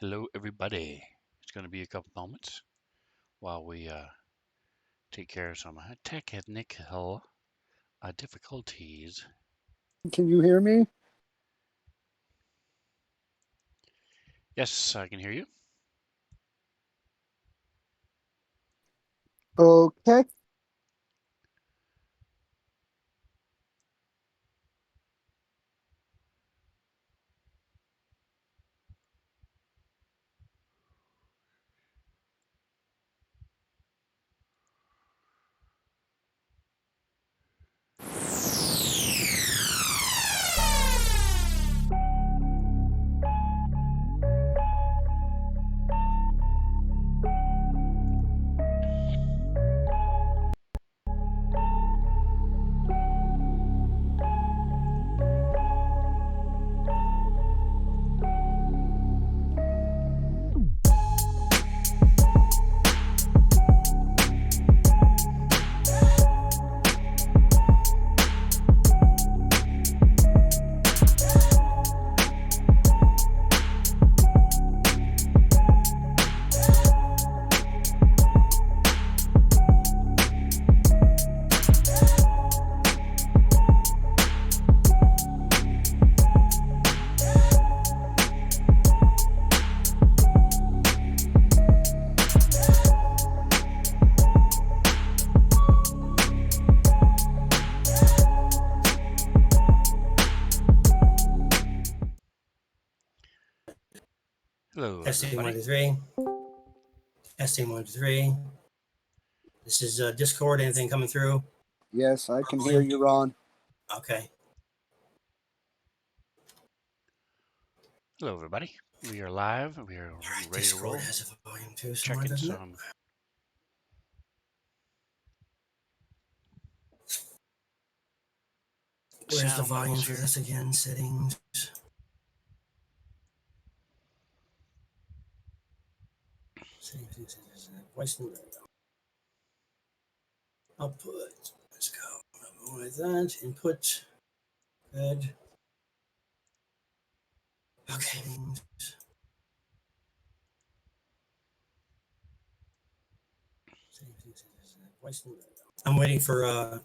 Hello, everybody. It's going to be a couple moments while we take care of some technical difficulties. Can you hear me? Yes, I can hear you. Okay. Hello, Testing one, everybody. two, three. Testing one, two, three. This is Discord. Anything coming through? Yes, I can hear you, Ron. Okay. Hello, everybody. We are live. We are All right. ready to Discord roll. has a volume too somewhere, Checking doesn't it? some. Where's the Sound volume levels for here. this again? Settings. Settings. Voice. There we go. Output. Let's go. Like that. Input. Good. Okay. Voice. There we go. I'm waiting for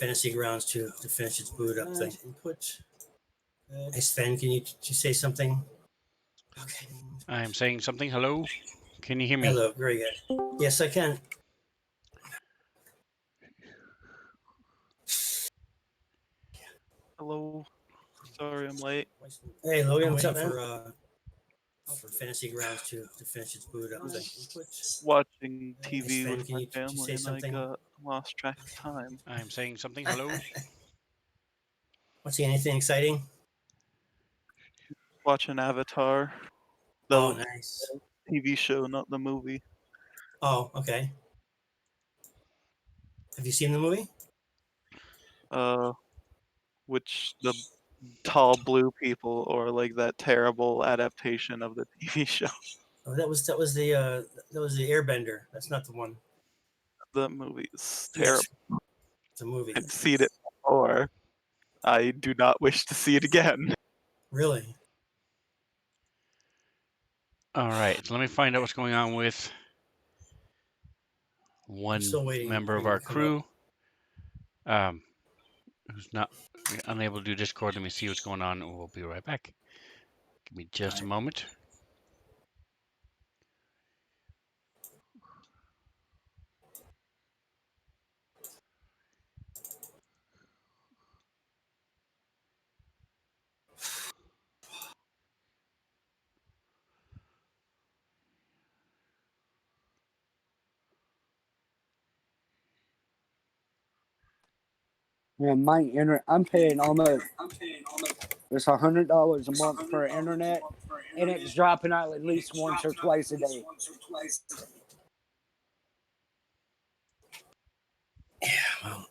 Fantasy Grounds to finish its boot up thing. Input. Good. Hey Sven, can you say something? Okay. I am saying something. Hello. Can you hear me? Hello. Very good. Yes, I can. Hello. Sorry I'm late. Hey Logan, what's up, man? For Fantasy Grounds to finish its boot I up thing. was watching Hey TV Sven, with can my you family say and I something? got lost track of time. I am saying something. Hello. What's anything exciting? Watching Avatar, Oh, the nice. TV show, not the movie. Oh, okay. Have you seen the movie? Uh, which the tall blue people or like that terrible adaptation of the TV show. Oh, that was the Airbender. That's not the one. The movie is Yes, terrible. it's a movie. I've seen it before. I do not wish to see it again. Really? All right. So let me find out what's going on with I'm one still waiting member for of you our to come up. crew who's not unable to do Discord. Let me see what's going on, and we'll be right back. Give me just a Right. moment. Man, my internet. I'm paying almost it's $100 a month for internet, and it's dropping out at least once or twice a day. Yeah. Well,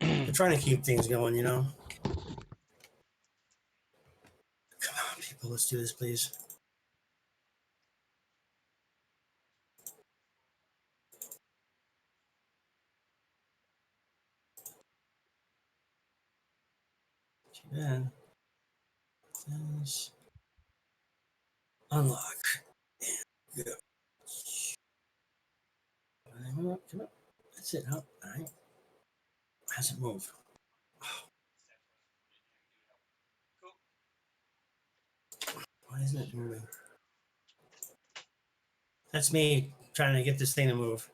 we're trying to keep things going, you know. Come on, people. Let's do this, please. Man. Yes. Unlock. Go. Come up, come up. That's it, huh? All right. How's it move? Why isn't it moving? That's me trying to get this thing to move.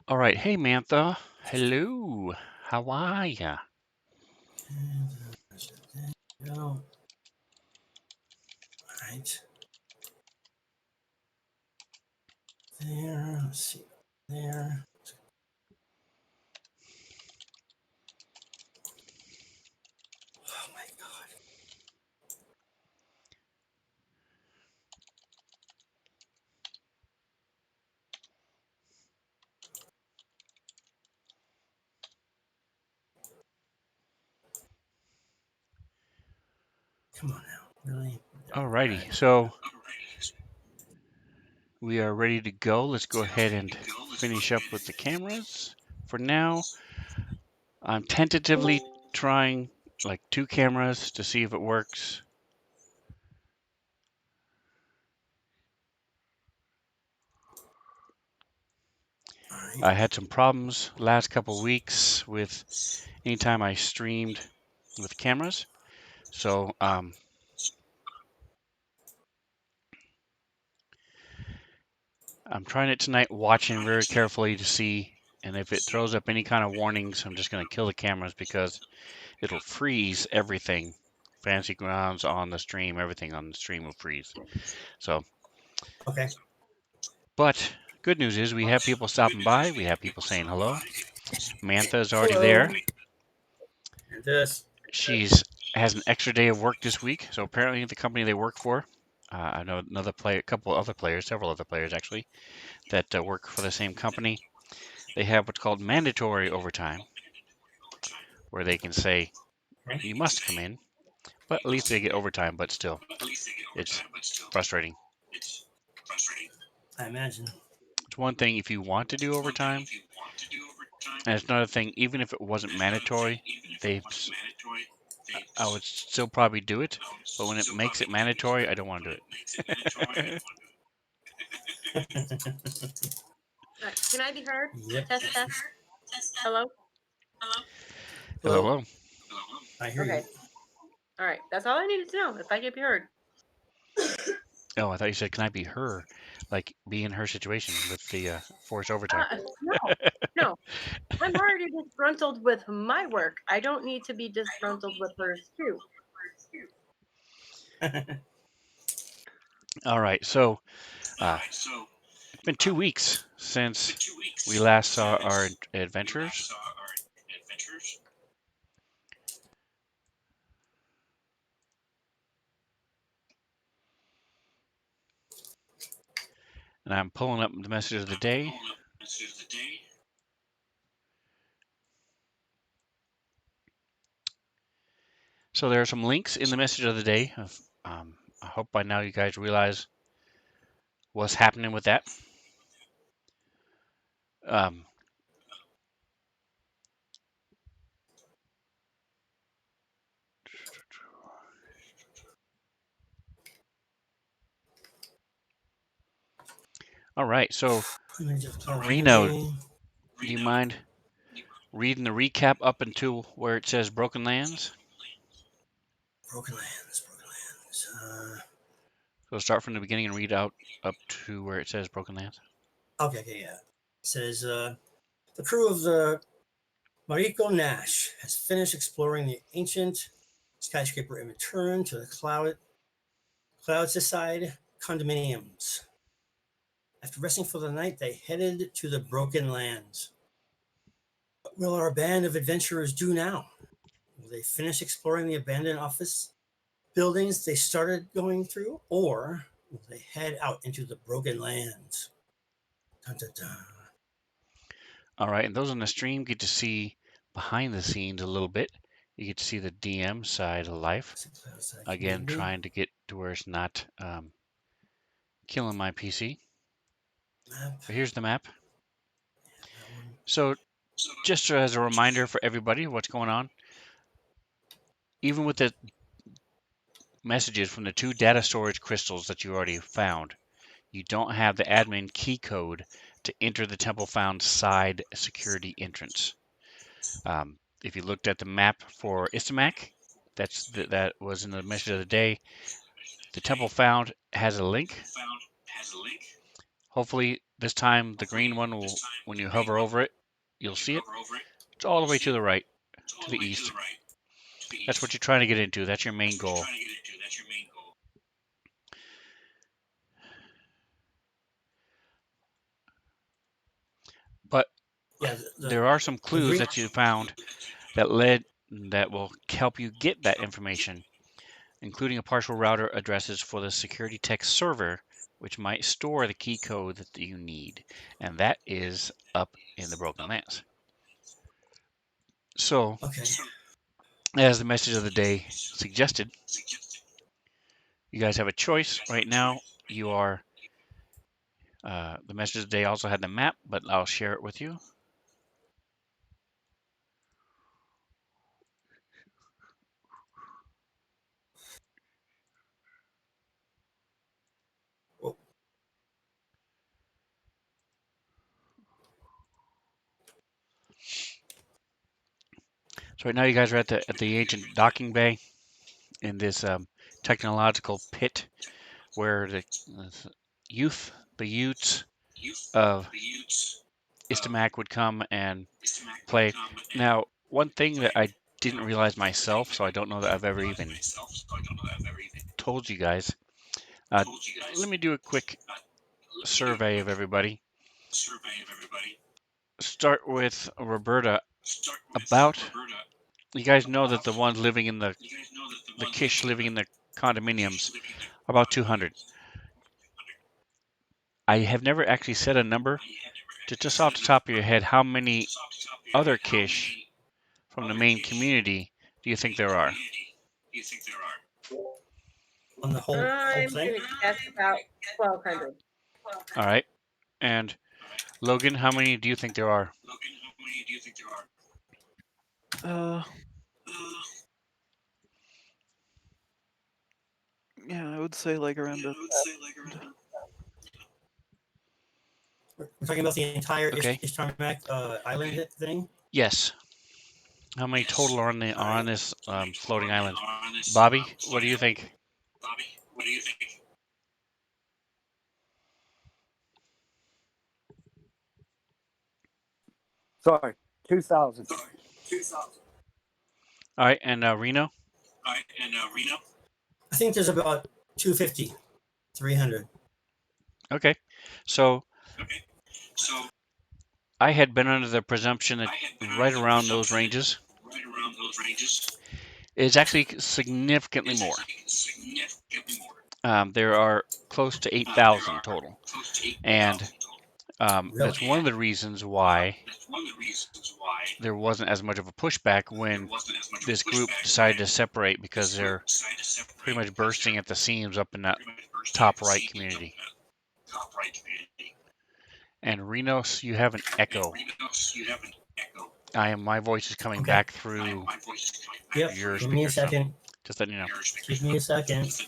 All right. Hey, Mantha. Hello. How are ya? And, there you go. All right. There. Let's see. There. Oh my god. Come on now. Really? All righty. So we are ready to go. Let's go ahead and finish up with the cameras. For now, I'm tentatively trying like 2 cameras to see if it works. All right. I had some problems last couple weeks with anytime I streamed with cameras. So I'm trying it tonight, watching very carefully to see, and if it throws up any kind of warnings, I'm just going to kill the cameras because it'll freeze everything. Fantasy grounds on the stream, everything on the stream will freeze. So, Okay. but good news is we have people stopping by. We have people saying hello. Mantha is already Hello. there. And this. She's has an extra day of work this week. So apparently the company they work for, I know another player, a couple other players, several other players actually, that work for the same company. They have what's called mandatory overtime, where they can say Okay. you must come in, but at least they get overtime. But still, it's frustrating. I imagine. It's one thing if you want to do overtime, and it's another thing even if it wasn't mandatory, they I would still probably do it. But when it makes it mandatory, I don't want to do it. Can I be heard? Yep. Test, test. Hello? Hello, Hello. hello. I hear Okay. you. All right. That's all I needed to know. If I could be heard. Oh, I thought you said, "Can I be her?" Like be in her situation with the forced overtime. No, no. I'm already disgruntled with my work. I don't need to be disgruntled with hers too. All right, so it's been 2 weeks since we last saw our adventurers. And I'm pulling up the message of the day. So there are some links in the message of the day. I hope by now you guys realize what's happening with that. Um, all right, so Let me just plug Reno, in. do you mind reading the recap up until where it says Broken Lands? Broken Lands. Broken Lands. So start from the beginning and read out up to where it says Broken Lands. Okay, yeah. It says the crew of the Mariko Nash has finished exploring the ancient skyscraper and returned to the Cloudside condominiums. After resting for the night, they headed to the Broken Lands. What will our band of adventurers do now? Will they finish exploring the abandoned office buildings they started going through, or will they head out into the Broken Lands? Dun, dun, dun. All right, and those on the stream get to see behind the scenes a little bit. You get to see the DM side of life. Cloudside Again, community. trying to get to where it's not Killing my PC. Map. But here's the map. That one. So just as a reminder for everybody what's going on, even with the messages from the 2 data storage crystals that you already found, you don't have the admin key code to enter the temple found side security entrance. If you looked at the map for Istamak, that was in the message of the day. The temple found has a link. Hopefully this time the green one will, when you hover over it, you'll see it. It's all the way to the right, to the east. That's what you're trying to get into. That's your main goal. But Yeah, there are some clues green. that you found that will help you get that information, including a partial router addresses for the security text server, which might store the key code that you need. And that is up in the Broken Lands. So, Okay. as the message of the day suggested, you guys have a choice right now. You are, the message of the day also had the map, but I'll share it with you. Oh. So right now you guys are at the ancient docking bay in this technological pit where the Utes of Istamak would come and play. Now, one thing that I didn't realize myself, so I don't know that I've ever even told you guys. Let me do a quick survey of everybody. Start with Roberta. You guys know that the ones living in the Kish living in the condominiums, about 200. I have never actually said a number. Just off the top of your head, how many other Kish from the main community do you think there are? On the whole I'm thing. gonna guess about 1,200. All right. And Logan, how many do you think there are? Yeah, I would say like around a. We're talking about the entire Okay. Ishtarmak island thing. Yes. How many total are on this floating island? Bobby, what do you think? Sorry, 2,000. All right, and Reno? I think there's about 250, 300. Okay. So I had been under the presumption that right around those ranges. It's actually significantly more. There are close to 8,000 total. And that's one of the reasons why there wasn't as much of a pushback when this group decided to separate, because they're pretty much bursting at the seams up in that top right community. And Renos, you have an echo. My voice is coming back through Yep. your Give me a speaker, so second. just letting you know. Give me a second. Is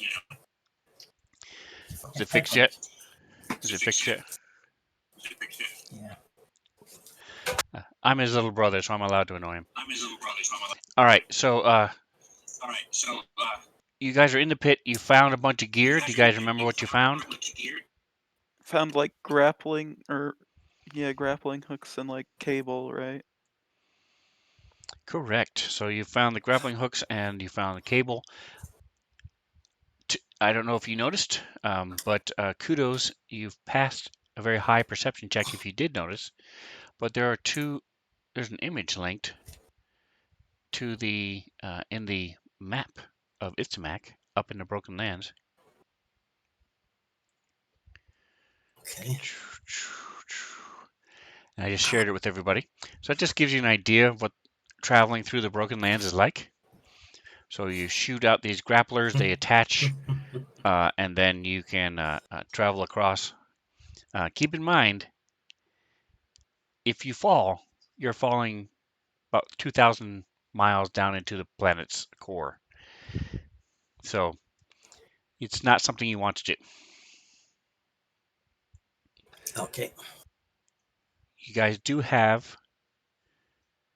it fixed yet? Is it fixed yet? Yeah. I'm his little brother, so I'm allowed to annoy him. All right, so you guys are in the pit. You found a bunch of gear. Do you guys remember what you found? Found like grappling hooks and like cable, right? Correct. So you found the grappling hooks and you found the cable. I don't know if you noticed, but kudos, you've passed a very high perception check if you did notice. But there's an image linked to the in the map of Istamak up in the Broken Lands. Okay. And I just shared it with everybody. So that just gives you an idea of what traveling through the Broken Lands is like. So you shoot out these grapplers, they attach and then you can travel across. Keep in mind, if you fall, you're falling about 2,000 miles down into the planet's core. So it's not something you want to do. Okay. You guys do have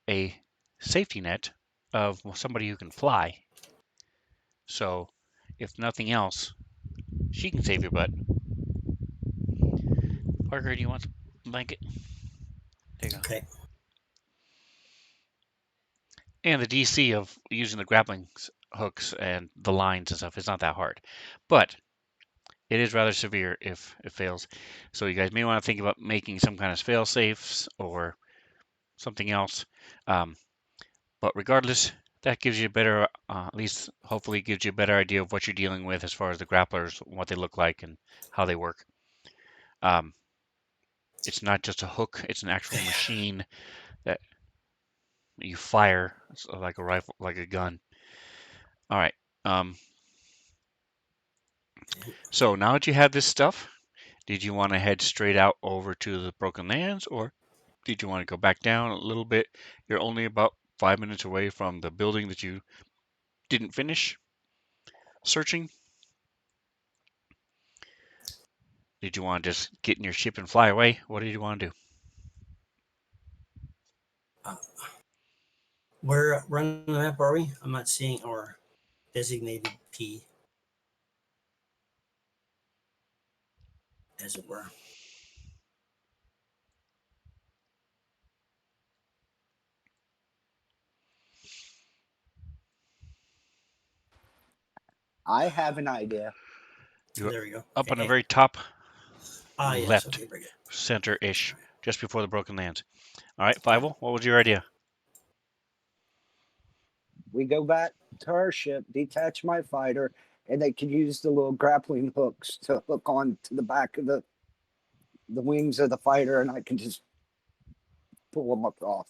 a safety net of somebody who can fly. So if nothing else, she can save your butt. Parker, do you want the blanket? There you go. Okay. And the DC of using the grappling hooks and the lines and stuff is not that hard. But it is rather severe if it fails. So you guys may want to think about making some kind of fail safes or something else. But regardless, that gives you a better, at least hopefully gives you a better idea of what you're dealing with as far as the grapplers, what they look like, and how they work. Um, it's not just a hook; it's an actual Okay. machine that you fire like a rifle, like a gun. All right. Um, so now that you have this stuff, did you want to head straight out over to the Broken Lands, or did you want to go back down a little bit? You're only about 5 minutes away from the building that you didn't finish searching. Did you want to just get in your ship and fly away? What did you want to do? Uh, where on the map are we? I'm not seeing our designated P, as it were. I have an idea. You're There we go. up on the Okay. very top Yes. left Okay. Very good. center-ish, just before the Broken Lands. All right, Okay. Fievel, what was your idea? We go back to our ship, detach my fighter, and they can use the little grappling hooks to hook on to the back of the wings of the fighter, and I can just pull them across.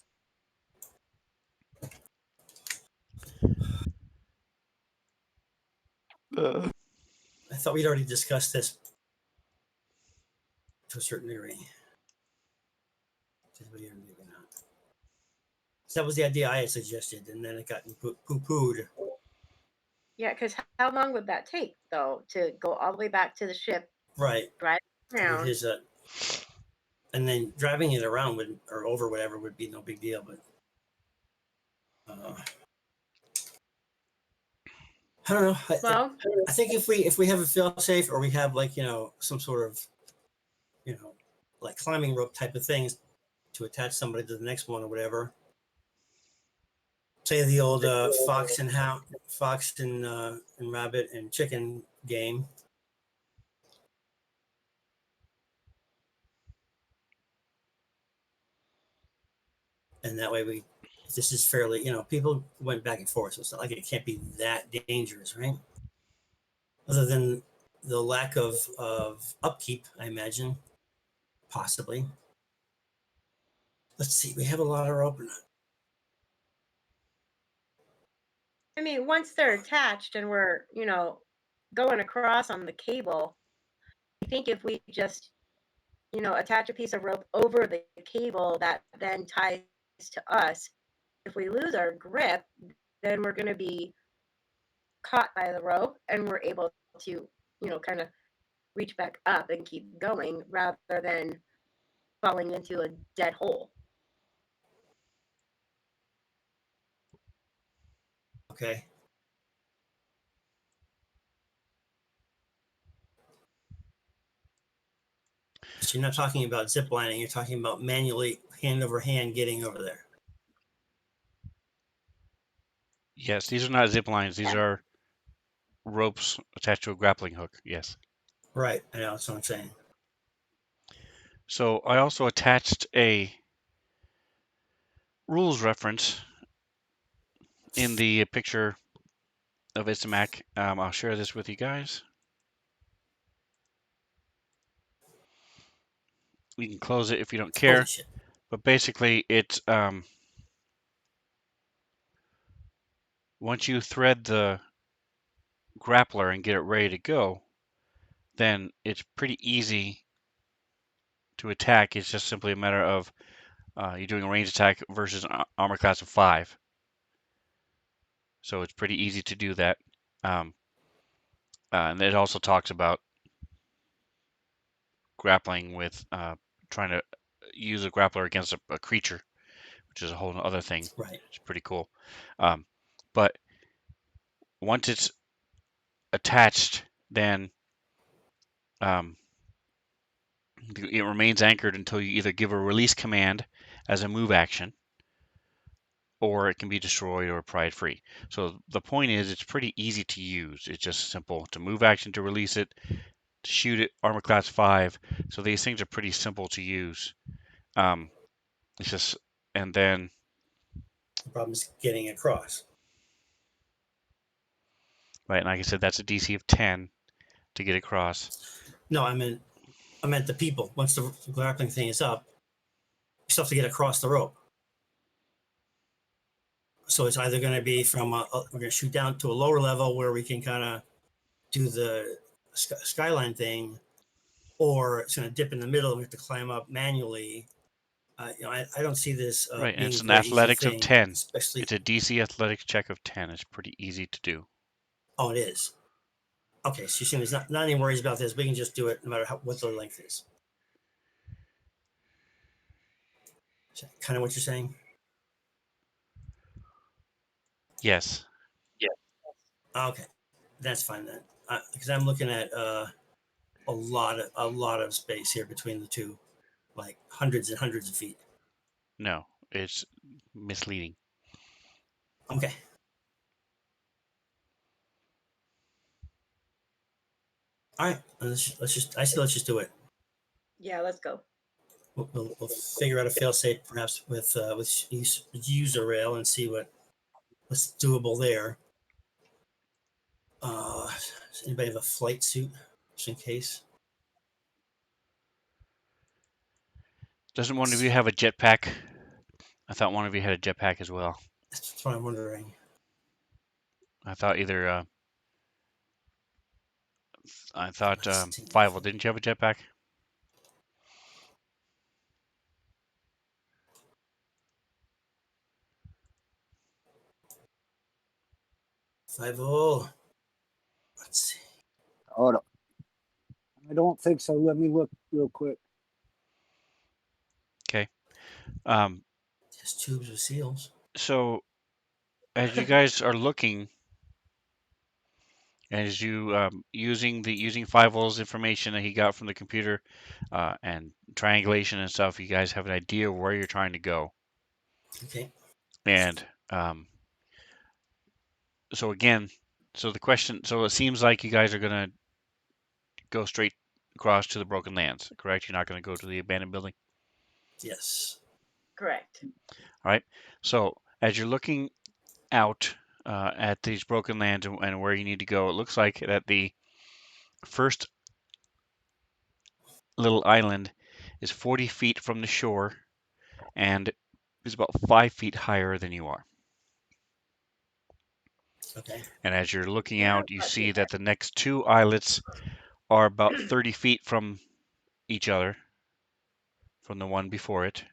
Uh, I thought we'd already discussed this to a certain degree. Did we or did we not? So that was the idea I had suggested, and then it got poo-pooed. Yeah, because how long would that take, though, to go all the way back to the ship, Right. drive With around? his and then driving it around would or over whatever would be no big deal, but I don't know. Well, I think if we have a fail safe or we have like some sort of like climbing rope type of things to attach somebody to the next one or whatever. Say the old fox and rabbit and chicken game. And that way this is fairly, people went back and forth, so it's not like it can't be that dangerous, right? Other than the lack of upkeep, I imagine, possibly. Let's see, we have a lot of rope. I mean, once they're attached and we're, going across on the cable, I think if we just, attach a piece of rope over the cable that then ties to us, if we lose our grip, then we're going to be caught by the rope and we're able to, kind of reach back up and keep going rather than falling into a dead hole. Okay. So you're not talking about zip lining, you're talking about manually hand over hand getting over there. Yes, these are not zip lines. These are ropes attached to a grappling hook. Yes. Right. I know, that's what I'm saying. So I also attached a rules reference in the picture of Istamak. I'll share this with you guys. You can close it if you don't Holy care. shit. But basically, it's once you thread the grappler and get it ready to go, then it's pretty easy to attack. It's just simply a matter of you're doing a ranged attack versus an armor class of 5. So it's pretty easy to do that. And it also talks about grappling with trying to use a grappler against a creature, which is a whole other thing. Right. It's pretty cool. But once it's attached, then it remains anchored until you either give a release command as a move action, or it can be destroyed or pried free. So the point is, it's pretty easy to use. It's just simple to move action to release it, to shoot it, armor class 5. So these things are pretty simple to use. It's just, and then, The problem is getting across. right, like I said, that's a DC of 10 to get across. No, I meant the people. Once the grappling thing is up, you still have to get across the rope. So it's either going to be from we're going to shoot down to a lower level where we can kind of do the skyline thing, or it's going to dip in the middle and we have to climb up manually. I don't see this Right, and being it's a an very easy athletics of thing, 10. especially. It's a DC athletics check of 10. It's pretty easy to do. Oh, it is. Okay, so you're saying there's not any worries about this. We can just do it no matter what the length is. Is that kind of what you're saying? Yes. Okay, that's fine then. Because I'm looking at a lot of space here between the two, like hundreds and hundreds of feet. No, it's misleading. Okay. All right. Let's just. I say let's just do it. Yeah, let's go. We'll figure out a failsafe perhaps with user rail and see what's doable there. Does anybody have a flight suit just in case? Doesn't one of you have a jetpack? I thought one of you had a jetpack as well. That's what I'm wondering. I thought either. I thought Let's see. Fievel, didn't you have a jetpack? Five-0. Let's see. Hold on. I don't think so. Let me look real quick. Okay. Test tubes with seals. So as you guys are looking, as you using Fievel's information that he got from the computer, and triangulation and stuff, you guys have an idea of where you're trying to go. Okay. And so again, so the question, so it seems like you guys are gonna go straight across to the Broken Lands, correct? You're not gonna go to the abandoned building. Yes. Correct. All right. So as you're looking out at these Broken Lands and where you need to go, it looks like that the first little island is 40 feet from the shore and is about 5 feet higher than you are. Okay. And as you're looking Yeah, out, you not too see bad. that the next 2 islets are about 30 feet from each other, from the one before it,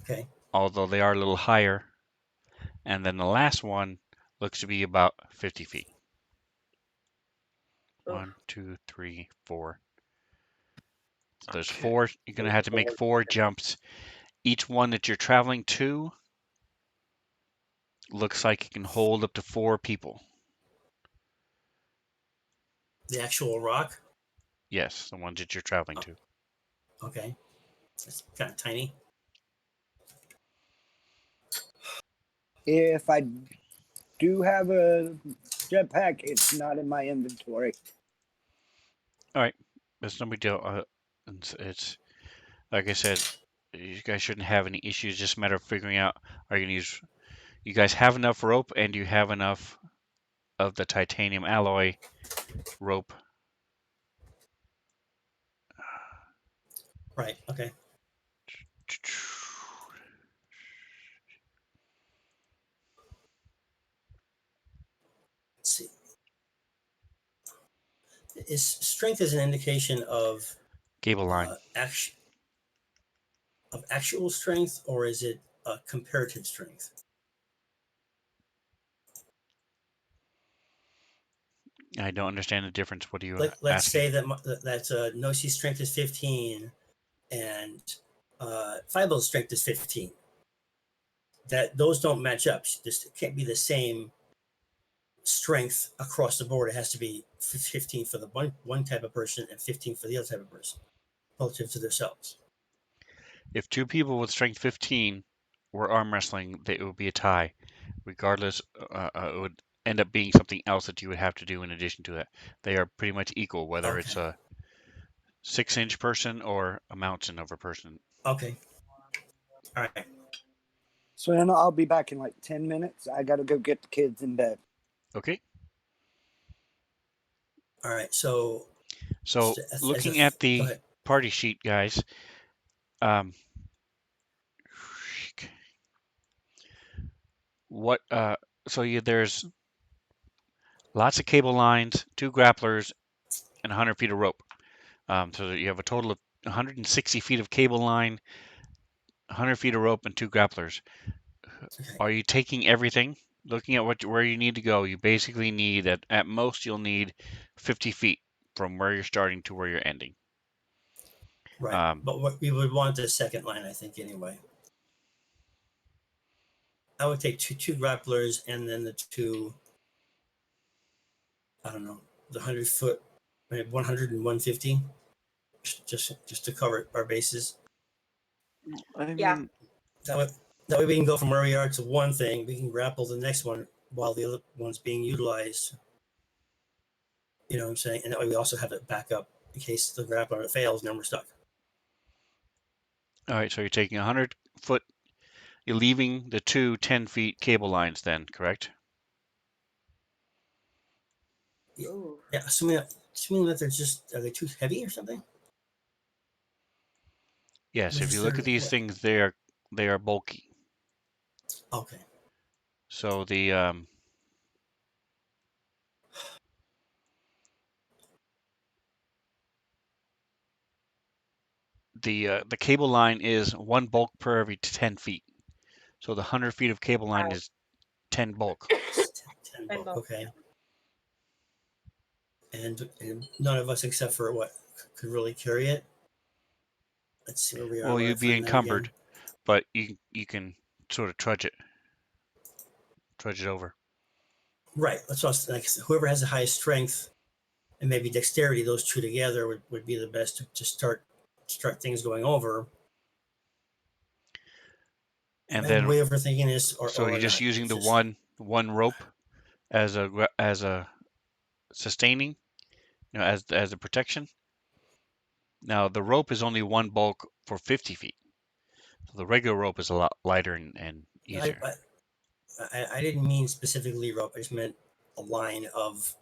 Okay. although they are a little higher. And then the last one looks to be about 50 feet. Oof. 1, 2, 3, 4. So there's Okay. 4. You're going to have to make 4 jumps. Each one that you're traveling to looks like it can hold up to 4 people. The actual rock. Yes, the ones that you're traveling to. Okay. It's kind of tiny. If I do have a jetpack, it's not in my inventory. All right, that's no big deal. It's like I said, you guys shouldn't have any issues. Just a matter of figuring out, are you going to use? You guys have enough rope, and you have enough of the titanium alloy rope. Right. Okay. Let's see. is strength is an indication of Cable line. actual strength, or is it comparative strength? I don't understand the difference. What are you Let's asking? say that Nosi's strength is 15 and Fibo's strength is 15. That those don't match up. It can't be the same strength across the board. It has to be 15 for the one type of person and 15 for the other type of person relative to themselves. If two people with strength 15 were arm wrestling, it would be a tie. Regardless, it would end up being something else that you would have to do in addition to that. They are pretty much equal, whether it's Okay. a 6-inch person or a mountain of a person. Okay. All right. So then I'll be back in like 10 minutes. I got to go get the kids in bed. Okay. All right. So Looking go at the ahead. party sheet, guys, there's lots of cable lines, 2 grapplers, and 100 feet of rope. So you have a total of 160 feet of cable line, 100 feet of rope, and 2 grapplers. Okay. Are you taking everything? Looking at where you need to go, you basically need at most you'll need 50 feet from where you're starting to where you're ending. Right. But what we would want the second line, I think, anyway. I would take two grapplers and then the two, I don't know, the 100-foot, 100 and 150, just to cover our bases. I Yeah. mean, That way we can go from where we are to one thing. We can grapple the next one while the other one's being utilized. You know what I'm saying? And that way we also have it back up in case the grappler fails and then we're stuck. All right, so you're taking 100 foot. You're leaving the 2 10-feet cable lines then, correct? Ooh. Yeah, assuming that are they too heavy or something? Yes, if you look at these What? things, they are bulky. Okay. So the cable line is 1 bulk per every 10 feet. So the 100 feet of cable line is 10 bulk. 10 10 bulk. bulk. Okay. And none of us except for what could really carry it. Let's see where we are. Well, Where I you'd be find that again. encumbered, but you can sort of trudge it over. Right. That's what like whoever has the highest strength and maybe dexterity, those two together would be the best to start things going over. And Am I then way overthinking this, so you're or just not? using It's the just one rope as a sustaining, as a protection. Now the rope is only 1 bulk for 50 feet. So the regular rope is a lot lighter and easier. I didn't mean specifically rope. I just meant a line of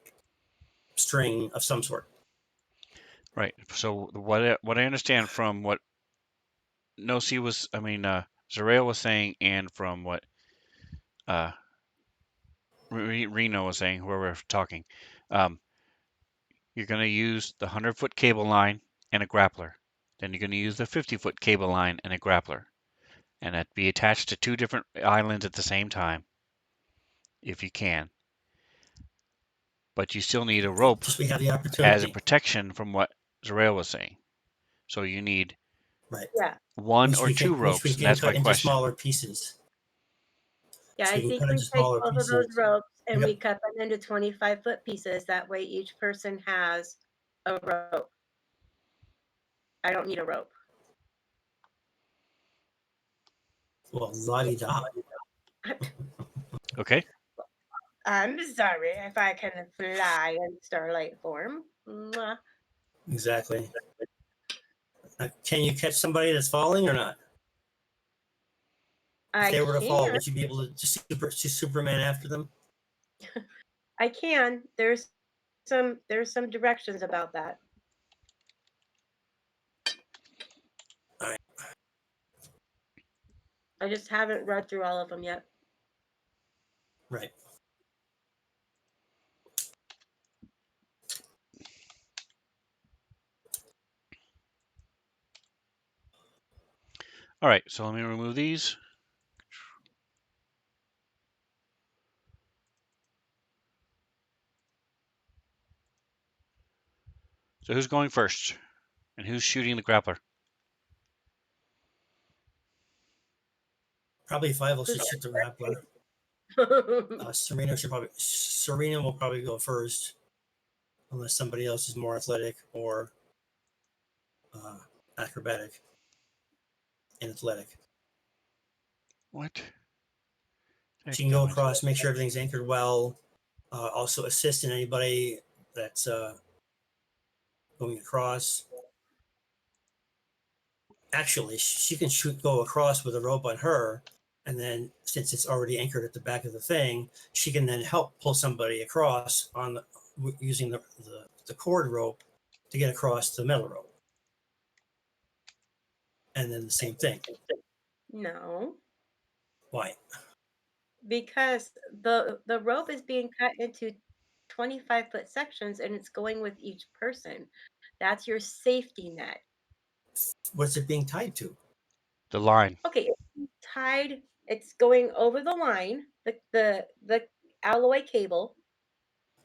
string of some sort. Right. So what I understand from what Nosi was, Zareo was saying, and from what uh, Reno was saying, whoever was talking, um, you're going to use the 100-foot cable line and a grappler. Then you're going to use the 50-foot cable line and a grappler, and that be attached to 2 different islands at the same time, if you can. But you still need a rope Just we have the as a opportunity. protection from what Zareo was saying. So you need Right. Yeah. 1 or 2 Which we ropes, and can that's my cut into question. smaller pieces. Yeah, So I we can think cut we into take smaller both of those pieces. ropes and we Yep. cut them into 25-foot pieces. That way each person has a rope. I don't need a rope. Well, la-di-da. Okay. I'm sorry if I can fly in starlight form. Mwah. Exactly. Can you catch somebody that's falling or not? If I they were to fall, can. would you be able to just Superman after them? I can. There's some directions about that. All right. I just haven't read through all of them yet. Right. All right, so let me remove these. So who's going first? And who's shooting the grappler? Probably Five should shoot the grappler. Serena will probably go first, unless somebody else is more athletic or acrobatic and athletic. What? She can go across, make sure everything's anchored well. Also assist in anybody that's going across. Actually, she can go across with a rope on her, and then since it's already anchored at the back of the thing, she can then help pull somebody across using the cord rope to get across the metal rope. And then the same thing. No, Why? because the rope is being cut into 25-foot sections and it's going with each person. That's your safety net. What's it being tied to? The line. Okay, it's tied. It's going over the line, the alloy cable,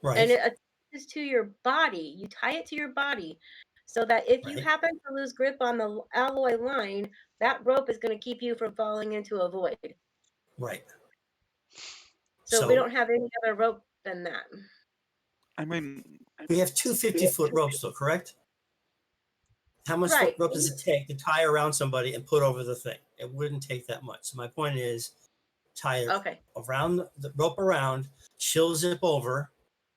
Right. and it attaches to your body. You tie it to your body so that if you Right. happen to lose grip on the alloy line, that rope is going to keep you from falling into a void. Right. So we don't have any other rope than that. I mean, we have two 50-foot ropes, though, correct? How much Right. rope does it take to tie around somebody and put over the thing? It wouldn't take that much. So my point is, tie it Okay. around the rope around. She'll zip over.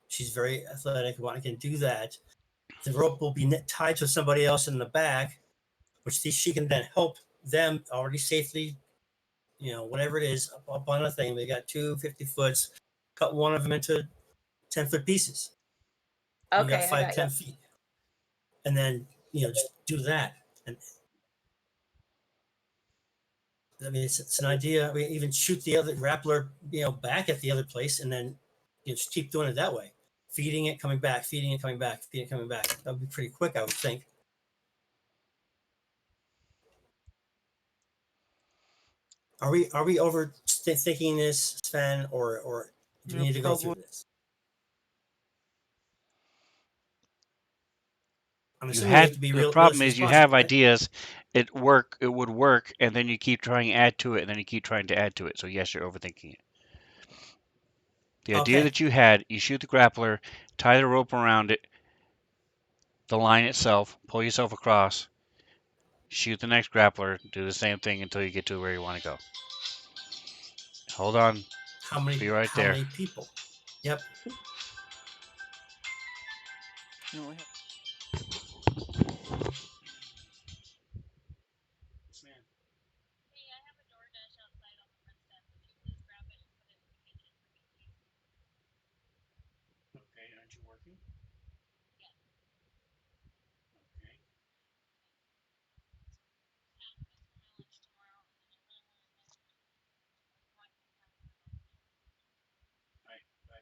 She's very athletic. One can do that. The rope will be tied to somebody else in the back, which she can then help them already safely, whatever it is, up on a thing. We got two 50-foots. Cut one of them into 10-foot pieces. You got Okay, 10 feet. And then, just do that. And I mean, it's an idea. I mean, even shoot the other grappler, back at the other place, and then just keep doing it that way. Feeding it, coming back, feeding it, coming back, feeding it, coming back. That would be pretty quick, I would think. Are we overthinking this, Sven, or do we need to go through this? I'm assuming we have to be the real problem realistic is as you possible, have right? ideas. It would work, and then you keep trying to add to it, and then you keep trying to add to it. So yes, you're overthinking it. The idea Okay. that you had, you shoot the grappler, tie the rope around it, the line itself, pull yourself across, shoot the next grappler, do the same thing until you get to where you want to go. Hold on. How many Be right there. people? Yep. you only have Okay, aren't you working? Okay. All right, bye.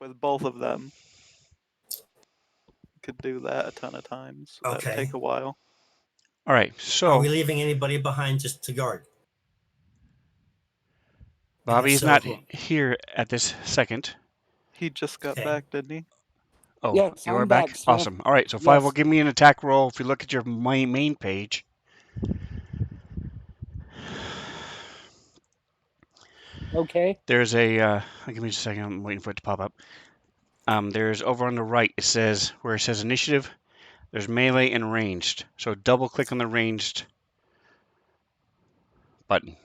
with both of them. Could do that a ton of times. That would Okay. take a while. All right, Are so we leaving anybody behind just to guard? Bobby's so, not who? here at this second. He just got Okay. back, didn't he? Oh, Yes, you are I'm back? back, Sven. Awesome. All right, so Five will Yes. give me an attack roll. If you look at your main page, Okay. There's a, give me just a second, I'm waiting for it to pop up. There's over on the right, it says, where it says initiative, there's melee and ranged. So double click on the ranged button.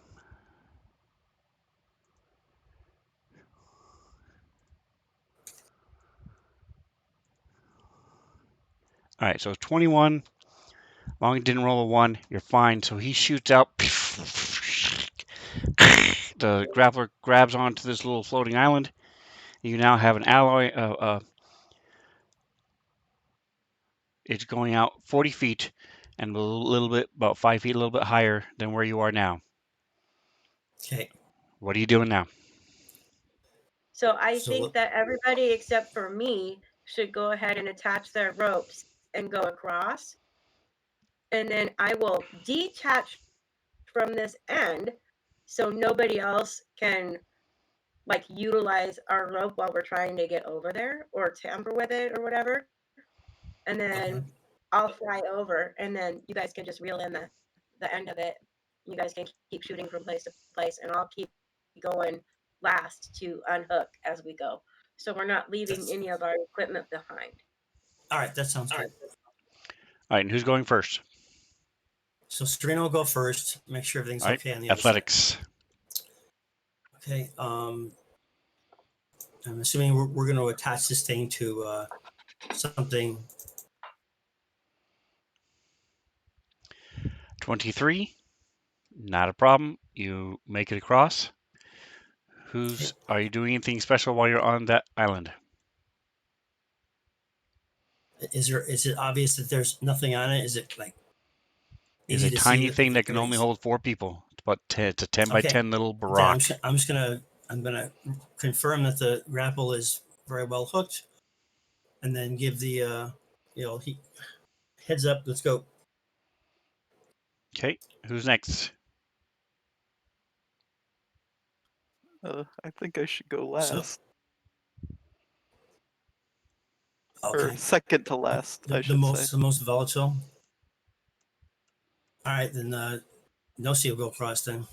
All right, so 21. Long as didn't roll a 1, you're fine. So he shoots out. The grappler grabs onto this little floating island. You now have an alloy. It's going out 40 feet and a little bit, about 5 feet, a little bit higher than where you are now. Okay. What are you doing now? So I So think that everybody except for me should go ahead and attach their ropes and go across. And then I will detach from this end so nobody else can like utilize our rope while we're trying to get over there or tamper with it or whatever. And then okay. I'll fly over and then you guys can just reel in the end of it. You guys can keep shooting from place to place and I'll keep going last to unhook as we go. So we're not leaving That's any of our equipment behind. all right. That sounds good. All right, and who's going first? So Serena will go first. Make sure everything's All right, okay on the other side. athletics. Okay. I'm assuming we're going to attach this thing to something. 23. Not a problem. You make it across. Okay. Are you doing anything special while you're on that island? Is it obvious that there's nothing on it? Is it like Is easy a to see tiny that thing that can there only is? hold 4 people. It's about 10, it's a 10 by Okay. 10 little Then rock. I'm gonna confirm that the grapple is very well hooked, and then give the heads up. Let's go. Okay, who's next? I think I should go So last. Or okay, second to last, I should say. the most volatile. All right, then Nosy will go across then.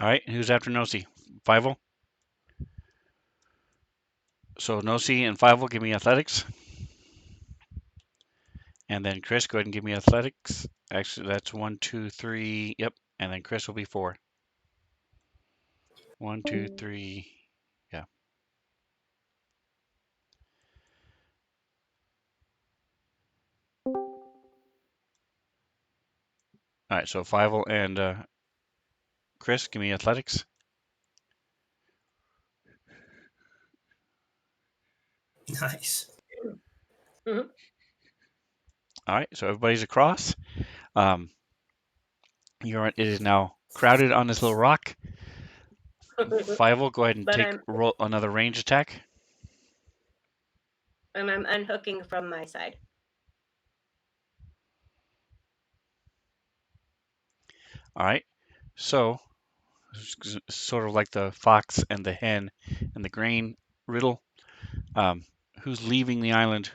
All right, who's after Nosy? Fivel? So Nosy and Fivel, give me athletics. And then Chris, go ahead and give me athletics. Actually, that's 1, 2, 3. Yep. And then Chris will be 4. 1, 2, 3. Yeah. All right, so Fivel and Chris, give me athletics. Nice. Mhm. All right, so everybody's across. Um, it is now crowded on this little rock. Fivel, go ahead and But roll another range attack. I'm unhooking from my side. All right, so sort of like the fox and the hen and the grain riddle. Who's leaving the island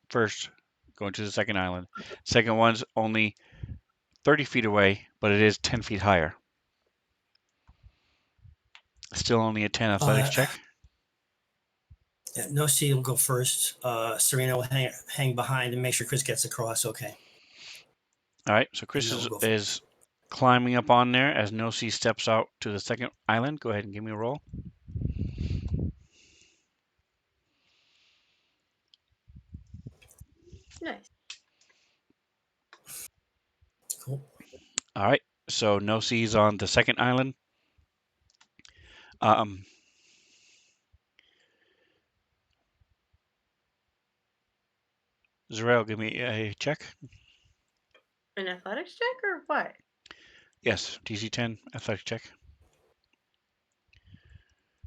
first? Going to the second island. Second one's only 30 feet away, but it is 10 feet higher. Still only a 10 athletics check. Nosy will go first. Serena will hang behind and make sure Chris gets across. Okay. All right, so Chris We'll go is climbing up on there as Nosy steps out to the second island. Go ahead and give me a roll. Nice. Cool. All right, so Nosy's on the second island. Zarel, give me a check. An athletics check or what? Yes, DC 10 athletic check.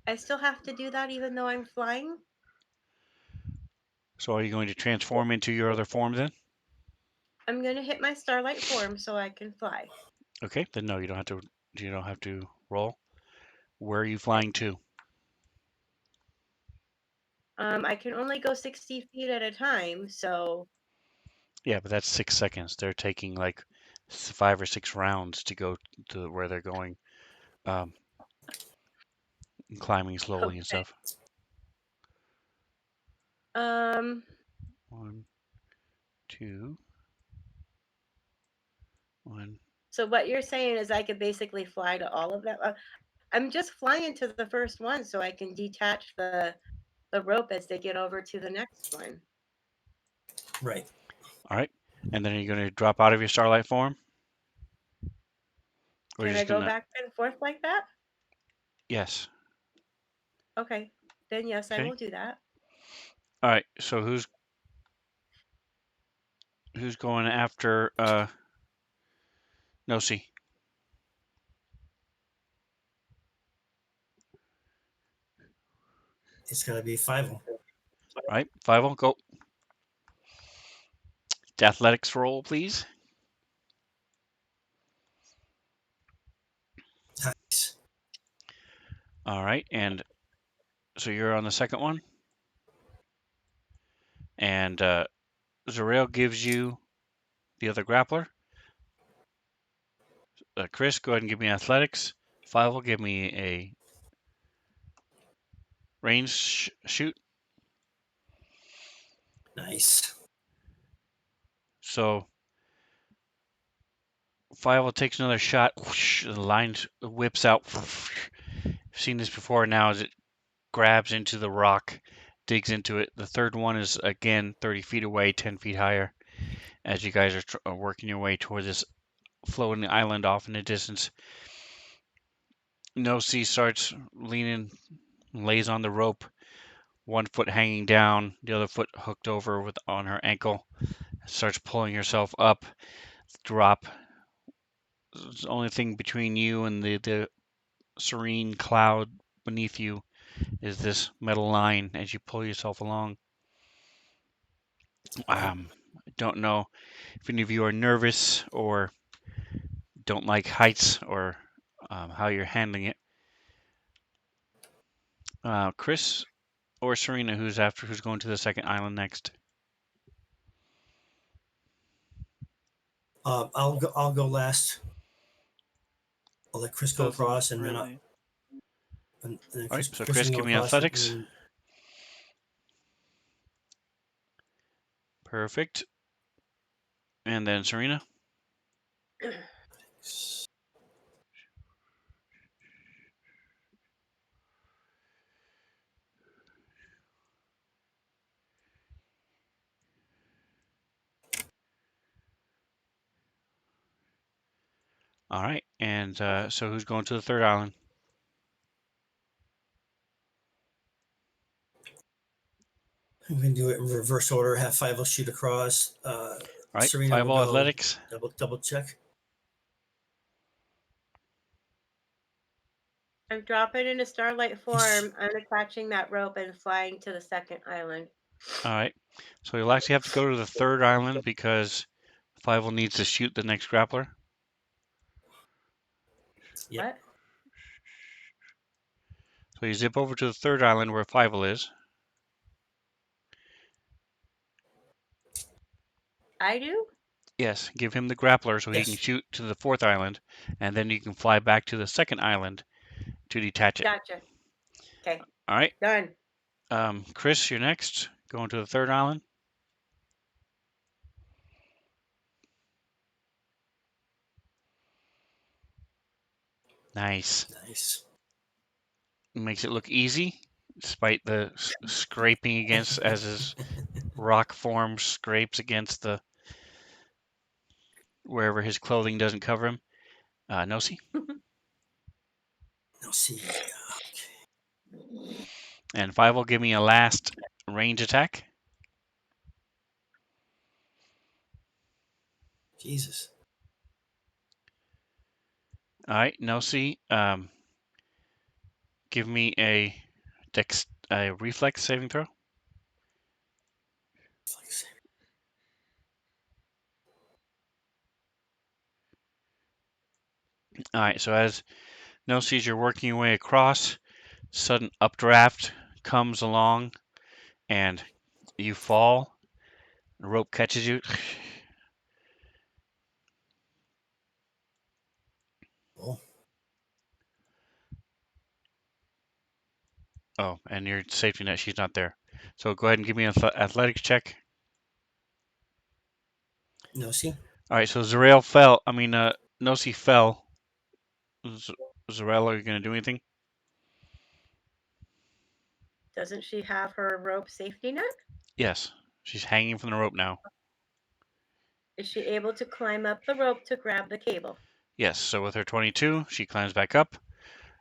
I still have to do that even though I'm flying? So are you going to transform into your other form then? I'm going to hit my starlight form so I can fly. Okay, then no, you don't have to. You don't have to roll. Where are you Okay. flying to? I can only go 60 feet at a time, so Yeah, but that's 6 seconds. They're taking like 5 or 6 rounds to go to where they're going. um, climbing slowly and Okay. stuff. 1, 2, 1. So what you're saying is I could basically fly to all of them. I'm just flying to the first one so I can detach the rope as they get over to the next one. Right. All right. And then are you going to drop out of your starlight form? Or Can you're I just go going to. back and forth like that? Yes. Okay. Then yes, I Okay. will do that. All right. So who's going after Nosy? It's got to be 5. All right. 5 will go. Athletics roll, please. Nice. All right. And so you're on the second one. And Zarael gives you the other grappler. Chris, go ahead and give me athletics. 5 will give me a range shoot. Nice. So 5 will takes another shot. Whoosh, the line whips out. I've seen this before now as it grabs into the rock, digs into it. The third one is again 30 feet away, 10 feet higher. As you guys are working your way toward this floating island off in the distance, Nosy starts leaning, lays on the rope, one foot hanging down, the other foot hooked over with on her ankle. Starts pulling herself up. Drop. The only thing between you and the serene cloud beneath you is this metal line as you pull yourself along. Okay. I don't know if any of you are nervous or don't like heights or how you're handling it. Chris or Serena, who's going to the second island next? I'll go last. I'll let Chris go Doesn't across, and then really. All right, so Chris Chris, can go give me across, and athletics. then Perfect. And then Serena. All right, and so who's going to the third island? I'm gonna do it in reverse order. Have 5 will shoot across. All right, Serena five will all go athletics. double check. I'm dropping into starlight He's form, unattaching that rope and flying to the second island. All right, so you'll actually have to go to the third island because Five will needs to shoot the next grappler. Yep. What? So you zip over to the third island where Five is. I do? Yes, give him the grappler so he can Yes. shoot to the fourth island, and then you can fly back to the second island to detach it. Gotcha. Okay. All right, Done. Chris, you're next. Going to the third island. Nice. Nice. Makes it look easy, despite the scraping against as his rock form scrapes against the wherever his clothing doesn't cover him. Nosy. No, see. And Five will give me a last range attack. Jesus. All right, Nosy. Give me a reflex saving throw. All right, so as Nosy's you're working your way across, sudden updraft comes along, and you fall. The rope catches you. Oh. Oh, and your safety net, she's not there. So go ahead and give me an athletics check. No, see? All right, so Zarel fell. I mean, Nosi fell. Zarel, are you going to do anything? Doesn't she have her rope safety net? Yes, she's hanging from the rope now. Is she able to climb up the rope to grab the cable? Yes, so with her 22, she climbs back up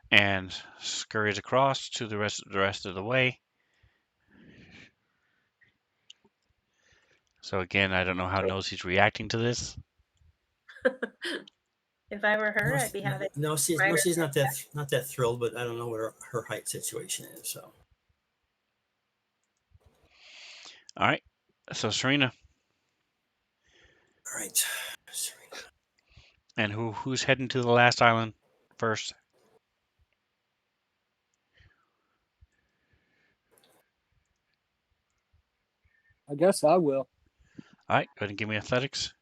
and scurries across to the rest of the way. So again, I don't know how Nosi's reacting to this. If I were her, No, I'd be having no, she's not that thrilled, but I don't know what her height situation is. So All right, so Serena. all right, Serena. And who's heading to the last island first? I guess I will. All right, go ahead and give me athletics.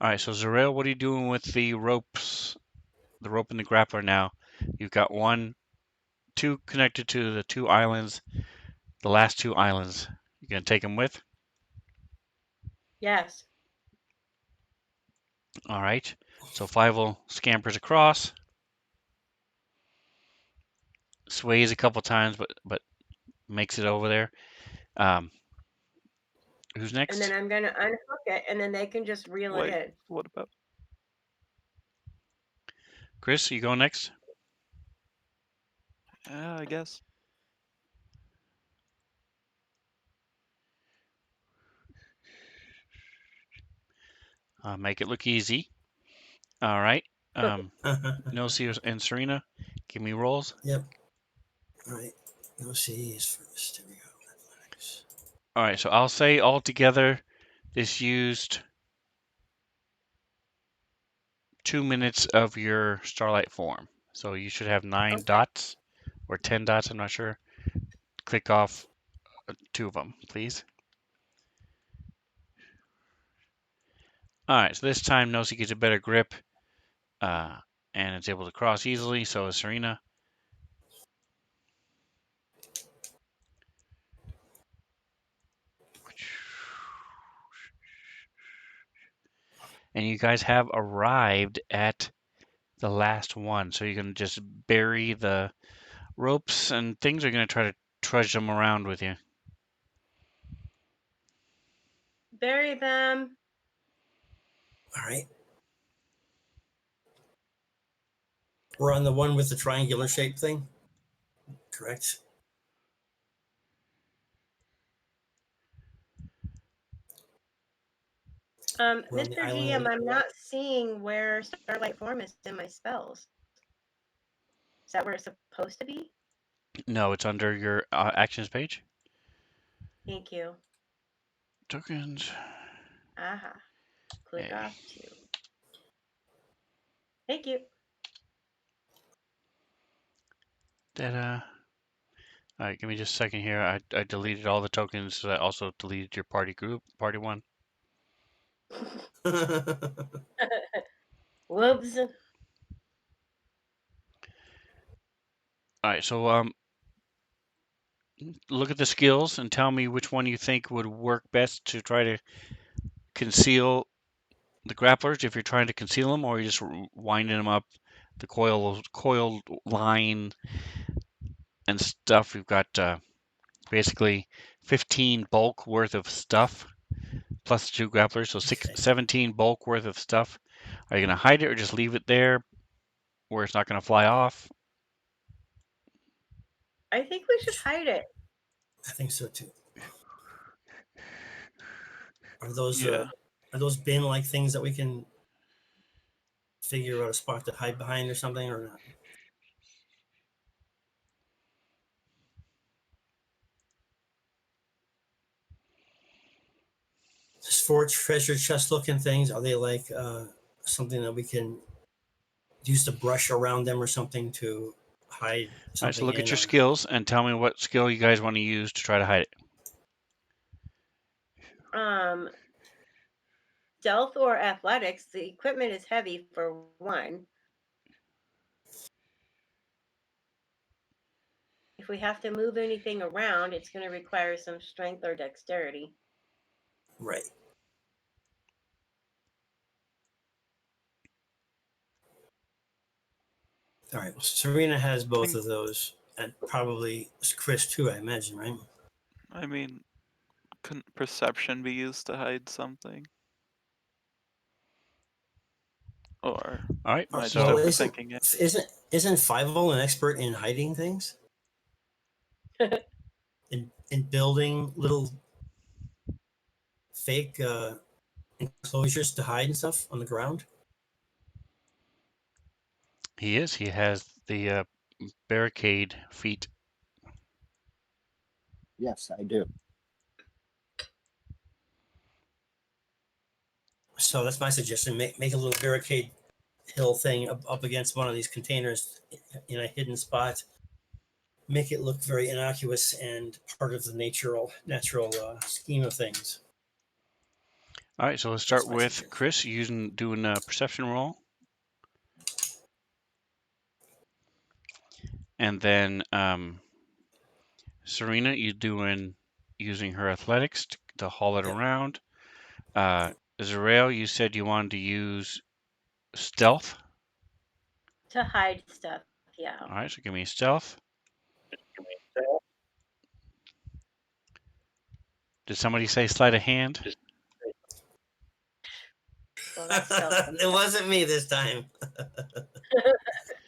All right, so Zarel, what are you doing with the ropes? The rope and the grappler now. You've got two connected to the two islands, the last two islands. You gonna take them with? yes. All right. So Fievel scampers across, sways a couple times, but makes it over there. Um, who's And next? then I'm gonna unhook it, and then they can just reel it Wait, in. what about? Chris, you go next. I guess. Make it look easy. All right. Nosi and Serena, give me rolls. Yep. All right. No, she is first. Here we go. Athletics. All right. So I'll say altogether, this used 2 minutes of your starlight form. So you should have 9 Okay. dots or 10 dots. I'm not sure. Click off 2 of them, please. All right. So this time, Nosi gets a better grip, and it's able to cross easily. So is Serena. And you guys have arrived at the last one. So you're going to just bury the ropes and things are going to try to trudge them around with you. Bury them. All right. We're on the one with the triangular shape thing, correct? We're on the Mr. island. GM, I'm not seeing where starlight form is in my spells. Is that where it's supposed to be? No, it's under your actions page. Thank you. Tokens. Aha. Click Yeah. off 2. Thank you. All right, give me just a second here. I deleted all the tokens, so that also deleted your party group, party one. Whoops. All right, so look at the skills and tell me which one you think would work best to try to conceal the grapplers. If you're trying to conceal them, or you're just winding them up, the coiled line and stuff. We've got basically 15 bulk worth of stuff plus 2 grapplers, so Okay. 17 bulk worth of stuff. Are you going to hide it or just leave it there where it's not going to fly off? I think we should hide it. I think so too. Are those Yeah. bin-like things that we can figure out a spot to hide behind or something, or not? These 4 treasure chest-looking things, are they like something that we can use to brush around them or something to hide All right, so something look in? at your Or skills and tell me what skill you guys want to use to try to hide it. Um, stealth or athletics, the equipment is heavy for one. If we have to move anything around, it's going to require some strength or dexterity. Right. All right. Well, Serena has both of those, and probably Chris too, I imagine, right? I mean, couldn't perception be used to hide something? Or All right, am I just so overthinking it? Isn't Fievel an expert in hiding things? in building little fake enclosures to hide and stuff on the ground? he is. He has the barricade feat. Yes, I do. So that's my suggestion. Make a little barricade hill thing up against one of these containers in a hidden spot. Make it look very innocuous and part of the natural scheme of things. All right, so let's That's start my with suggestion. Chris doing a perception roll, and then Serena, you doing using her athletics to haul it Yep. around. Zarel, you said you wanted to use stealth. To hide stuff, yeah. All right, so give me stealth. Did somebody say sleight of hand? Well, that's stealth. It wasn't me this time.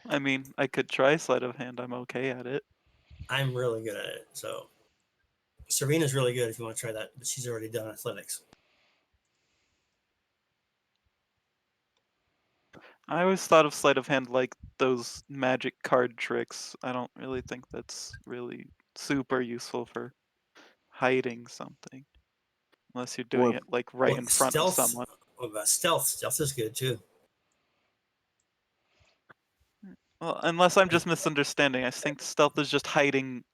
I mean, I could try sleight of hand. I'm okay at it. I'm really good at it. So Serena's really good if you want to try that, but she's already done athletics. I always thought of sleight of hand like those magic card tricks. I don't really think that's really super useful for hiding something. Unless you're doing Or it like right in front of Stealth. someone. What about stealth? Stealth is good too. Well, unless I'm just misunderstanding. I think stealth is just hiding,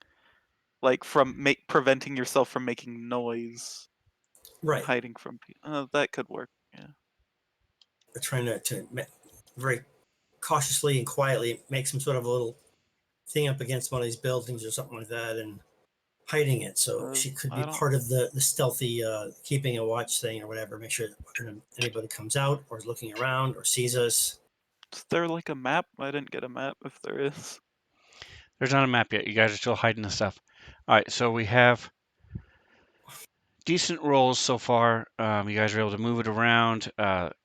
like from preventing yourself from making noise. Right. Hiding from people. That could work. Yeah. We're trying to very cautiously and quietly make some sort of a little thing up against one of these buildings or something like that and hiding it. So she could be I don't. part of the stealthy keeping a watch thing or whatever. Make sure anybody comes out or is looking around or sees us. Is there like a map? I didn't get a map if there is. There's not a map yet. You guys are still hiding the stuff. All right, so we have decent rolls so far. You guys were able to move it around.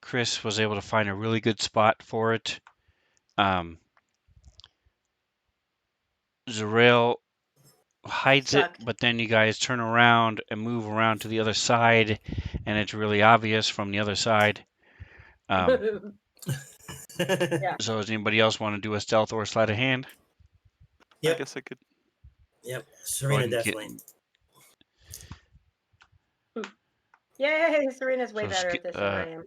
Chris was able to find a really good spot for it. Zarel hides it, Stuck. but then you guys turn around and move around to the other side, and it's really obvious from the other side. Yeah. So does anybody else want to do a stealth or a sleight of hand? I Yep. guess I could. Yep. Go Serena ahead and get. definitely. Yay, Serena's way So better at this than I am.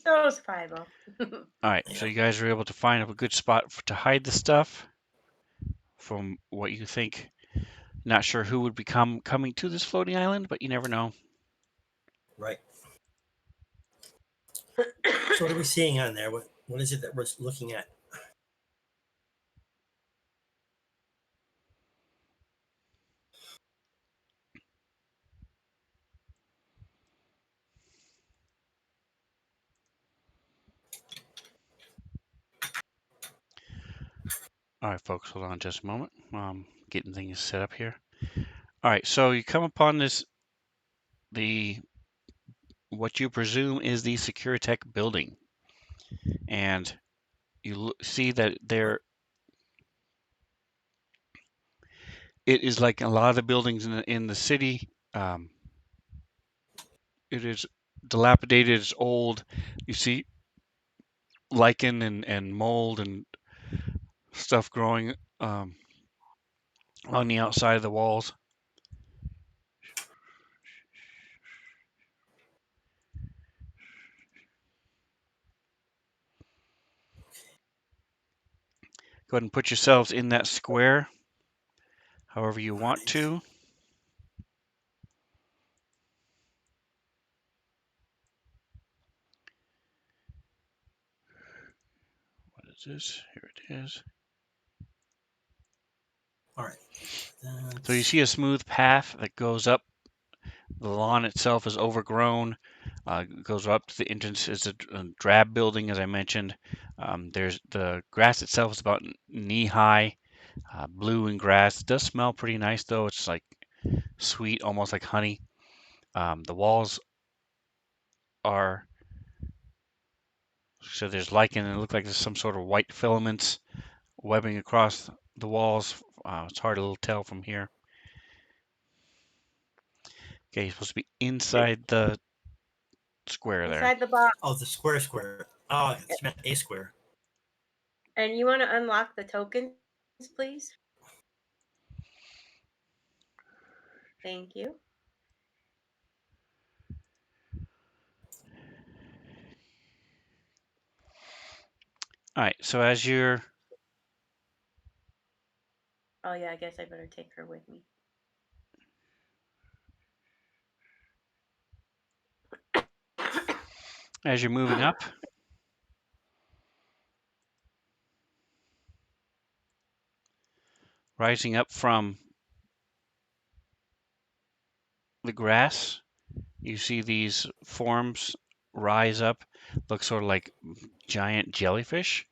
So is Fibo. All right, so you guys are able to find a good spot to hide the stuff from what you think. Not sure who would be coming to this floating island, but you never know. Right. So what are we seeing on there? What is it that we're looking at? All right, folks, hold on just a moment. Getting things set up here. All right, so you come upon what you presume is the Securitech building, and you see that it is like a lot of the buildings in the city. It is dilapidated, it's old. You see lichen and mold and stuff growing on the outside of the walls. Go ahead and put yourselves in that square however you want to. this? Here it is. All right. So you see a smooth path that goes up. The lawn itself is overgrown. Goes up to the entrance. It's a drab building, as I mentioned. There's the grass itself is about knee high, blue and grass. It does smell pretty nice though. It's like sweet, almost like honey. The walls are so there's lichen and it looks like there's some sort of white filaments webbing across the walls. It's hard to tell from here. Okay, you're supposed to be inside the square there. Inside the box. Oh, the square. Oh, it's meant a square. And you want to unlock the tokens, please? Thank you. All right, so as you're Oh yeah, I guess I better take her with me. moving up, rising up from the grass, you see these forms rise up, look sort of like giant jellyfish.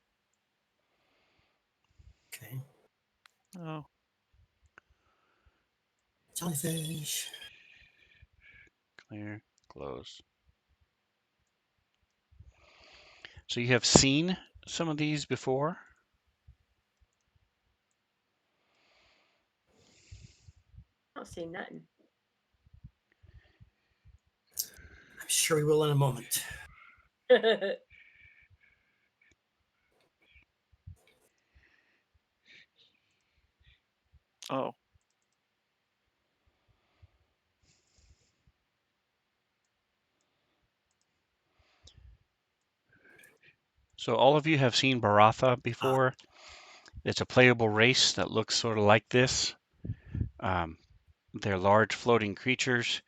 Okay. Oh, Jellyfish. Clear, close. So you have seen some of these before. I don't see nothing. I'm sure we will in a moment. oh, So all of you have seen Baratha before. It's a playable race that looks sort of like this. Um, they're large floating creatures.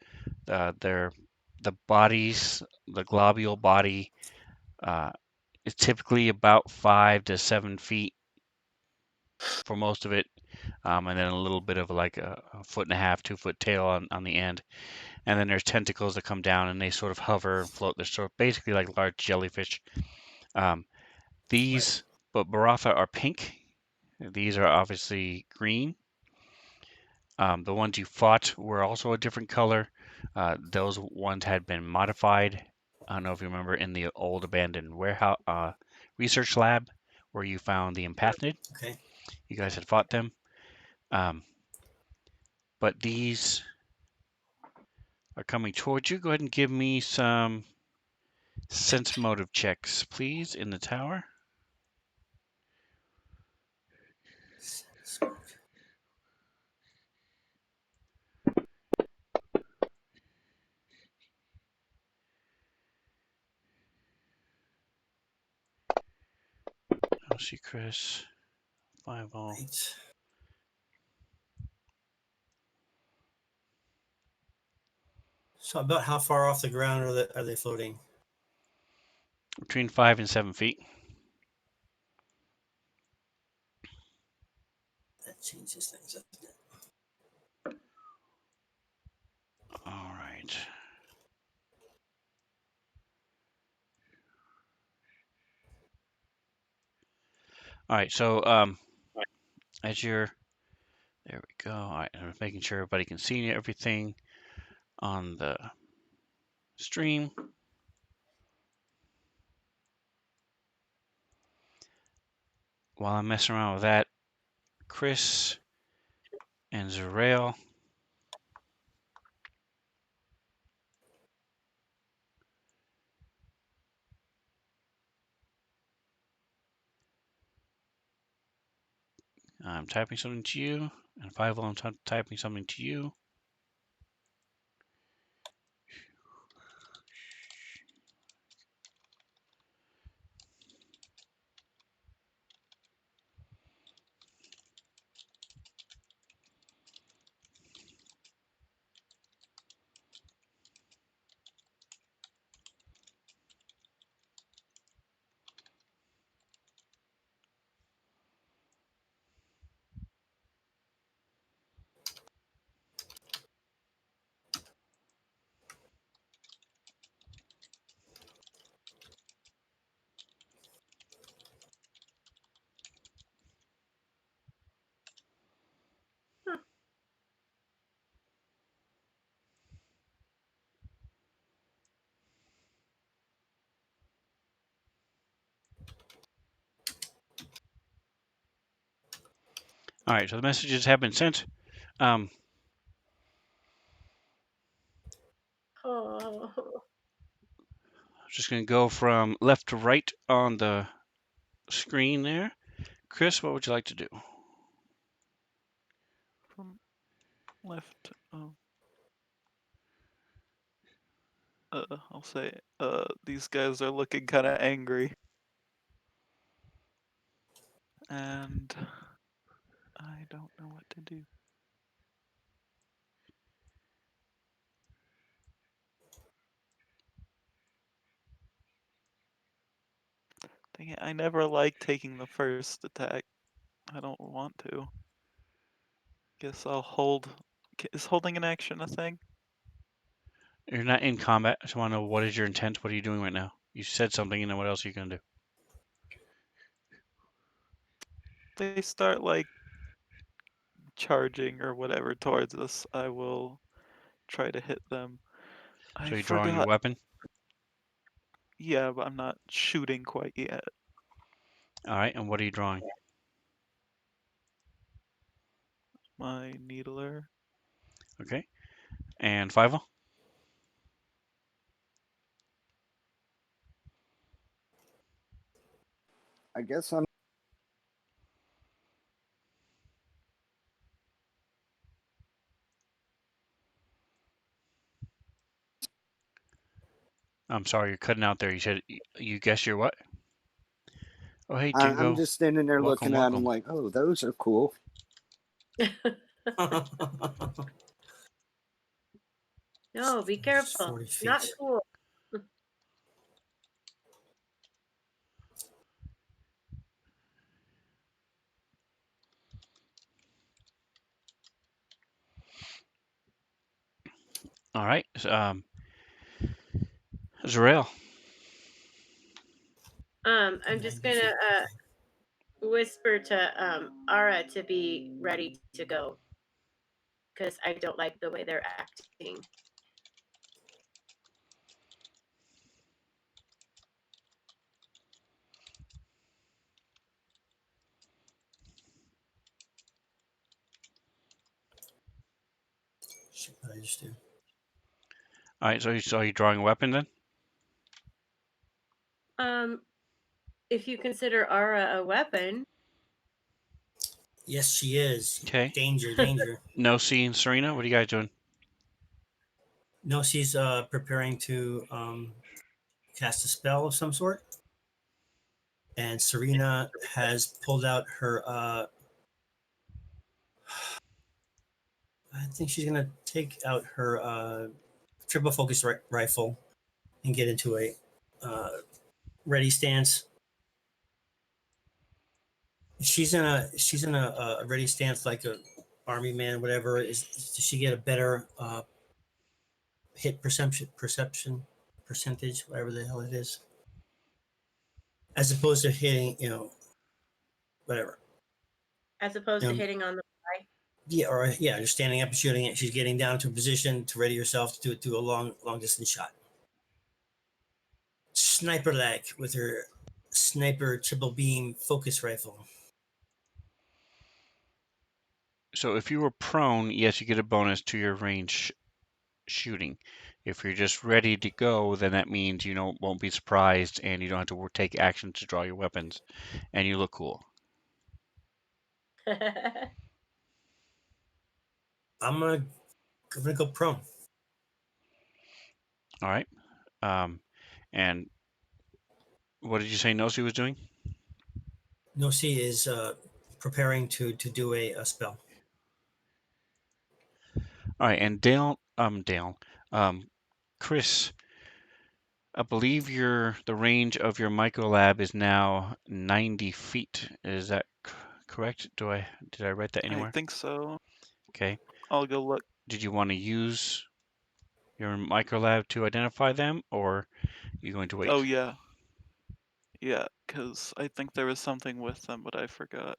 They're the bodies, the globule body, is typically about 5 to 7 feet for most of it, and then a little bit of like a foot and a half, 2 foot tail on the end. And then there's tentacles that come down and they sort of hover and float. They're sort of basically like large jellyfish. Um, these, but Baratha are pink. These are obviously green. The ones you fought were also a different color. Those ones had been modified. I don't know if you remember in the old abandoned warehouse research lab where you found the empathnid. Okay. You guys had fought them. Um, but these are coming towards you. Go ahead and give me some sense motive checks, please, in the tower. I'll see Chris. 5 all. Right. So about how far off the ground are they floating? Between 5 and 7 feet. That changes things, doesn't it? All right. All right. So as you're there, we go. All right. I'm making sure everybody can see everything on the stream. While I'm messing around with that, Chris and Zerael. I'm typing something to you, and 5 I'm typing something to you. All right, so the messages have been sent. Oh. Just going to go from left to right on the screen there. Chris, what would you like to do? From left. I'll say. These guys are looking kind of angry, and I don't know what to do. Dang it, I never like taking the first attack. I don't want to. Guess I'll hold. Is holding an action a thing? You're not in combat. I just want to know what is your intent? What are you doing right now? You said something, and then what else are you going to do? They start like charging or whatever towards us, I will try to hit them. So I you're drawing your forgot. weapon. Yeah, but I'm not shooting quite yet. All right, and what are you drawing? My needler. Okay, and Fivel. I guess I'm sorry, you're cutting out there. You said you guess you're what? Oh, hey, I'm Jingo. just standing there Welcome, looking at them welcome. like, oh, those are cool. No, be Just careful. 40 feet. Not cool. All right, Zarel. I'm 90 just gonna feet. whisper to Ara to be ready to go because I don't like the way they're acting. Shit, what I just do. All right, so you're drawing a weapon then? If you consider Ara a weapon, Yes, she is. Okay. Danger, danger. No, C and Serena. What are you guys doing? No, she's preparing to cast a spell of some sort. And Serena has pulled out her. I think she's gonna take out her triple focus rifle and get into a ready stance. She's in a ready stance like a army man, whatever. Does she get a better hit perception percentage, whatever the hell it is, as opposed to hitting, whatever. as opposed to Um, hitting on the fly. yeah, or yeah, you're standing up and shooting it. She's getting down to a position to ready herself to do a long distance shot. Sniper like with her sniper triple beam focus rifle. So if you were prone, yes, you get a bonus to your range shooting. If you're just ready to go, then that means you won't be surprised and you don't have to take action to draw your weapons, and you look cool. I'm gonna go prone. All right. And what did you say Nosy was doing? Nosi is preparing to do a spell. All right, and Dale, Chris, I believe the range of your micro lab is now 90 feet. Is that correct? Did I write that I anywhere? think so. Okay. I'll go look. Did you want to use your micro lab to identify them, or are you going to wait? Oh, yeah. Yeah, because I think there was something with them, but I forgot.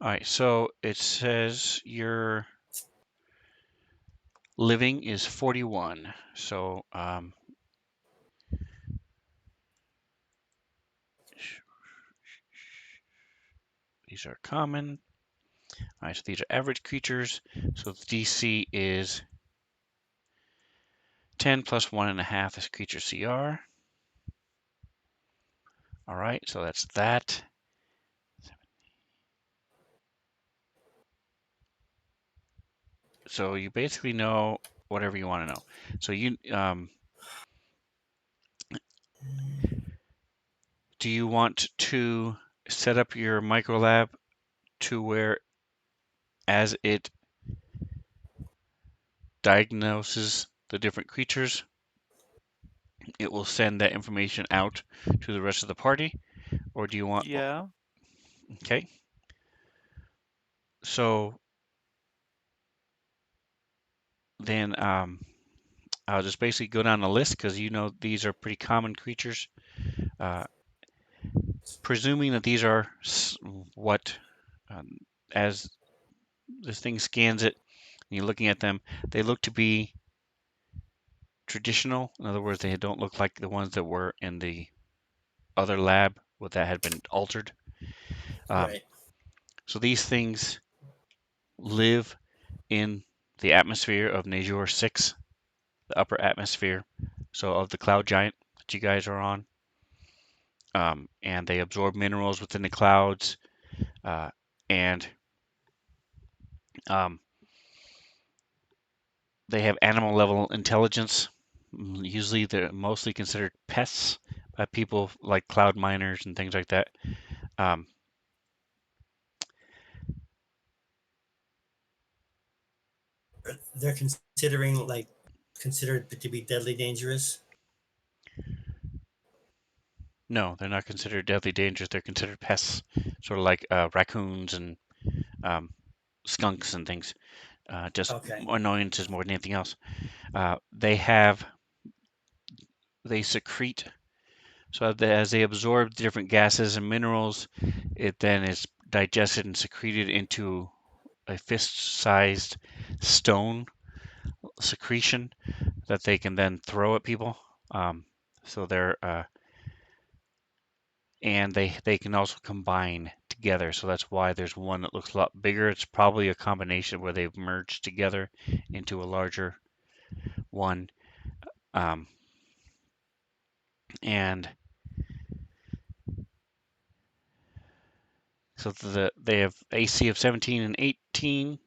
All right, so it says your living is 41. So these are common. All right, so these are average creatures. So the DC is 10 plus 1.5 is creature CR. All right, so that's that. So you basically know whatever you want to know. So do you want to set up your micro lab to where as it diagnoses the different creatures, it will send that information out to the rest of the party? Or do you want, Yeah. okay. So then I'll just basically go down the list because these are pretty common creatures. Uh, presuming that these are what, um, as this thing scans it, and you're looking at them, they look to be traditional. In other words, they don't look like the ones that were in the other lab that had been altered. Right. So these things live in the atmosphere of Najor 6, the upper atmosphere, so of the cloud giant that you guys are on. And they absorb minerals within the clouds, and um, they have animal level intelligence. Usually, they're mostly considered pests by people like cloud miners and things like that. Um, They're considered to be deadly dangerous. no, they're not considered deadly dangerous. They're considered pests, sort of like raccoons and um, skunks and things. Just Okay. annoyances more than anything else. They secrete, so that as they absorb different gases and minerals, it then is digested and secreted into a fist-sized stone secretion that they can then throw at people. Um, so they're and they can also combine together. So that's why there's one that looks a lot bigger. It's probably a combination where they've merged together into a larger one. Um, and so they have AC of 17 and 18,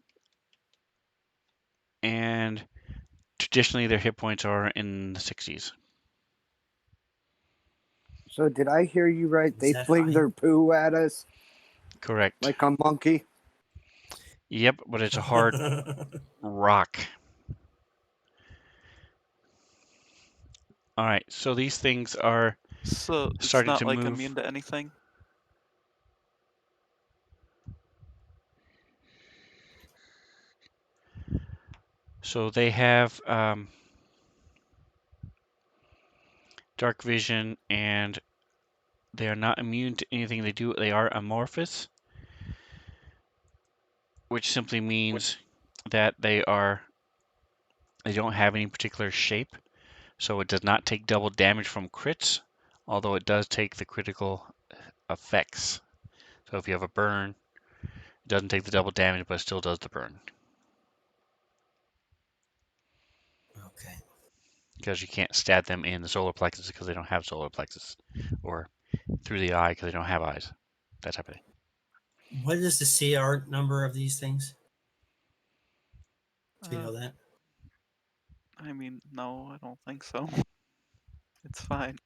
and traditionally their hit points are in the 60s. So did I hear you right? Is They that fling high? their poo at us Correct. like a monkey. Yep, but it's a hard rock. All right, so these things are So it's starting not to like move. immune to anything. So they have dark vision, and they are not immune to anything they do. They are amorphous, which simply means that they don't have any particular shape. So it does not take double damage from crits, although it does take the critical effects. So if you have a burn, it doesn't take the double damage, but it still does the burn. Okay. Because you can't stab them in the solar plexus because they don't have solar plexus, or through the eye because they don't have eyes. That type of thing. What is the CR number of these things? Do you Uh, know that? I mean, no, I don't think so. It's fine.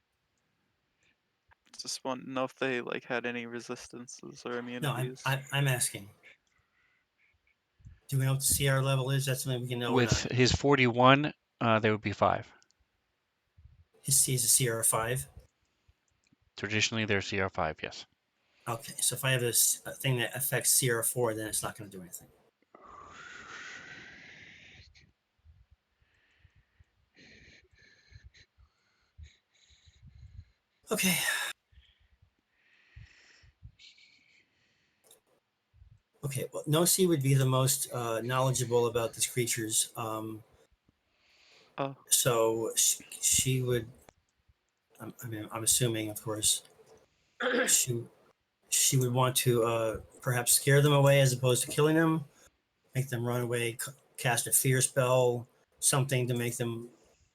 Just want to know if they like had any resistances or No, I'm immunities. I'm asking. Do we know what the CR level is? That's something we can know or With not. his 41, there would be 5. His C is a CR5. Traditionally, they're CR5, yes. Okay, so if I have a thing that affects CR4, then it's not going to do anything. Okay. Okay. Well, Nosi would be the most knowledgeable about these creatures. Oh, So she would. I mean, I'm assuming, of course, she she would want to perhaps scare them away as opposed to killing them, make them run away, cast a fear spell, something to make them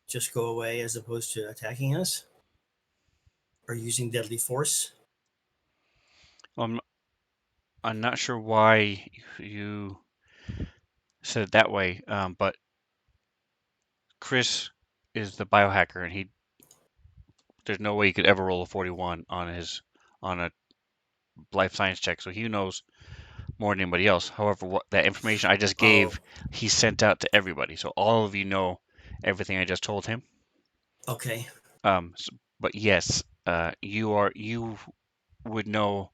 just go away as opposed to attacking us or using deadly force. Well, I'm not sure why you said it that way, but Chris is the biohacker, and there's no way he could ever roll a 41 on a life science check, so he knows more than anybody else. However, what that information I just Oh, gave, he sent out to everybody, so all of you know everything I just told him. okay. But yes, you would know.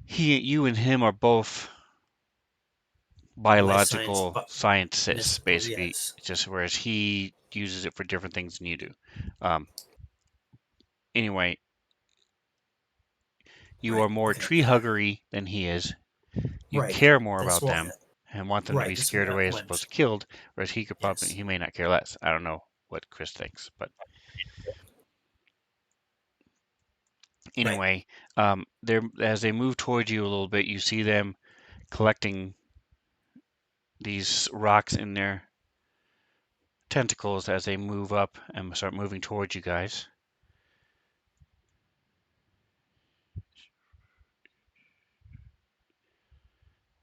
You and him are both Life science, biological but scientists, mystical, basically. yes. Just whereas he uses it for different things than you do. Um, anyway, you Right. are more Okay. tree huggery than he is. You Right. care more That's about what. them and want them to Right. be That's scared what I away as opposed went. to killed, whereas Yes. he may not care less. I don't know what Chris thinks, but Right. anyway, they as they move towards you a little bit, you see them collecting these rocks in their tentacles as they move up and start moving towards you guys.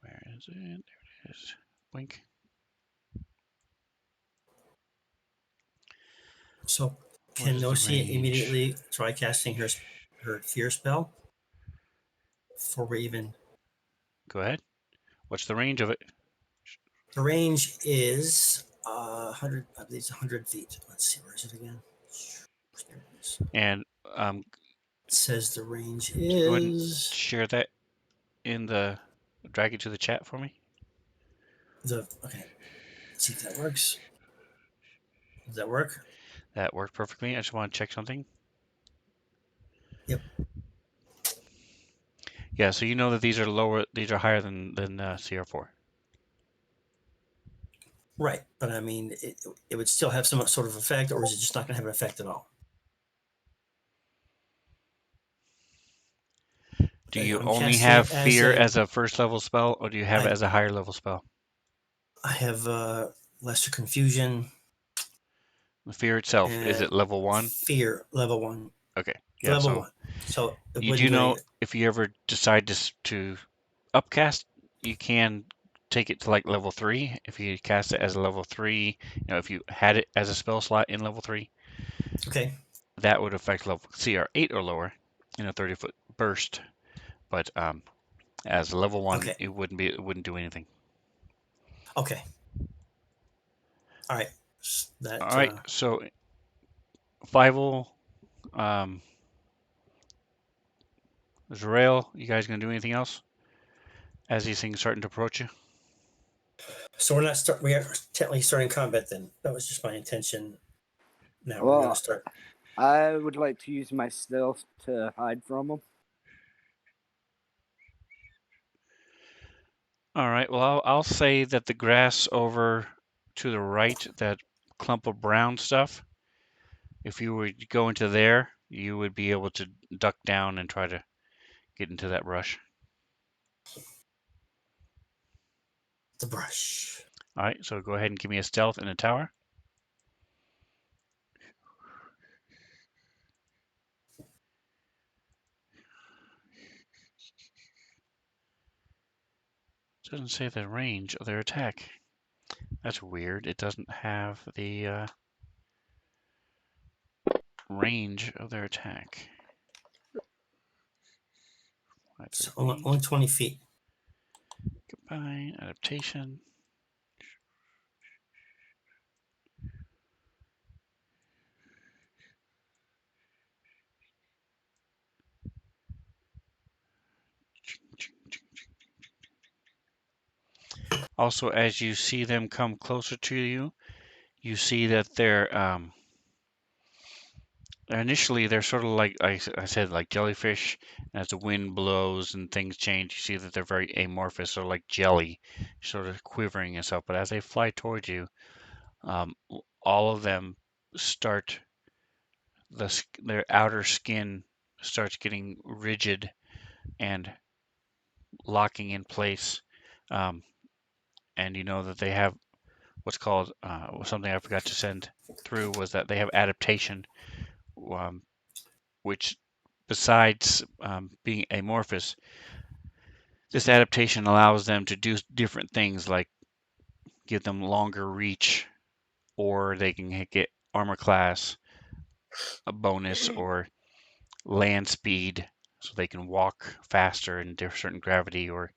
Where is it? There it is. Blink. So What can is the Nosi range? immediately try casting her fear spell before we even? Go ahead. What's the range of it? The range is 100. I believe it's 100 feet. Let's see, where is it again? There it is. And It says the range go ahead and is share that in the drag it to the chat for me. the. Okay, let's see if that works. Does that work? That worked perfectly. I just want to check something. Yep. Yeah, so you know that these are lower, these are higher than CR4. Right, but I mean, it would still have some sort of effect, or is it just not going to have an effect at all? Do you I'm only casting have it as fear a. as a first level spell, or do you have it I as a higher level spell? I have lesser confusion The fear itself, is it and level 1? fear level 1. Okay, yeah, Level so 1. So it you wouldn't do do know anything. if you ever decide to upcast, you can take it to like level 3. If you cast it as a level 3, if you had it as a spell slot in level 3, Okay. that would affect level CR8 or lower in a 30-foot burst. But as a level 1, Okay. it wouldn't do anything. Okay. All right. All That right, so Fievel, um, Zerael, you guys gonna do anything else as these things starting to approach you? so we're not start. We are technically starting combat. Then that was just my intention. Now we're going to Well, start. I would like to use my stealth to hide from them. All right. Well, I'll say that the grass over to the right, that clump of brown stuff, if you were to go into there, you would be able to duck down and try to get into that brush. The brush. All right. So go ahead and give me a stealth in a tower. It doesn't say the range of their attack. That's weird. It doesn't have the range of their attack. So 5, 3, 8. only 20 feet. Combine adaptation. Also, as you see them come closer to you, you see that initially they're sort of like I said, like jellyfish. As the wind blows and things change, you see that they're very amorphous, sort of like jelly, sort of quivering and stuff. But as they fly towards you, all of them start their outer skin starts getting rigid, and locking in place. And you know that they have what's called something I forgot to send through was that they have adaptation, um, which besides being amorphous, this adaptation allows them to do different things like give them longer reach, or they can get armor class a bonus, or land speed, so they can walk faster in certain gravity, or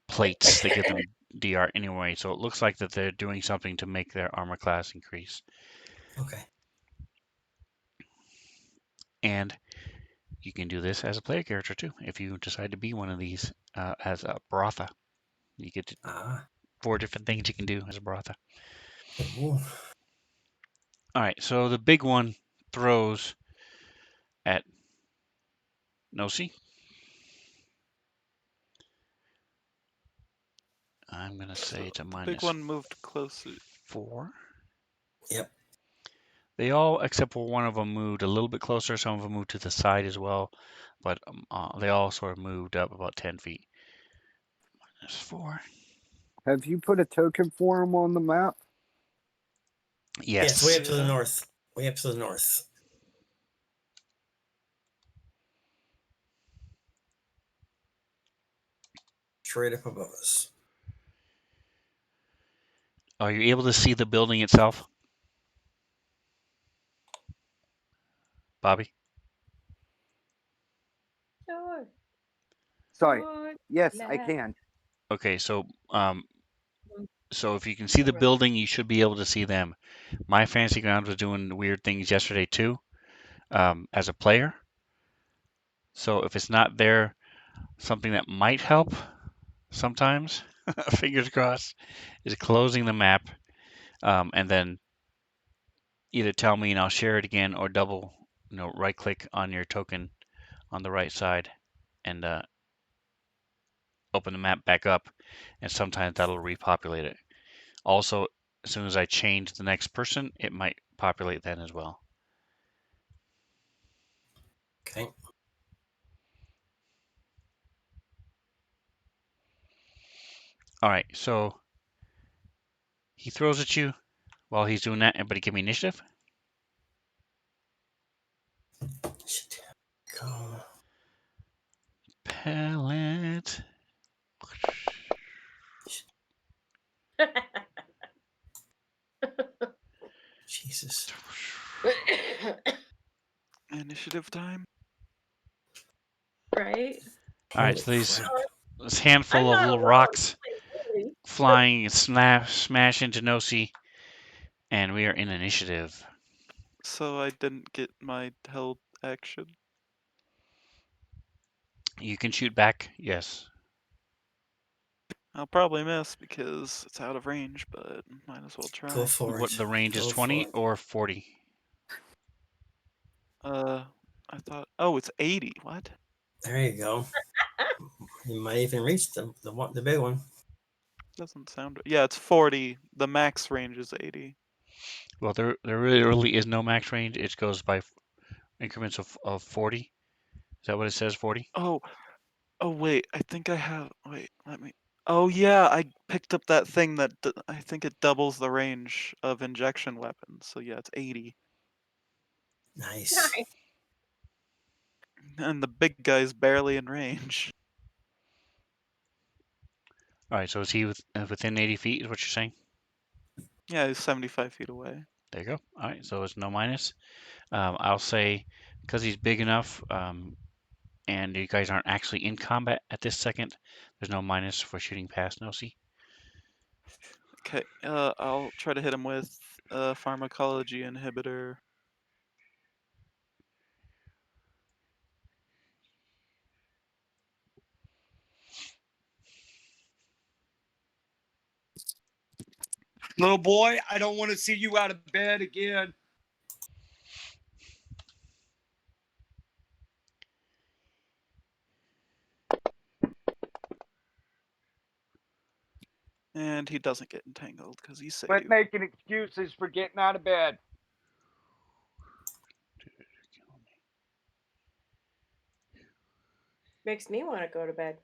plates that give them DR anyway. So it looks like that they're doing something to make their armor class increase. Okay. And you can do this as a player character too, if you decide to be one of these as a Brotha. You get 4 different things you can do as a Brotha. Ooh. All right, so the big one throws at Nosi. I'm going to say it's a The big one moved closer. -4. Yep. They all, except for one of them, moved a little bit closer. Some of them moved to the side as well, but they all sort of moved up about 10 feet. -4. Have you put a token for them on the map? Yeah, it's way Yes. up to the north. Way up to the north. Straight up above us. Are you able to see the building itself, Bobby? Sure. Sorry. Sure. Yes, I Lad. can. Okay, so if you can see the building, you should be able to see them. My Fantasy Grounds was doing weird things yesterday too, as a player. So if it's not there, something that might help sometimes, fingers crossed, is closing the map, and then either tell me and I'll share it again, or double, right click on your token on the right side and open the map back up, and sometimes that'll repopulate it. Also, as soon as I change the next person, it might populate then as well. Okay. All right, so he throws at you while he's doing that. Everybody give me initiative. Should go. Pellet. Jesus. Initiative time. Right? All right, Holy so this crap. handful I'm of not little alone. rocks Really. flying and smash into Nosi, and we are in initiative. So I didn't get my held action. You can shoot back, yes. I'll probably miss because it's out of range, but might as well try. Go for What it. the range is Go 20 for it. or 40? I thought. Oh, it's 80. What? There you go. You might even reach the big one. Doesn't sound. Yeah, it's 40. The max range is 80. Well, there really is no max range. It goes by increments of 40. Is that what it says, 40? Oh, wait. I think I have. Wait, let me. Oh yeah, I picked up that thing that I think it doubles the range of injection weapons. So yeah, it's 80. Nice. Nice. And the big guy's barely in range. All right, so is he within 80 feet, is what you're saying? Yeah, he's 75 feet away. There you go. All right, so it's no minus. I'll say, because he's big enough, and you guys aren't actually in combat at this second, there's no minus for shooting past Nosi. Okay, I'll try to hit him with a pharmacology inhibitor. Little boy, I don't want to see you out of bed again. And he doesn't get entangled because he's safe. Quit making excuses for getting out of bed. Makes me want to go to bed.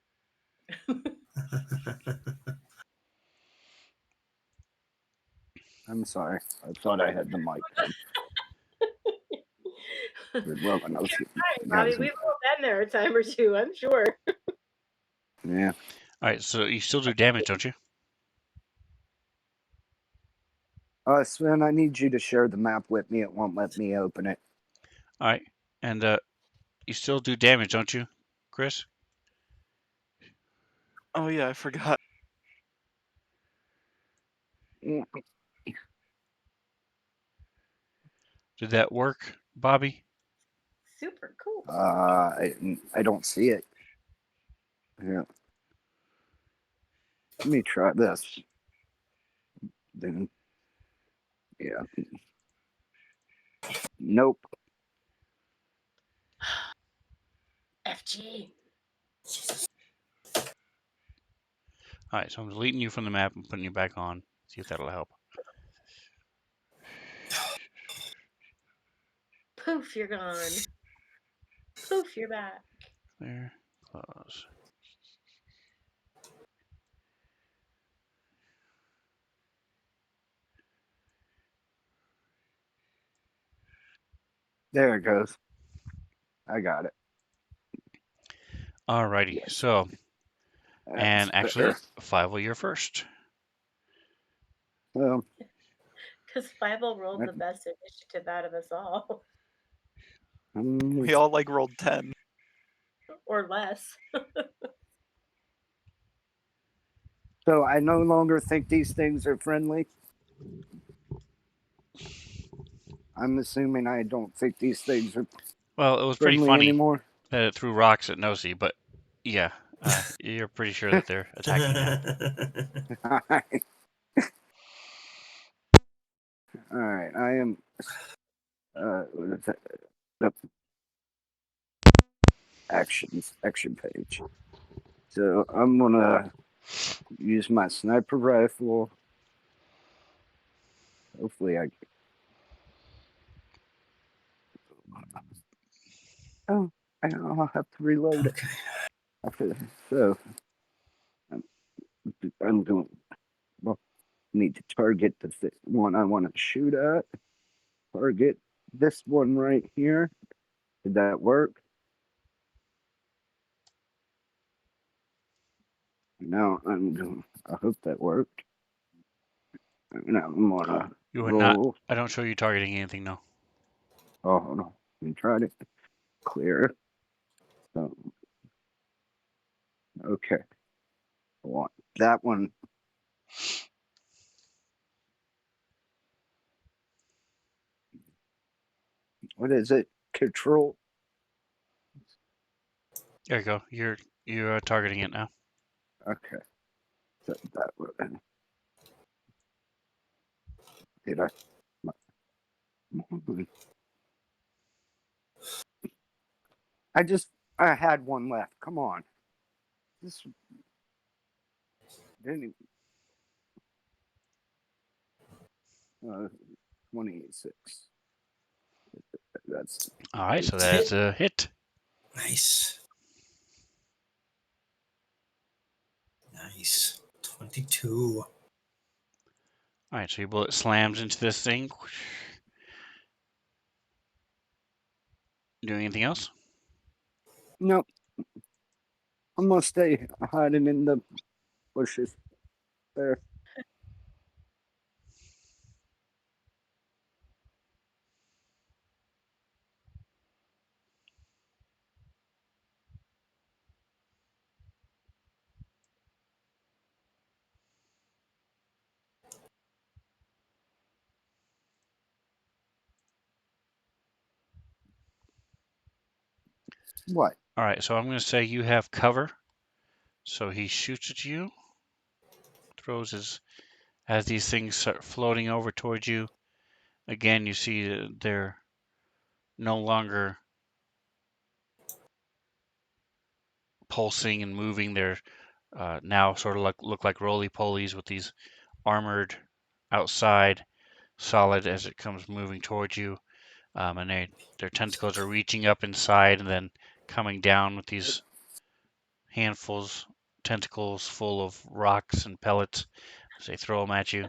I'm sorry. I thought I had the mic on. Well, I know you Bobby, guys. we've all been there a time or two, I'm sure. Yeah. All right, so you still do damage, don't you? Sven, I need you to share the map with me. It won't let me open it. All right, and you still do damage, don't you, Chris? Oh yeah, I forgot. Did that work, Bobby? Super cool. I don't see it. Yeah. Let me try this. Then, yeah. Nope. FG. All right, so I'm deleting you from the map and putting you back on. See if that'll help. Poof, you're gone. Poof, you're back. There, close. There it goes. I got it. All righty, Yes. so, That's and actually, better. 5 you're first. Well, Because Five-O rolled the best initiative out of us all. We all like rolled 10. Or less. so I no longer think these things are friendly. I'm assuming I don't think these things are Well, it was pretty friendly funny anymore. that it threw rocks at Nosy, but yeah, you're pretty sure that they're attacking now. All right. I am. What is that? The action page. So I'm gonna use my sniper rifle. Hopefully I. Oh, I'll have to reload Okay. it after this. So I'm doing. Well, need to target the one I want to shoot at. Target this one right here. Did that work? Now I'm doing. I hope that worked. Now I'm gonna You are not. roll. I don't show you targeting anything, no. Oh, hold on. Let me try to clear. So, okay. I want that one. What is it? Control. There you go. You're targeting it now. Okay. So that one. Did I? I had one left. Come on. This didn't. 26. That's All right, so that's a hit. Nice. Nice. 22. All right, so your bullet slams into this thing. Doing anything else? nope. I'm gonna stay hiding in the bushes there. What? All right, so I'm going to say you have cover. So he shoots at you, throws his, as these things start floating over towards you. Again, you see they're no longer pulsing and moving. They're now sort of look like roly-polies with these armored outside, solid as it comes moving towards you. And their tentacles are reaching up inside and then coming down with these handfuls, tentacles full of rocks and pellets as they throw them at you.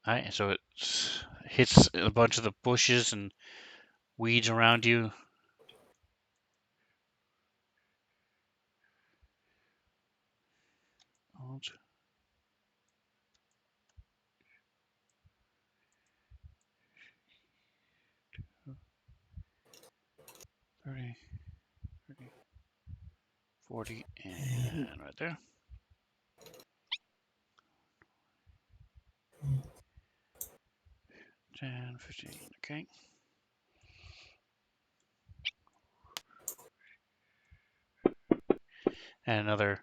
All right, so it hits a bunch of the bushes and weeds around you. Hold. 30, 30, 40, and right there. Mm. 10, 15, okay. And another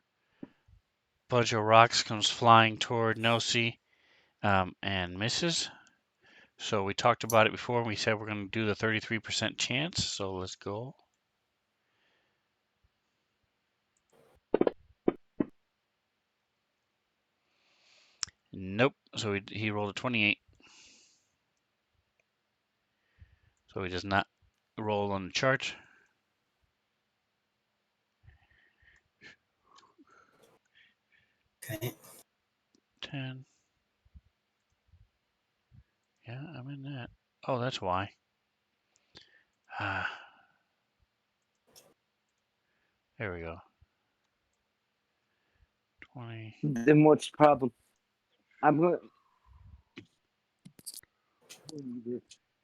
bunch of rocks comes flying toward Nelsie and misses. So we talked about it before and we said we're going to do the 33% chance. So let's go. Nope. So he rolled a 28. So he does not roll on the chart. Okay. 10. Yeah, I'm in that. Oh, that's why. Ah, there we go. 20. Then what's the problem? I'm gonna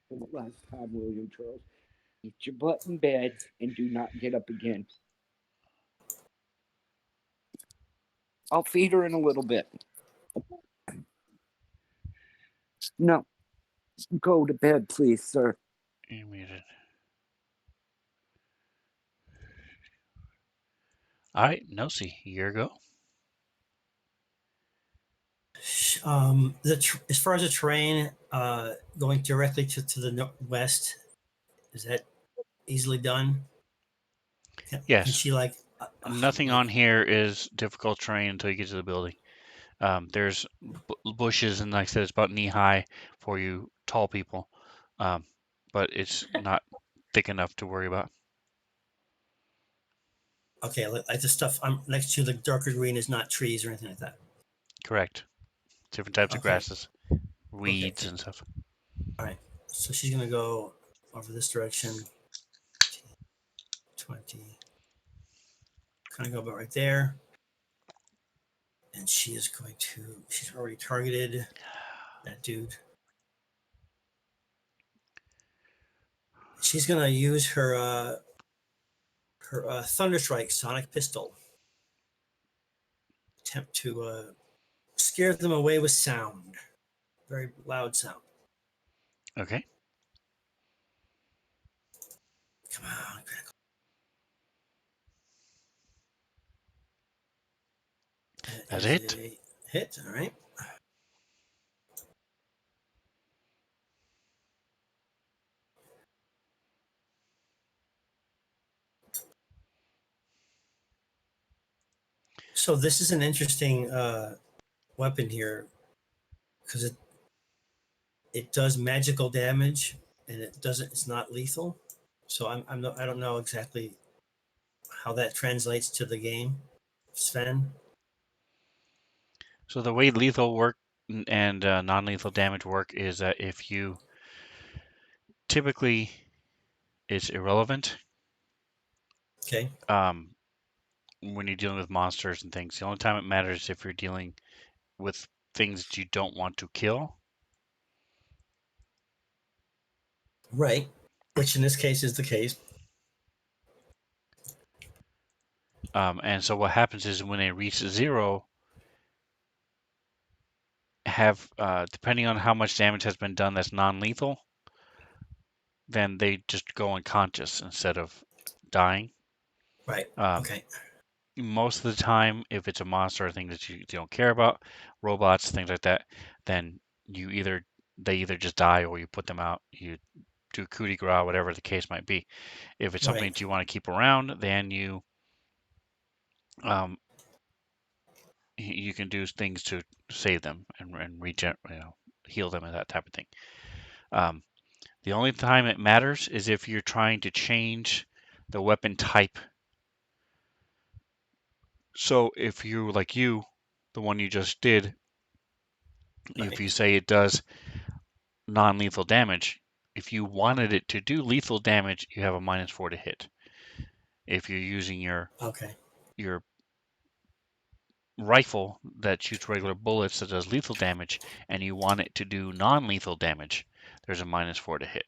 for the last time, William Charles. Get your butt in bed and do not get up again. I'll feed her in a little bit. No, go to bed, please, sir. You're muted. All right, Nelsie, your go. As far as the terrain, going directly to the west, is that easily done? Can Yes. she like Nothing on here is difficult terrain until you get to the building. There's bushes, and like I said, it's about knee high for you tall people, but it's not thick enough to worry about. okay, like the stuff I'm next to the darker green is not trees or anything like that. Correct. Different types of Okay. grasses, weeds, and stuff. All right. So she's gonna go over this direction. 20. Kind of go about right there. And she is going to. She's already targeted that dude. She's gonna use her Thunderstrike sonic pistol. Attempt to scare them away with sound. Very loud sound. Okay. Come on, critical. That's Is it. a hit. All right. So this is an interesting weapon here because it does magical damage and it doesn't. It's not lethal. So I don't know exactly how that translates to the game, Sven. So the way lethal work and non-lethal damage work is that if you typically it's irrelevant Okay. when you're dealing with monsters and things. The only time it matters is if you're dealing with things that you don't want to kill. Right. Which in this case is the case. And so what happens is when they reach 0, have depending on how much damage has been done that's non-lethal, then they just go unconscious instead of dying. Right. Um, Okay. most of the time, if it's a monster or thing that you don't care about, robots, things like that, then they either just die or you put them out. You do coup de grace, whatever the case might be. If it's something Right. that you want to keep around, then you you can do things to save them and heal them and that type of thing. The only time it matters is if you're trying to change the weapon type. So if you, like the one you just did, if you Right. say it does non-lethal damage, if you wanted it to do lethal damage, you have a -4 to hit. If you're using your Okay. rifle that shoots regular bullets that does lethal damage, and you want it to do non-lethal damage, there's a -4 to hit.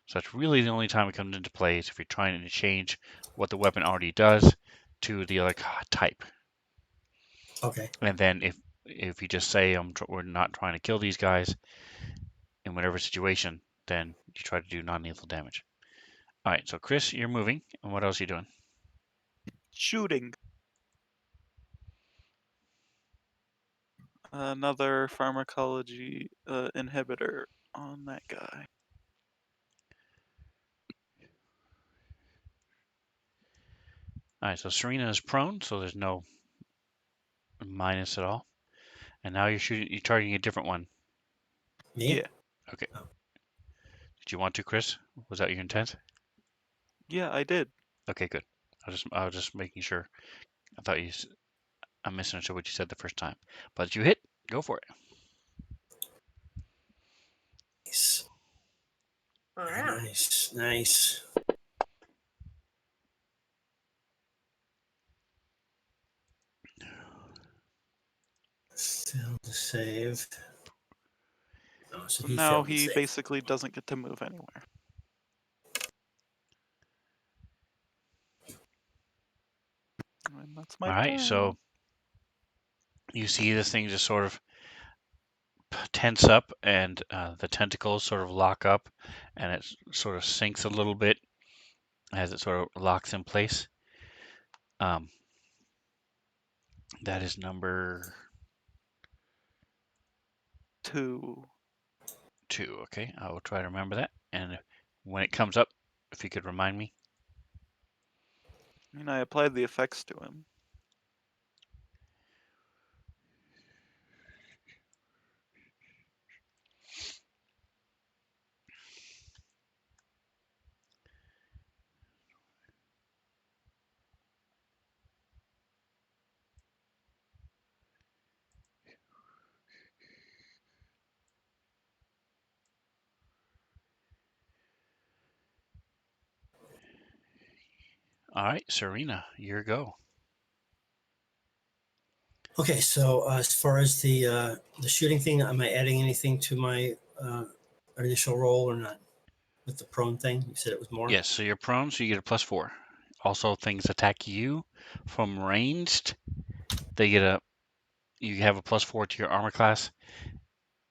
So that's really the only time it comes into play is if you're trying to change what the weapon already does to the other type. Okay. And then if you just say we're not trying to kill these guys in whatever situation, then you try to do non-lethal damage. All right, so Chris, you're moving, and what else are you doing? Shooting. Another pharmacology inhibitor on that guy. All right, so Serena is prone, so there's no minus at all. And now you're targeting a different one. Me? Yeah. Okay. Oh. Did you want to, Chris? Was that your intent? Yeah, I did. Okay, good. I was just making sure. I thought I misunderstood what you said the first time. But if you hit, go for it. Nice. All Very right. nice. Nice. Failed to save. Oh, so So he now failed to he save. basically doesn't get to move anywhere. And that's my All right, turn. so you see this thing just sort of tense up, and the tentacles sort of lock up, and it sort of sinks a little bit as it sort of locks in place. Um, that is number 2. 2. Okay, I will try to remember that. And when it comes up, if you could remind me. I mean, I applied the effects to him. All right, Serena, your go. Okay, so as far as the shooting thing, am I adding anything to my initial roll or not? With the prone thing, you said it was more. Yes, so you're prone, so you get a +4. Also, things attack you from ranged, you have a +4 to your armor class.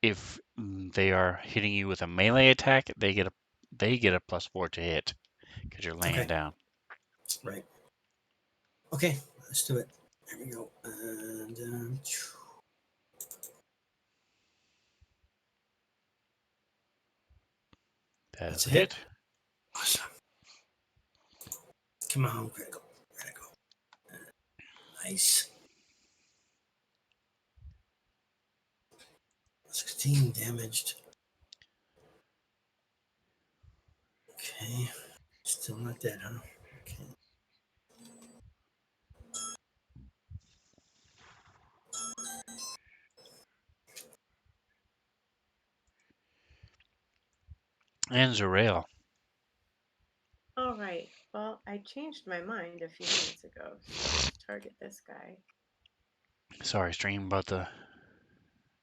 If they are hitting you with a melee attack, they get a +4 to hit because you're laying Okay, down. right. Okay, let's do it. There we go. And That that's is a a hit. hit. Awesome. Come on, critical. Critical. Nice. 16 damaged. Okay. Still not dead, huh? Okay. And Zerael. All right. Well, I changed my mind a few minutes ago, so let's target this guy. Sorry, stream about the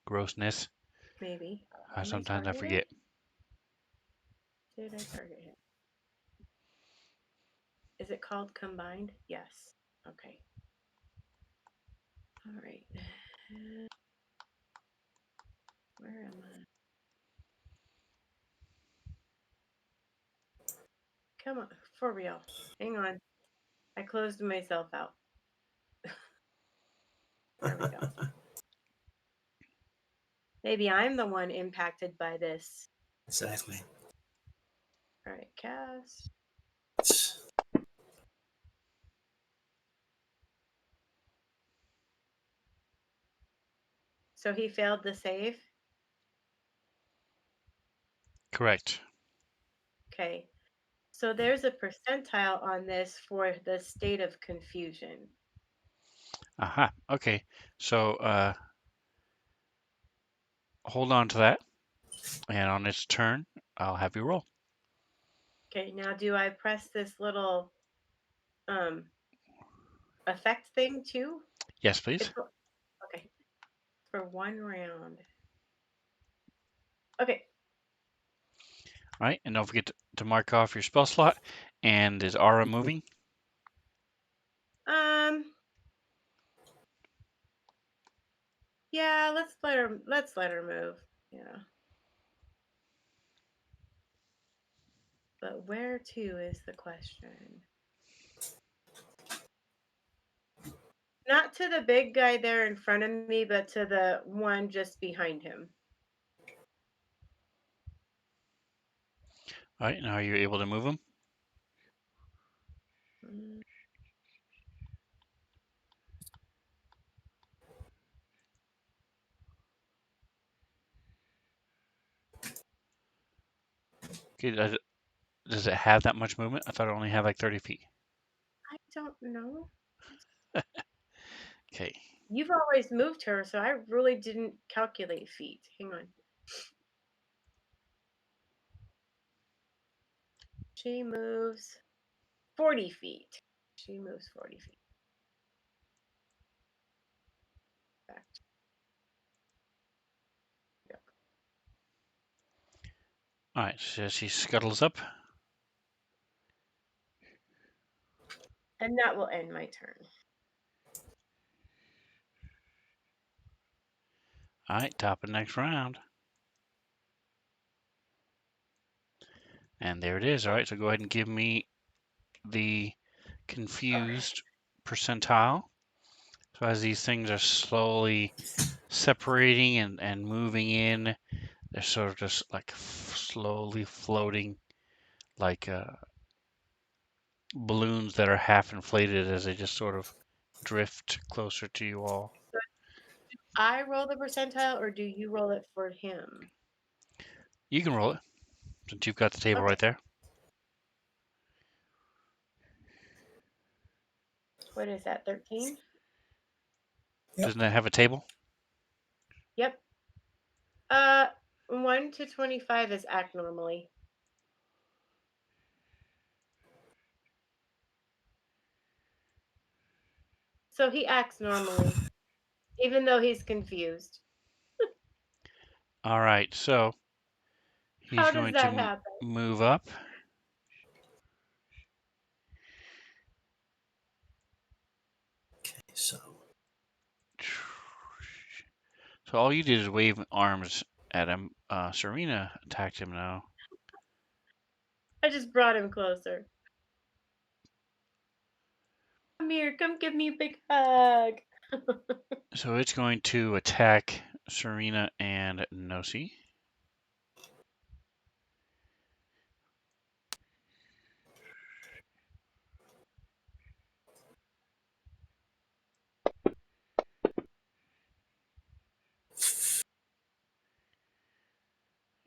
grossness. Maybe. Am I Sometimes I targeted? forget. Did I target him? Is it called combined? Yes. Okay. All right. Where am I? Come on, for real. Hang on. I closed myself out. There we go. Maybe I'm the one impacted by this. Exactly. All right, cast. So he failed the save? Correct. Okay. So there's a percentile on this for the state of confusion. Aha. Okay. So hold on to that, and on its turn, I'll have you roll. Okay, now do I press this little effect thing too? Yes, please. Okay. For 1 round. Okay. All right, and don't forget to mark off your spell slot. And is Aura moving? Yeah, let's let her move. Yeah. But where to is the question. Not to the big guy there in front of me, but to the one just behind him. All right, now are you able to move him? Mm, Okay, does it have that much movement? I thought it only had like 30 feet. I don't know. Okay. You've always moved her, so I really didn't calculate feet. Hang on. She moves 40 feet. She moves 40 feet. Back. Yep. All right, so she scuttles up. And that will end my turn. All right, top of next round. And there it is. All right, so go ahead and give me the confused percentile. So as these things are slowly separating and moving in, they're sort of just like slowly floating like balloons that are half inflated as they just sort of drift closer to you all. I roll the percentile, or do you roll it for him? You can roll it since you've got the table Okay. right there. What is that, 13? Yep. Doesn't it have a table? Yep. 1 to 25 is act normally. So he acts normally, even though he's confused. All right, so he's How does going that to happen? move up. Okay, so So all you did is wave arms at him. Serena attacked him now. I just brought him closer. Come here, come give me a big hug. So it's going to attack Serena and Nosi.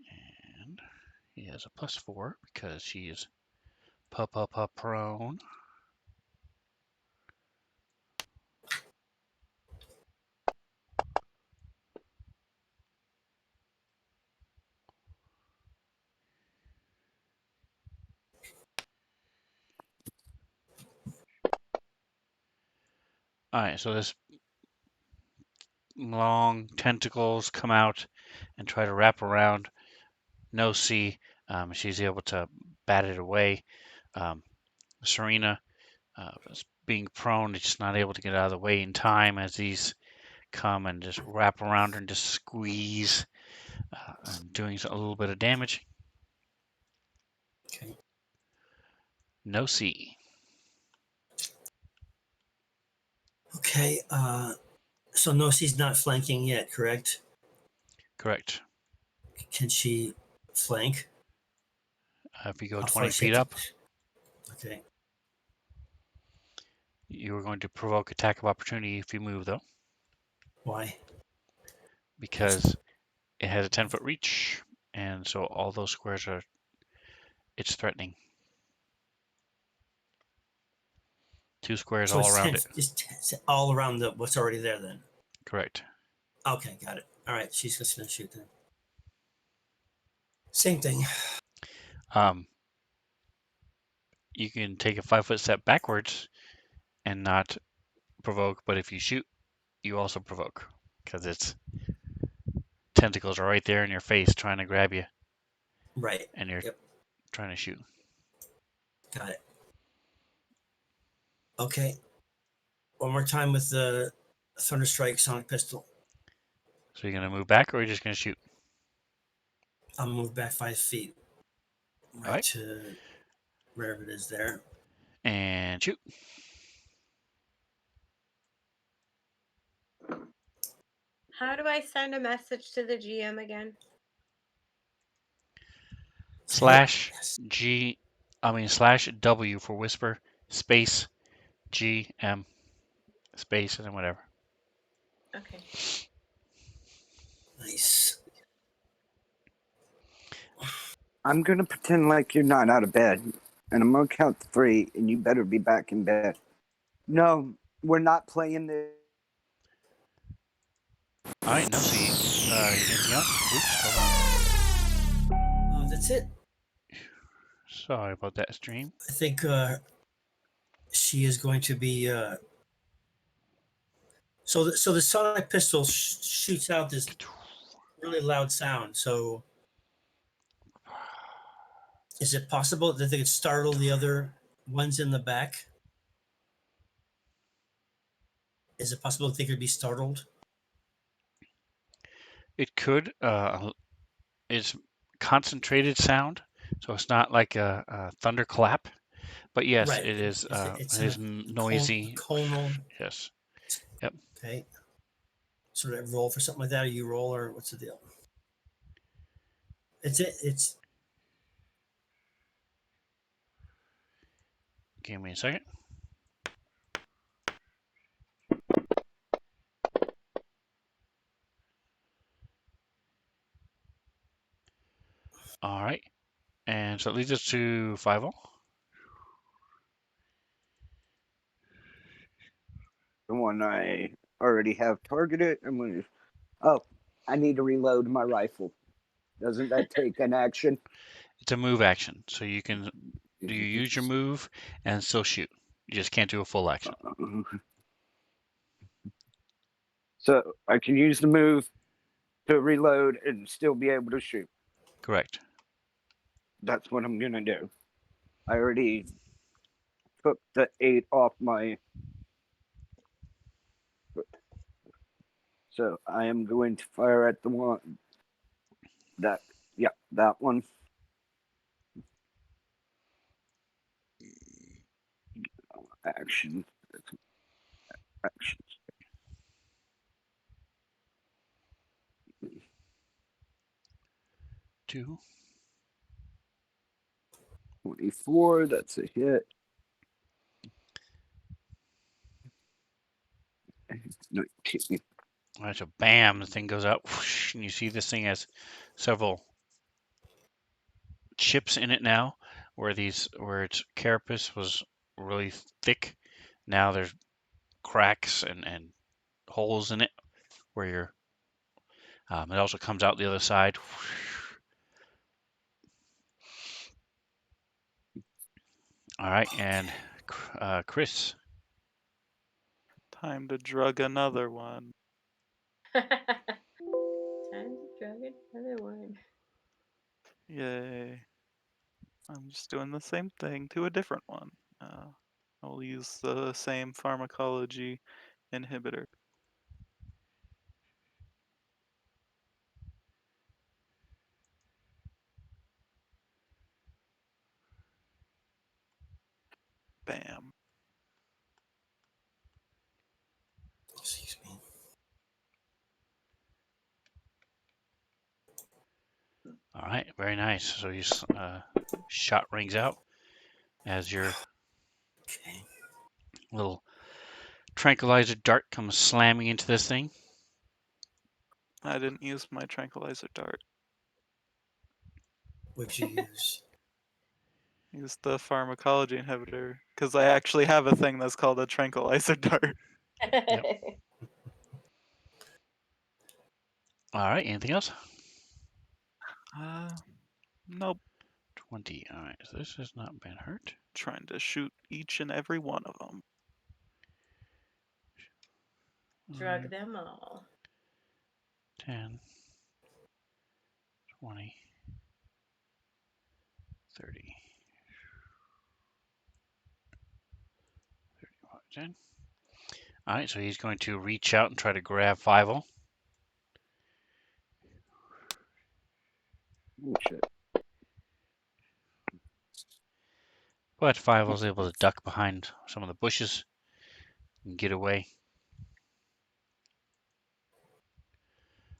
And he has a +4 because she is prone. All right, so this long tentacles come out and try to wrap around Nosi. She's able to bat it away. Serena is being prone, just not able to get out of the way in time as these come and just wrap around her and just squeeze, and doing a little bit of damage. okay. Nosi. Okay, so no, she's not flanking yet, correct? Correct. Can she flank? If you go How 20 far she feet have up, to? Okay. you are going to provoke attack of opportunity if you move, though. Why? because it has a 10-foot reach, and so all those squares are, it's threatening. 2 squares So all it's around it. it's all around what's already there then. Correct. Okay, got it. All right, she's just gonna shoot then. Same thing. You can take a 5-foot step backwards and not provoke, but if you shoot, you also provoke because its tentacles are right there in your face trying to grab you, Right. and you're Yep. trying to shoot. Got it. Okay. One more time with the Thunderstrike sonic pistol. So you're gonna move back, or you're just gonna shoot? I'll move back 5 feet. Right, All right, to wherever it is there. and shoot. How do I send a message to the GM again? Slash Yes. slash W for whisper, space GM, space, and then whatever. Okay. Nice. I'm gonna pretend like you're not out of bed, and I'm gonna count to 3, and you better be back in bed. No, we're not playing this. All right, no, so anything else? Oops, hold on. That's it. Sorry about that stream. I think she is going to be. So the sonic pistol shoots out this really loud sound. So is it possible that they could startle the other ones in the back? Is it possible that they could be startled? It could. It's concentrated sound, so it's not like a thunderclap. But yes, Right. it is. It's It in is a noisy. conal. Yes. Yep. Okay. So do I roll for something like that, or you roll, or what's the deal? It's Give me a second. All right, and so it leads us to 5-0. The one I already have targeted. I'm gonna. Oh, I need to reload my rifle. Doesn't that take an action? It's a move action, so you can you use your move and still shoot. You just can't do a full action. So I can use the move to reload and still be able to shoot. Correct. That's what I'm gonna do. I already took the 8 off my. So I am going to fire at the one. That one. Action. Actions. 2. 24. That's a hit. 19. All right, so bam, the thing goes out, whoosh, and you see this thing has several chips in it now, where its carapace was really thick. Now there's cracks and holes in it where you're. It also comes out the other side. All right, and Chris. Time to drug another one. Time to drug another one. Yay. I'm just doing the same thing to a different one. I'll use the same pharmacology inhibitor. Bam. excuse me. All right, very nice. So your shot rings out as your Okay. little tranquilizer dart comes slamming into this thing. I didn't use my tranquilizer dart. What'd you use? Use the pharmacology inhibitor because I actually have a thing that's called a tranquilizer dart. Yep. All right. Anything else? Nope. 20. All right. So this has not been hurt. Trying to shoot each and every one of them. Drug them all. 10, 20, 30. 35, 10. All right. So he's going to reach out and try to grab Fievel. Oh shit. But Fievel's able to duck behind some of the bushes and get away.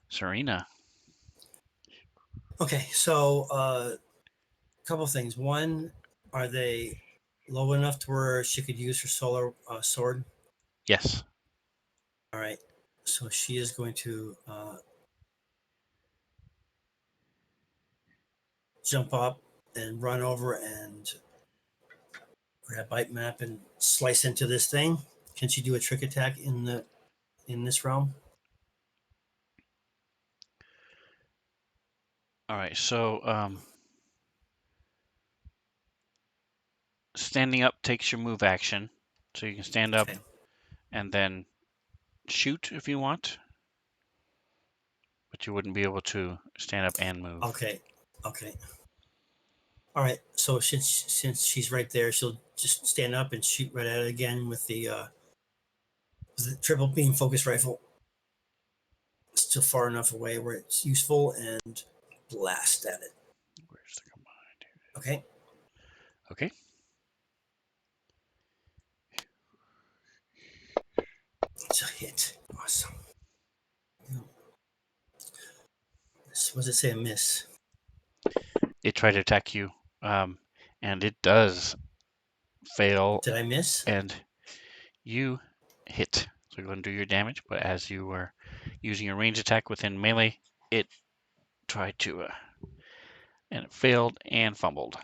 Serena. Okay, so a couple things. One, are they low enough to where she could use her solar sword? Yes. All right, so she is going to jump up and run over and grab bite map and slice into this thing. Can she do a trick attack in this realm? All right. So standing up takes your move action. So you can stand up Okay. and then shoot if you want. But you wouldn't be able to stand up and move. Okay. Okay. All right. So since she's right there, she'll just stand up and shoot right at it again with the triple beam focus rifle. Still far enough away where it's useful and blast at it. Where's the combined? Okay. Okay. It's a hit. Awesome. What does it say? A miss. It tried to attack you, and it does fail, Did I miss? and you hit. So go ahead and do your damage. But as you were using your range attack within melee, it tried to, and it failed and fumbled.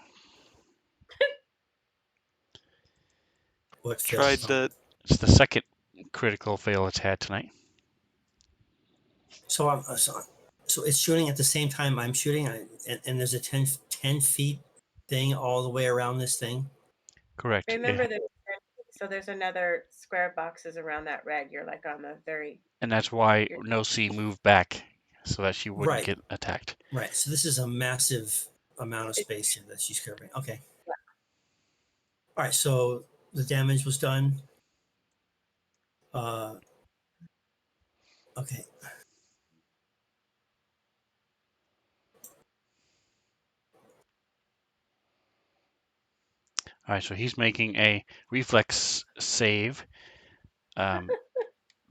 What Tried failed? to. It's the second critical fail it's had tonight. So I'm so it's shooting at the same time I'm shooting, and there's a 10 feet thing all the way around this thing. Correct. Remember that. So there's another square boxes around that red. You're like on the very. And that's why No C moved back so that she wouldn't Right. get attacked. Right. So this is a massive amount of space here that she's covering. Okay. Yeah. All right. So the damage was done. Okay. All right, so he's making a reflex save,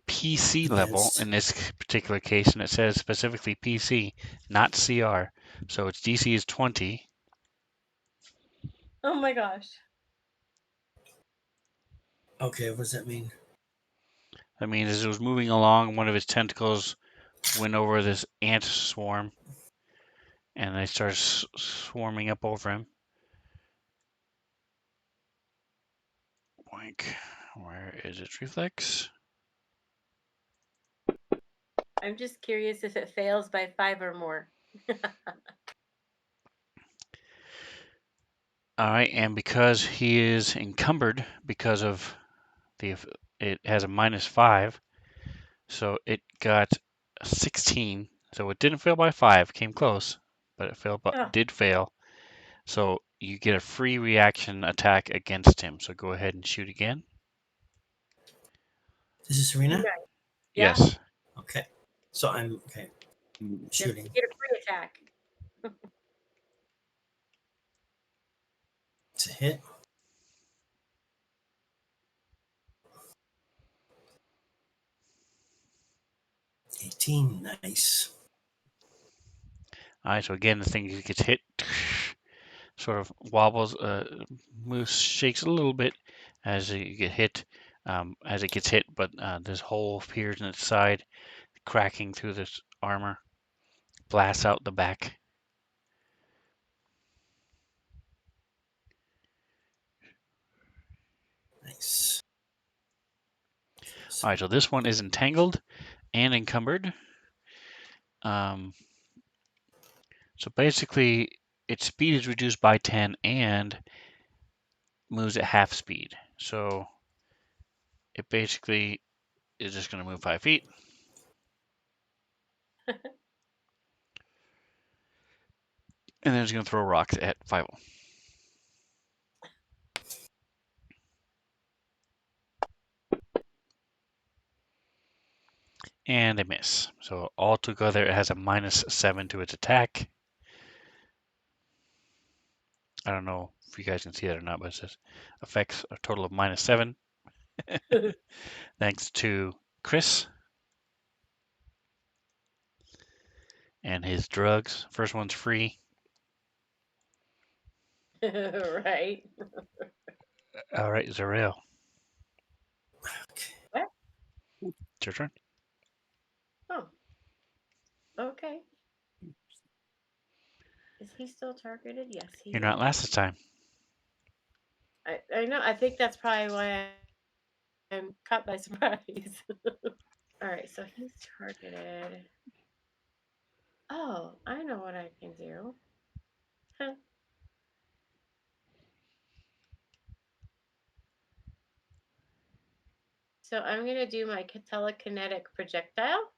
PC level Against. in this particular case, and it says specifically PC, not CR. So its DC is 20. Oh my gosh. Okay. What does that mean? That means as it was moving along, one of its tentacles went over this ant swarm, and they started swarming up over him. Boink. Where is its reflex? I'm just curious if it fails by 5 or more. All right, and because he is encumbered because of it has a -5, so it got a 16. So it didn't fail by 5, came close, but it failed, but Oh. did fail. So you get a free reaction attack against him. So go ahead and shoot again. This is Serena. Nice. Yeah. Yes. Okay. So I'm okay. Shooting. Get a free attack. It's a hit. Nice. All right. So again, the thing gets hit, sort of wobbles, moves, shakes a little bit as you get hit. As it gets hit, but this hole appears in its side. cracking through this armor, blasts out the back. Nice. All right, so this one is entangled and encumbered. So basically, its speed is reduced by 10 and moves at half speed. So it basically is just going to move 5 feet. And then it's going to throw rocks at 5. And they miss. So altogether, it has a -7 to its attack. I don't know if you guys can see that or not, but it says affects a total of -7. Thanks to Chris and his drugs. First one's free. Right. All right, Zarel. Okay. What? It's your turn. Oh. Okay. Is he still targeted? Yes, he You're is. not last this time. I know. I think that's probably why I'm caught by surprise. All right, so he's targeted. Oh, I know what I can do. Huh. So I'm gonna do my telekinetic projectile,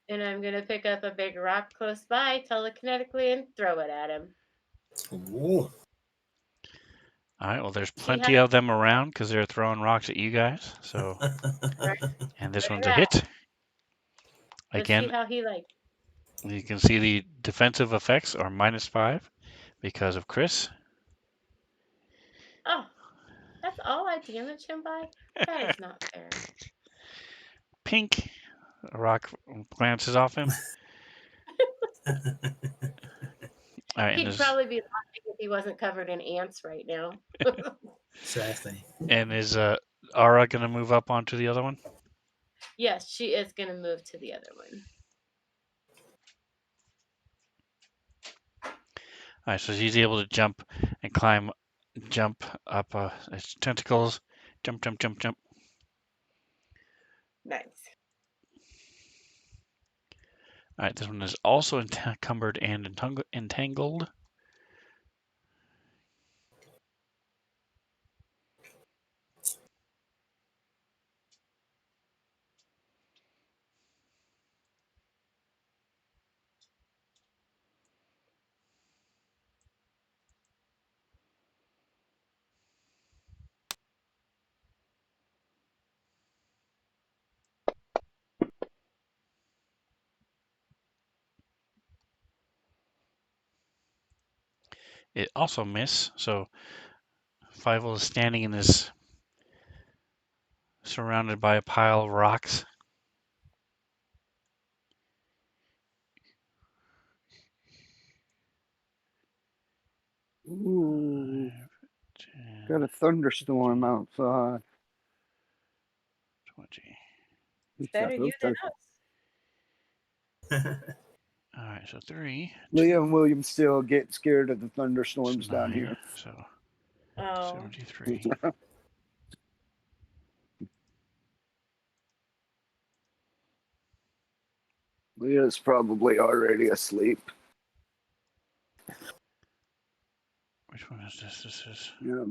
and I'm gonna pick up a big rock close by telekinetically and throw it at him. Ooh. All right, well, there's See how plenty of them around because they're throwing rocks at you guys. So, right, and this right one's a at. hit. Let's see Again, how he like. you can see the defensive effects are -5 because of Chris. Oh, that's all I damage him by. That is not fair. Pink. A rock glances off him. All right, He'd probably be laughing if he wasn't covered in ants right now. Exactly. and is Ara gonna move up onto the other one? Yes, she is gonna move to the other one. All right, so she's able to jump and jump up its tentacles. Jump, jump, jump, jump. Nice. All right, this one is also encumbered and entangled. It also missed, so Fievel is standing in this, surrounded by a pile of rocks. Ooh, 10, got a thunderstorm 15, outside. 20. Better you than us. All right, so 3, 2, Liam Williams still get scared of the it's thunderstorms down 9, here. so Oh. 73. Leah's probably already asleep. Which one is this? This is Yeah.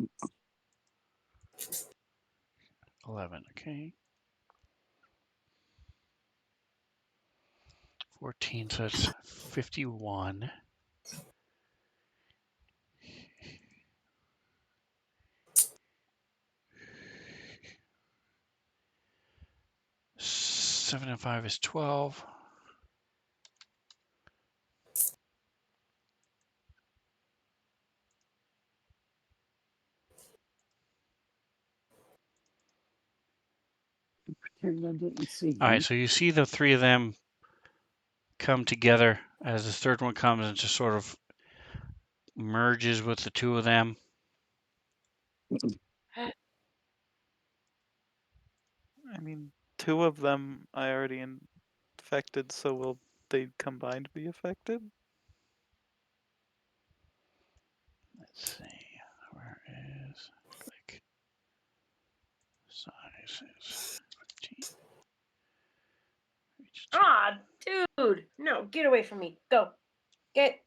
11, okay. 14, so it's 51. Seven and 5 is 12. Pretend I didn't see All right, him. so you see the 3 of them come together as the third one comes and just sort of merges with the 2 of them. I mean, 2 of them I already affected, so will they combined be affected? Let's see. Where is click sizes? 15. Reach to- Ah, dude. No, get away from me. Go. Get.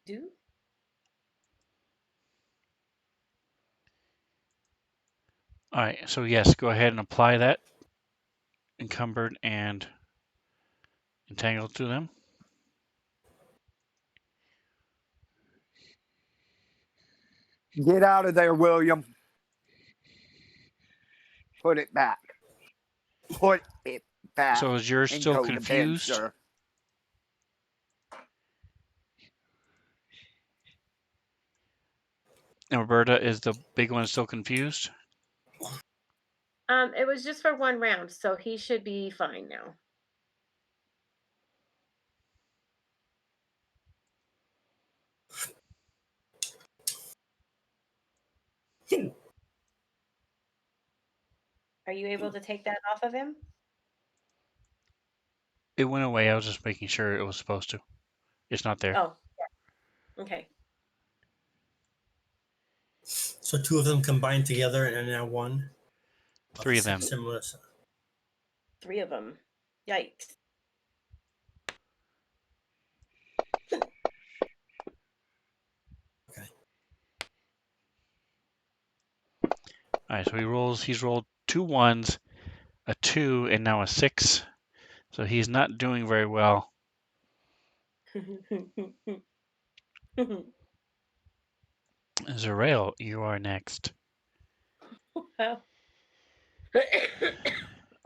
Dude? All right. So yes, go ahead and apply that encumbered and entangled to them. Get out of there, William. Put it back. Put it back. So is yours and still go to bed, confused? sir. And Roberta, is the big one still confused? It was just for one round, so he should be fine now. Are you able to take that off of him? It went away. I was just making sure it was supposed to. It's not there. Oh, yeah. Okay. So two of them combined together and are now one. Three of them. Similar. Three of them. Yikes. Okay. All right. So he's rolled 2 1s, a 2, and now a 6. So he's not doing very well. Zerail, you are next. Well. You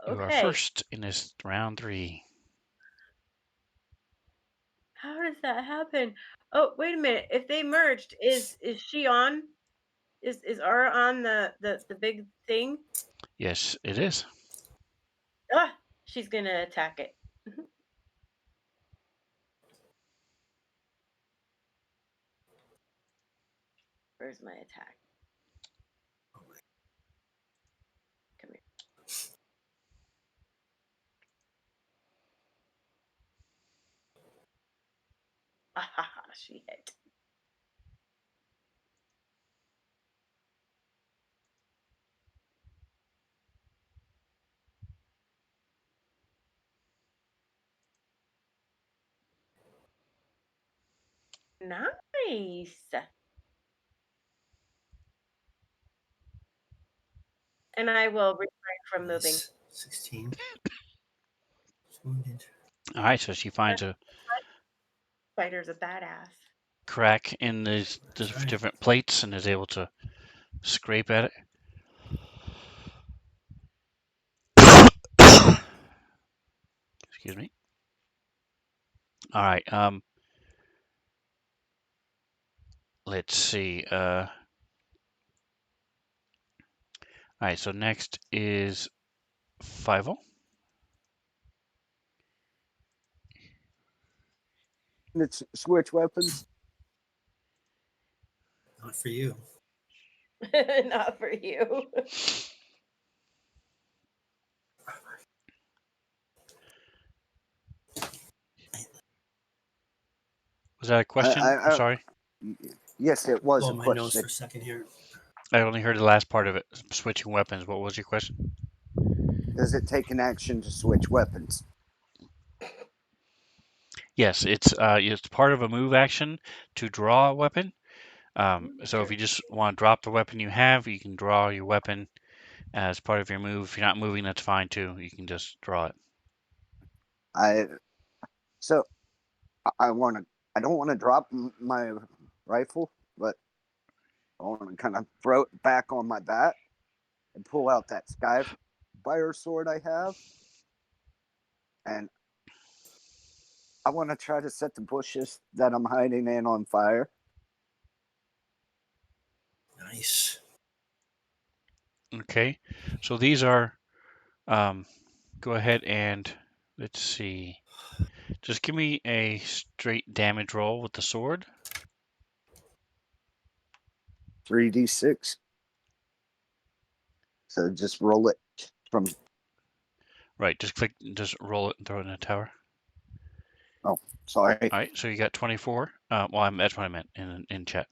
are Okay. first in this round 3. How does that happen? Oh, wait a minute. If they merged, is she on? Is Aura on the big thing? Yes, it is. Ah, she's gonna attack it. Where's my attack? Come here. Ah, ha, ha, she hit. Nice. And I will refrain from moving. Nice. 16. Wounded. All right. So she finds a Spider's a badass. crack in the right. different plates and is able to scrape at it. Excuse me. All right. Let's see. All right. So next is Fivel. Let's switch weapons. Not for you. Not for you. Was that a question? I'm sorry. Yes, it was Blow a my nose question. for a second here. I only heard the last part of it. Switching weapons. What was your question? Does it take an action to switch weapons? Yes, it's part of a move action to draw a weapon. So if you just want to drop the weapon you have, you can draw your weapon as part of your move. If you're not moving, that's fine too. You can just draw it. I don't want to drop my rifle, but I want to kind of throw it back on my back and pull out that Skyfire sword I have, and I want to try to set the bushes that I'm hiding in on fire. Nice. Okay, so these are. Go ahead and let's see. Just give me a straight damage roll with the sword. 3d6. So just roll it from. Right, just roll it and throw it in a tower. Sorry. All right, so you got 24. Well, that's what I meant in chat.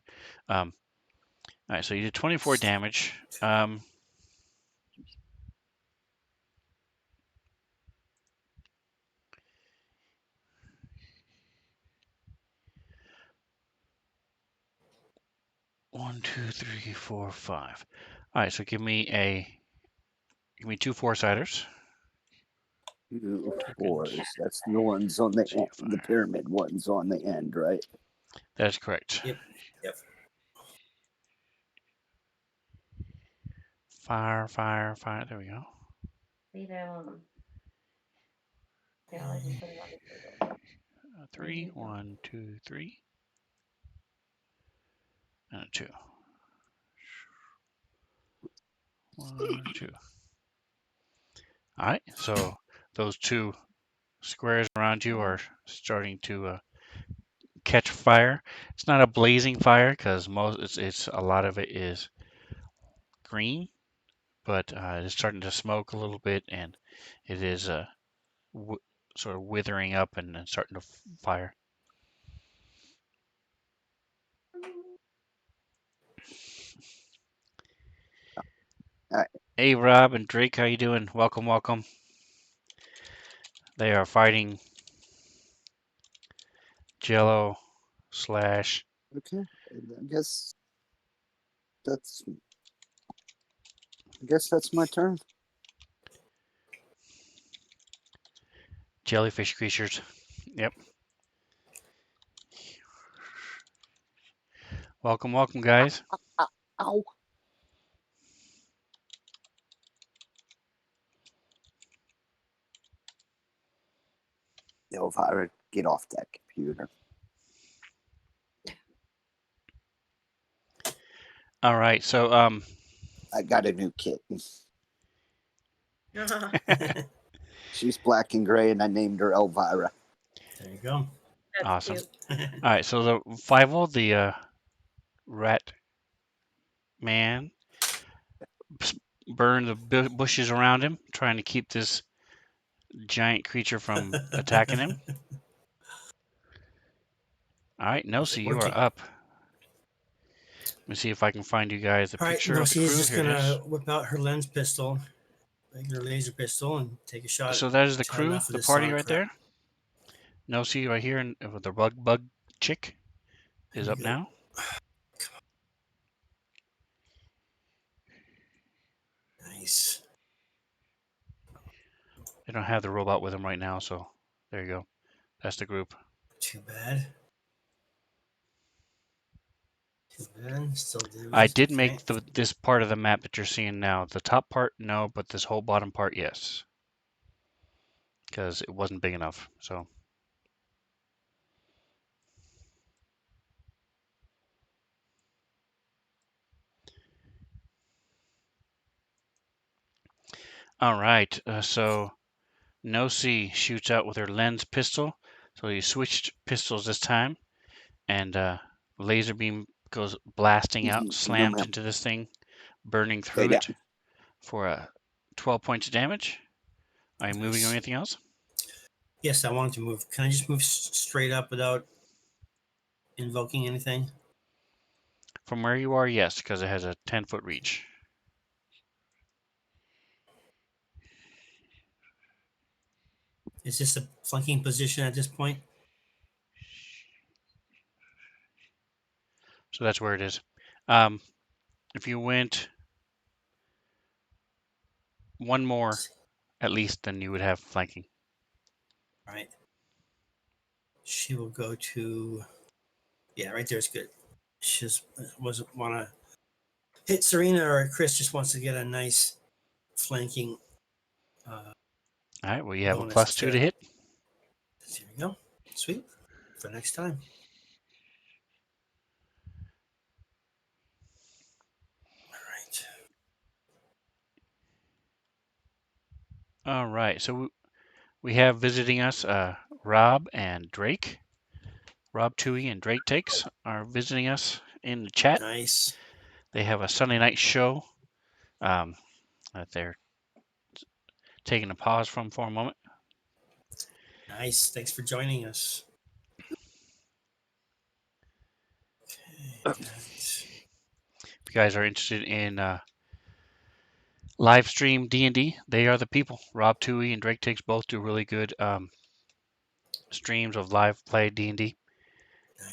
All right, so you did 24 damage. 1, 2, 3, 4, 5. All right, so give me 2 4-siders. 2 Token. 4s. That's the ones on the See, end, the pyramid ones on the end, right? That is correct. Yep. Fire, fire, fire. There we go. Leave it alone. Yeah, I just put it on the table. 3, 1, 2, 3, and a 2. 1, 2. All right, so those 2 squares around you are starting to catch fire. It's not a blazing fire because it's a lot of it is green, but it's starting to smoke a little bit, and it is sort of withering up and starting to fire. Alright. Hey, Rob and Drake, how you doing? Welcome, welcome. They are fighting Jello / Okay. I guess that's my turn. jellyfish creatures. Yep. Welcome, welcome, guys. Ow. Elvira, get off that computer. All right, so I got a new kitten. She's black and gray, and I named her Elvira. There you go. That's awesome. cute. All right, so the Fievel, the rat man, burned the bushes around him, trying to keep this giant creature from attacking him. All right, Nosi, you are up. Let me see if I can find you guys a All right, picture of the Nosy is crew. just Here it is. gonna whip out her lens pistol, regular laser pistol, and take a shot. So that is the Had crew, enough of the this party sonic right crap. there. Nosi right here, and with the bug chick is Here up we go. now. Nice. They don't have the robot with them right now, so there you go. That's the group. Too bad. Too bad. Still did. I did Okay. make this part of the map that you're seeing now. The top part, no, but this whole bottom part, yes. Because it wasn't big enough, so. All right, so Nosi shoots out with her lens pistol. So he switched pistols this time, and laser beam goes blasting out, No, slams ma'am. into this thing, burning Stay through down. it for 12 points of damage. Are you moving or Nice. anything else? Yes, I wanted to move. Can I just move straight up without invoking anything? From where you are, yes, because it has a 10-foot reach. Is this a flanking position at this point? So that's where it is. If you went one more, at least, then you would have flanking. All right. She will go to. Yeah, right there's good. She just wasn't want to hit Serena, or Chris just wants to get a nice flanking All right, well, you have a bonus +2 to hit. There we go. Sweet. For next time. All right, so we have visiting us Rob and Drake. Rob Tui and Drake Takes are visiting us in the chat. Nice. They have a Sunday night show that they're taking a pause from for a moment. Nice. Thanks for joining us. Okay, If you guys are interested in live stream D&D, they are the people. Rob Toohey and Drake Takes both do really good streams of live play D&D.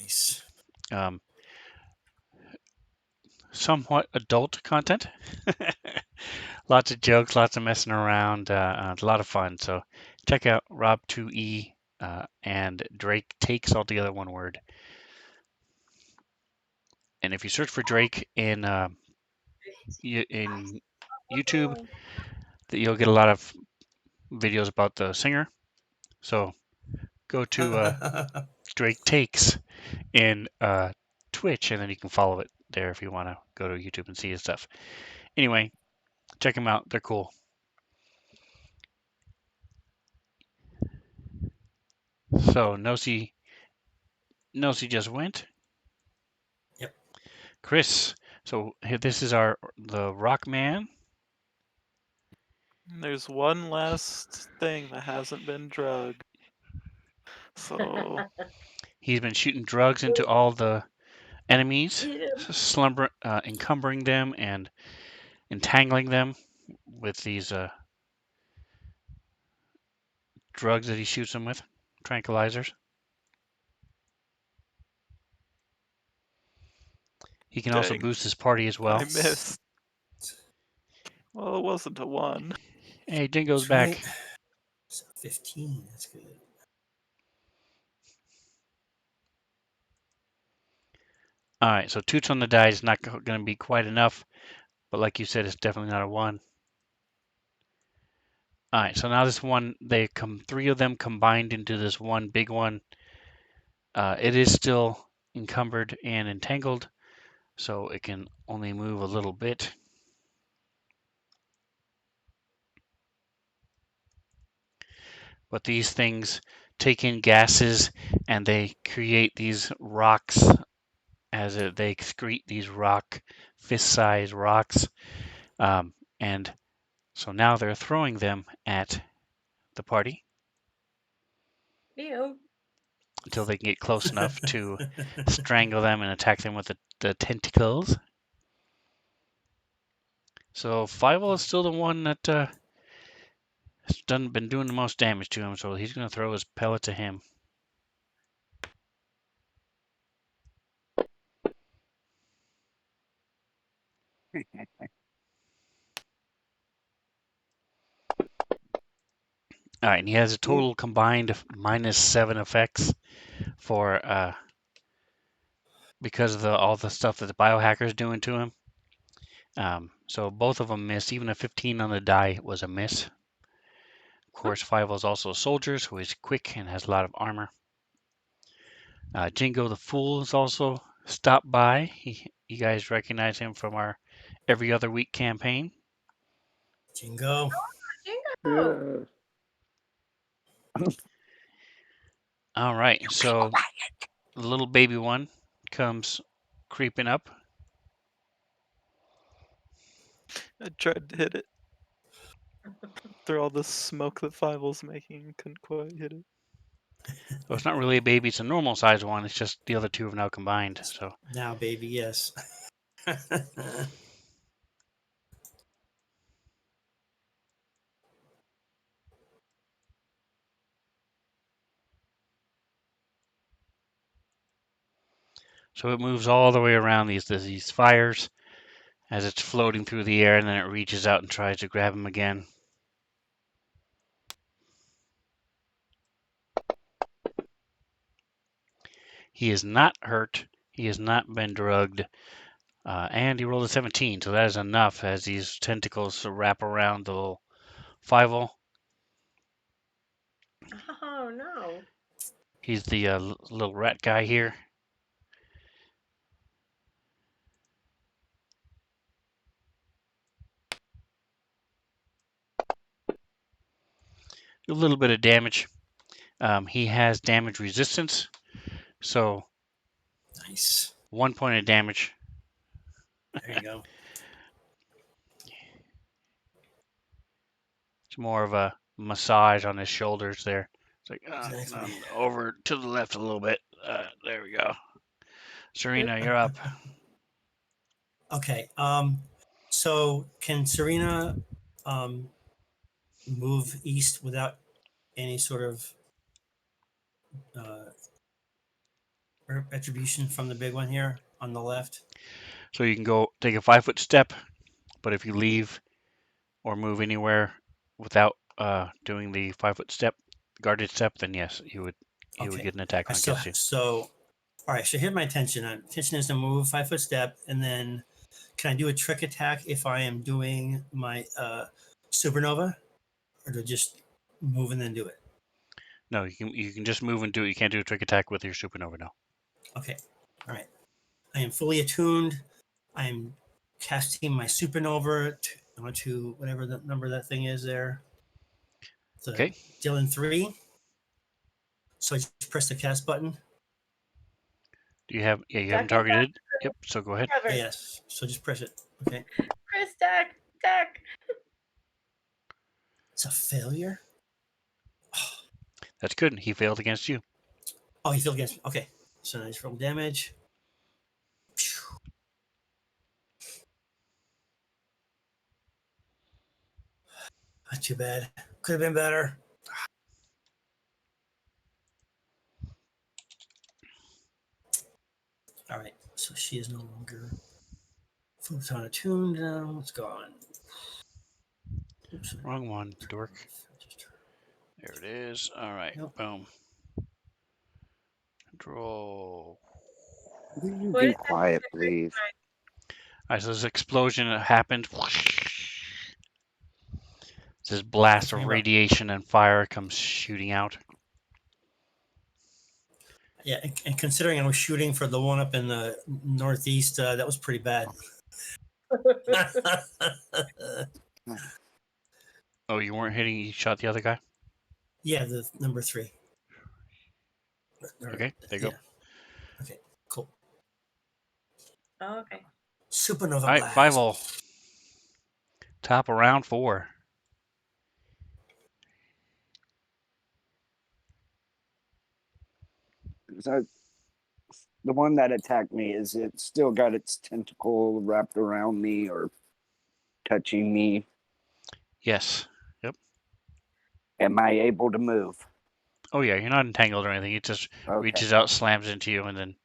nice. Somewhat adult content. Lots of jokes, lots of messing around. It's a lot of fun. So check out Rob 2E and Drake Takes, all together one word. And if you search for Drake in YouTube, you'll get a lot of videos about the singer. So go to Drake Takes in Twitch, and then you can follow it there if you want to go to YouTube and see his stuff. Anyway, check them out. They're cool. So Nosy just went. Yep. Chris. So here, this is the Rock Man. There's one last thing that hasn't been drugged. So He's been shooting drugs into all the enemies, encumbering them and entangling them with these drugs that he shoots them with, tranquilizers. He can also dang, boost his party as well. I missed. Well, it wasn't a 1. Hey, Dingo's That's back. right. So 15. That's good. All right, so toots on the die is not going to be quite enough, but like you said, it's definitely not a 1. All right, so now this one, three of them combined into this one big one. It is still encumbered and entangled, so it can only move a little bit. But these things take in gases and they create these rocks they excrete these fist-sized rocks. And so now they're throwing them at the party Ew. until they can get close enough to strangle them and attack them with the tentacles. So Fievel is still the one that has been doing the most damage to him, so he's going to throw his pellet to him. All right, and he has a total combined -7 effects for because of all the stuff that the biohacker's doing to him. So both of them miss. Even a 15 on the die was a miss. Of course, Fievel is also a soldier, so he's quick and has a lot of armor. Jingo the Fool is also stopped by. You guys recognize him from our every other week campaign. Jingo. Jingo. All right, so the little baby one comes creeping up. I tried to hit it. Through all the smoke that Fievel's making, couldn't quite hit it. So it's not really a baby; it's a normal size one. It's just the other two have now combined. So Now, baby, yes. it moves all the way around these fires as it's floating through the air, and then it reaches out and tries to grab him again. He is not hurt. He has not been drugged. And he rolled a 17, so that is enough as these tentacles wrap around the little Fievel. Oh no. He's the little rat guy here. A little bit of damage. He has damage resistance, so Nice. 1 point of damage. There you go. It's more of a massage on his shoulders there. It's like Exactly. over to the left a little bit. There we go. Serena, you're up. Okay. So can Serena move east without any sort of uh, retribution from the big one here on the left? So you can go take a 5-foot step, but if you leave or move anywhere without doing the 5-foot step, guarded step, then yes, you would Okay. get an attack All right, on so against you. so all right. So here's my intention. Intention is to move 5-foot step, and then can I do a trick attack if I am doing my supernova, or to just move and then do it? No, you can just move and do it. You can't do a trick attack with your supernova now. Okay. All right. I am fully attuned. I am casting my supernova onto whatever the number that thing is there. The Okay. Dylan 3. So I just press the cast button. Do you have? Yeah, you haven't Duck and duck, targeted. Yep. So go ahead. cover. Yes. So just press it. Okay. Chris, duck, duck. It's a failure. That's good. He failed against you. Oh, he failed against me. Okay. So nice roll damage. Not too bad. Could have been better. All right. So she is no longer photon attuned. Now it's gone. Oops. Wrong one, dork. There it is. All right. Nope. Boom. Draw. Will you What be is that? quiet, please? All right. So this explosion happened. This blast of Talking about radiation and fire comes shooting out. yeah, and considering I was shooting for the one up in the northeast, that was pretty bad. Oh, you weren't hitting. You shot the other guy. Yeah, the number 3. Okay. There you Yeah. go. Okay. Cool. Oh, okay. Supernova All right. blast. 5-0. Top of round 4. So the one that attacked me, is it still got its tentacle wrapped around me or touching me? Yes. Am I able to move? Oh yeah. You're not entangled or anything. It just Okay. reaches out, slams into you, and then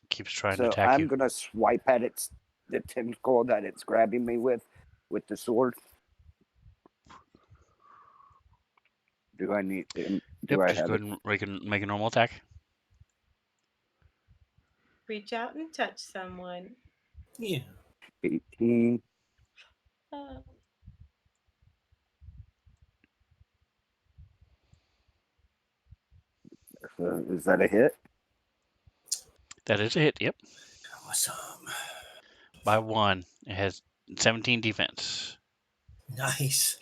keeps trying to So attack I'm you. gonna swipe at the tentacle that it's grabbing me with the sword. Do I need? Do Yep. I Just have go it? ahead and make a normal attack. Reach out and touch someone. Yeah. 18. Oh. Is that a hit? That is a hit. Yep. Awesome. By 1. It has 17 defense. Nice.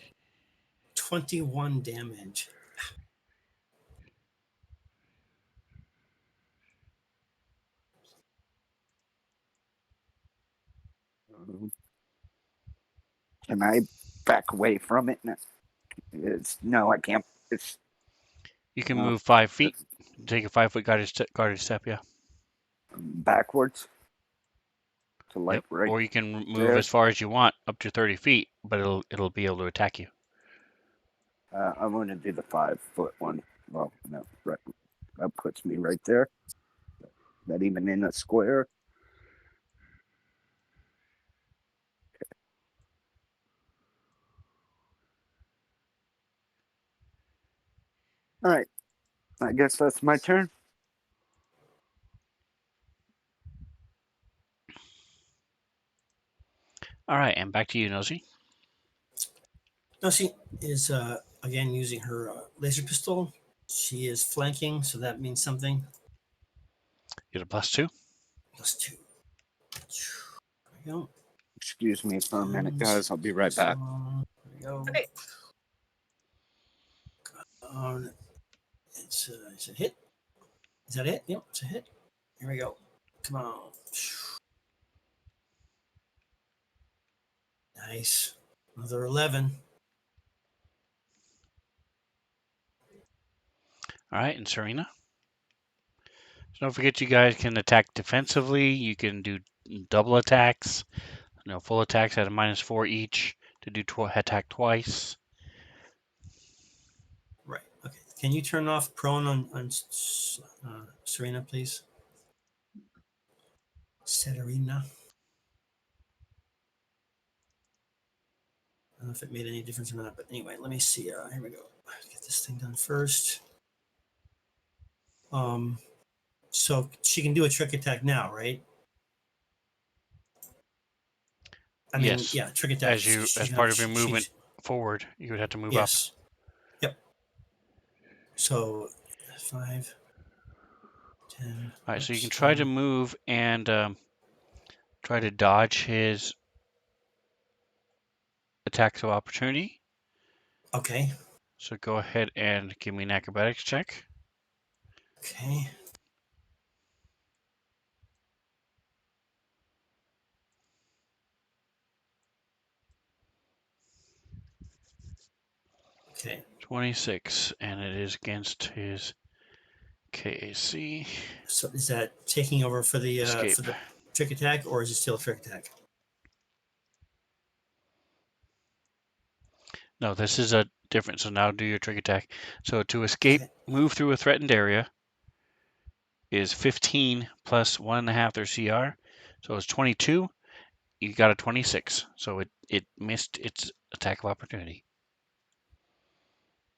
21 damage. Can I back away from it? No, I can't. It's You can move 5 feet. Take a 5-foot guarded step. Yeah. backwards. To like Yep. right Or you can move there. as far as you want, up to 30 feet, but it'll be able to attack you. I'm going to do the 5-foot one. Well, no, right. That puts me right there. Not even in a square. All right. I guess that's my turn. All right, and back to you, Nosy. Now she is again using her laser pistol. She is flanking, so that means something. Get a +2. +2. There we go. Excuse me for a minute, guys. I'll be right back. There we go. Okay. It's a hit. Is that it? Yep, it's a hit. Here we go. Come on. Nice. Another 11. All right, and Serena. So don't forget, you guys can attack defensively. You can do double attacks. Full attacks at a -4 each to do attack twice. Right. Okay. Can you turn off prone on Serena, please? Serena. I don't know if it made any difference or not, but anyway, let me see. Here we go. Get this thing done first. So she can do a trick attack now, right? I mean, Yes, yeah, trick attack. as part of your movement forward, you would have to move up. Yes. Yep. So 5, 10. All right, so you can oops, try to move and try to dodge his attacks of opportunity. Okay. So go ahead and give me an acrobatics check. Okay. Okay. 26, and it is against his KAC. So is that taking over for the Escape. trick attack, or is it still a trick attack? No, this is a different. So now do your trick attack. So to escape, Okay. move through a threatened area is 15 plus 1.5 their CR. So it's 22. You got a 26. So it missed its attack of opportunity.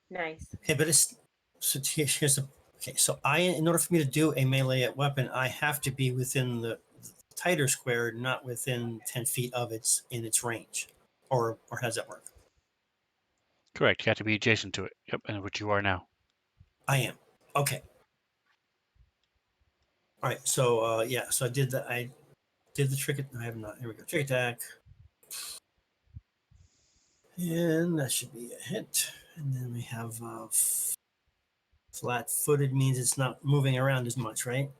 Nice. Okay, but it's so here's the okay. So in order for me to do a melee weapon, I have to be within the tighter square, not within 10 feet of its range, or how does that work? Correct. You have to be adjacent to it. Yep, and which you are now. I am. Okay. All right. So yeah. So I did the trick. I have not. Here we go. Trick attack. And that should be a hit. And then we have flat-footed means it's not moving around as much, right?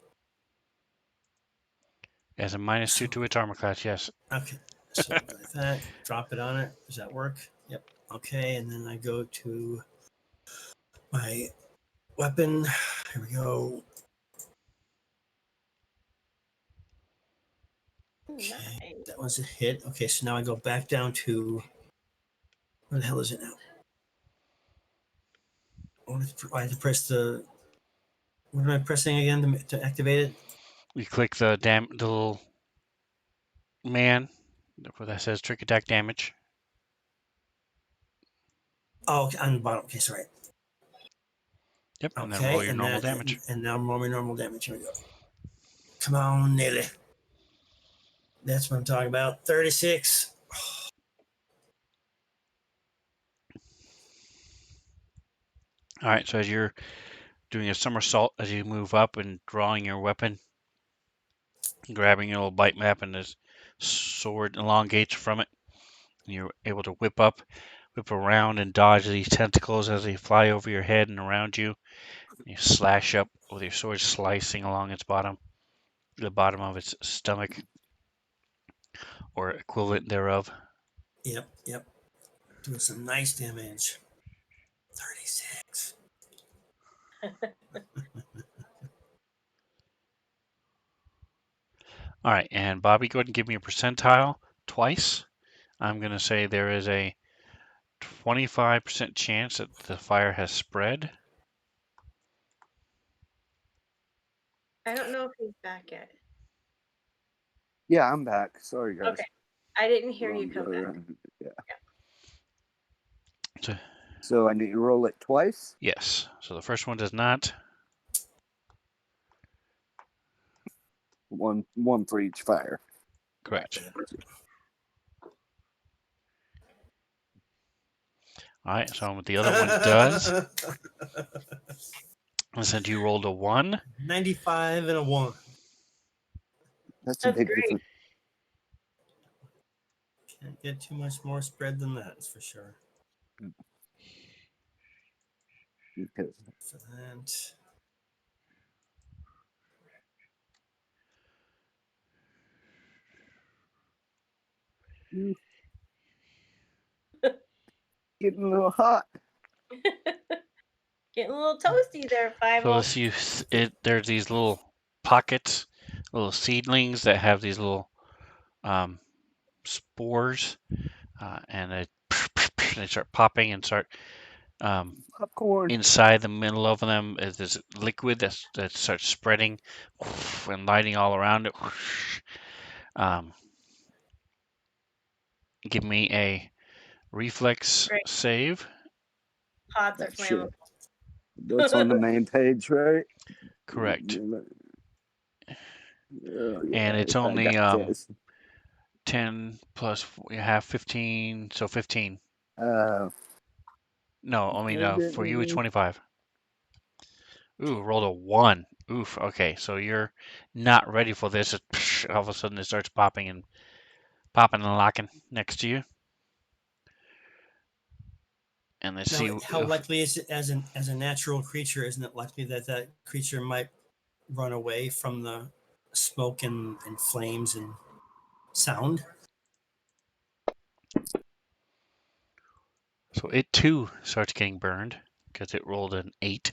It has a -2 to its armor class. Yes. Okay. So like that. Drop it on it. Does that work? Yep. Okay. And then I go to my weapon. Here we go. Okay. Nice. That was a hit. Okay. So now I go back down to where the hell is it now? I have to press the. What am I pressing again to activate it? You click the little man where that says trick attack damage. Oh, okay, on the bottom. Okay, sorry. Yep, and then roll Okay, your normal damage. and now roll my normal damage. Here we go. Come on, nearly. That's what I'm talking about. 36. All right, so as you're doing a somersault as you move up and drawing your weapon, grabbing your little bite map, and this sword elongates from it, and you're able to whip around and dodge these tentacles as they fly over your head and around you. You slash up with your sword slicing along the bottom of its stomach or equivalent thereof. Yep. Doing some nice damage. 36. All right, and Bobby, go ahead and give me a percentile twice. I'm going to say there is a 25% chance that the fire has spread. I don't know if he's back yet. Yeah, I'm back. Sorry, guys. Okay. I didn't hear you Wrong come way back. around. Yeah. So, So I need to roll it twice. yes, so the first one does not. One for each fire. Correct. All right, so the other one does. And since you rolled a 1, 95 and a 1. That's a That's big great. difference. Can't get too much more spread than that, that's for sure. Okay. For that. Getting a little hot. Getting a little toasty there, So Five. this there's these little pockets, little seedlings that have these little um, spores, and they start popping and start Popcorn. inside the middle of them is this liquid that starts spreading and lighting all around it. Um, Give me a reflex Great. save. Pots are That shit. flammable. That's on the main page, right? Correct. Oh, And yeah, it's I only got this. 10 plus you have 15, so 15. Uh, No, I mean for you it's uh, 25. Ooh, rolled a 1. Oof. Okay, so you're not ready for this. All of a sudden it starts popping and locking next to you. And let's Now, see. how likely is it as a natural creature? Isn't it likely that that creature might run away from the smoke and flames and sound? So it too starts getting burned because it rolled an 8.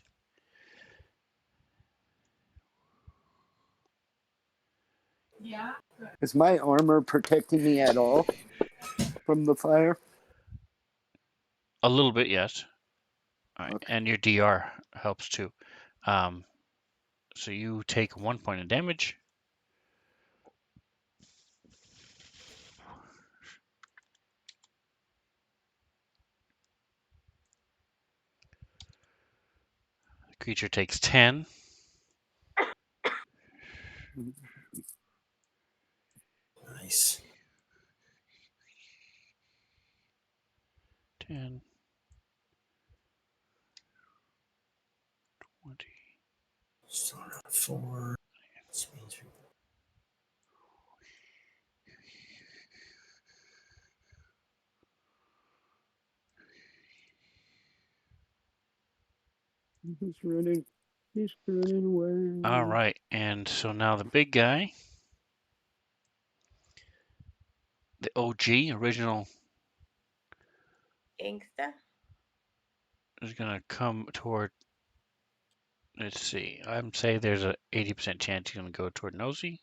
is my armor protecting me at all from the fire? A little bit, yes. All right, Okay. and your DR helps too. Um, so you take 1 point of damage. The creature takes 10. Nice. 10, 20. So around 4. Which means He's running. He's running away. All right, and so now the big guy, the OG original, Gangsta. is gonna come toward. Let's see. I'm say there's a 80% chance he's gonna go toward Nosy.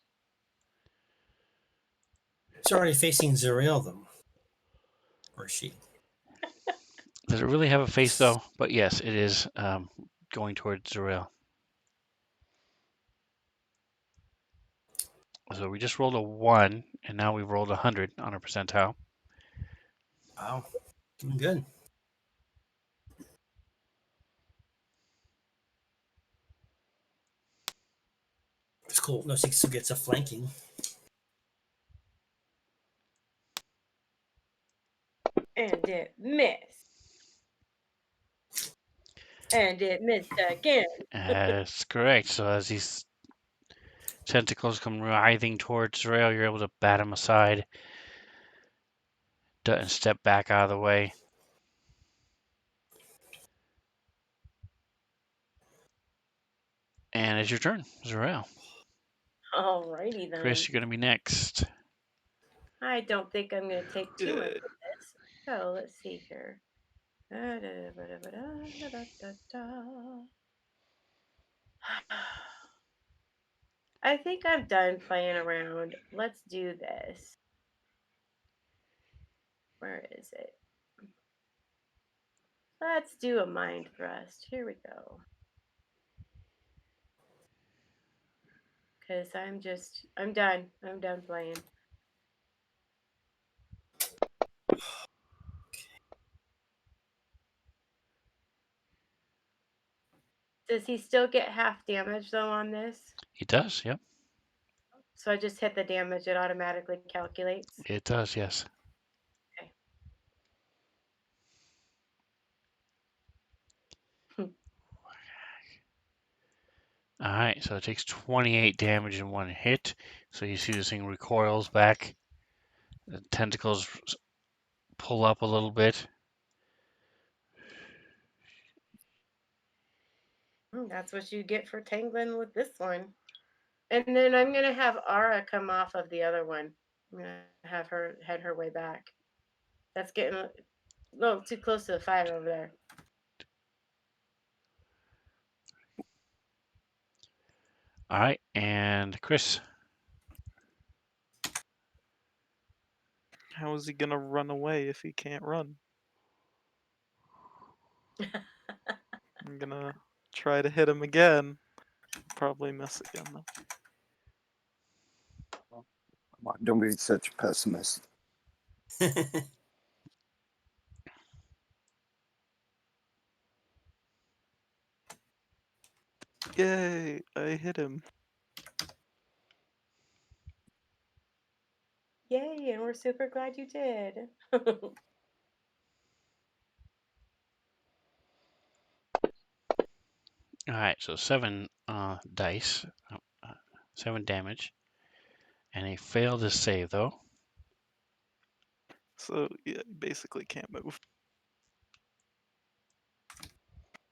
it's already facing Zuriel, though. Or she. Does it really have a face though? But yes, it is going towards Zuriel. So we just rolled a 1, and now we've rolled 100 on our percentile. Wow. Doing good. It's cool. No, she still gets a flanking. And it missed. And it missed again. That's correct. So as these tentacles come writhing towards Zuriel, you're able to bat him aside and step back out of the way. And it's your turn, Zuriel. Alrighty then. Chris, you're going to be next. I don't think I'm going to take too much of this. So let's see here. I think I'm done playing around. Let's do this. Where is it? Let's do a mind thrust. Here we go. Because I'm done. I'm done playing. Does he still get half damage though on this? He does, yep. So I just hit the damage, it automatically calculates. It does, yes. Okay. All right, so it takes 28 damage in one hit. So you see this thing recoils back. The tentacles pull up a little bit. That's what you get for tangling with this one. And then I'm gonna have Ara come off of the other one. I'm gonna have her head her way back. That's getting a little too close to the fire over there. All right, and Chris. How is he gonna run away if he can't run? I'm gonna try to hit him again. Probably miss again though. Come on, don't be such a pessimist. Yay! I hit him. Yay, and we're super glad you did. All right, so 7 dice, 7 damage, and he failed his save though. So yeah, he basically can't move.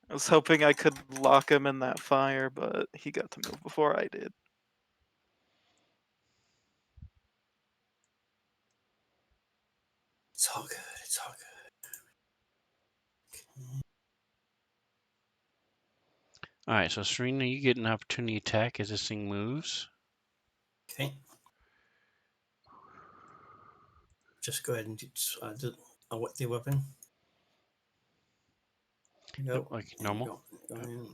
I was hoping I could lock him in that fire, but he got to move before I did. It's all good. It's all good. All right, so Serena, you get an opportunity attack as this thing moves. Okay. Just go ahead and do the weapon. Go. Like There you normal. go. Go in.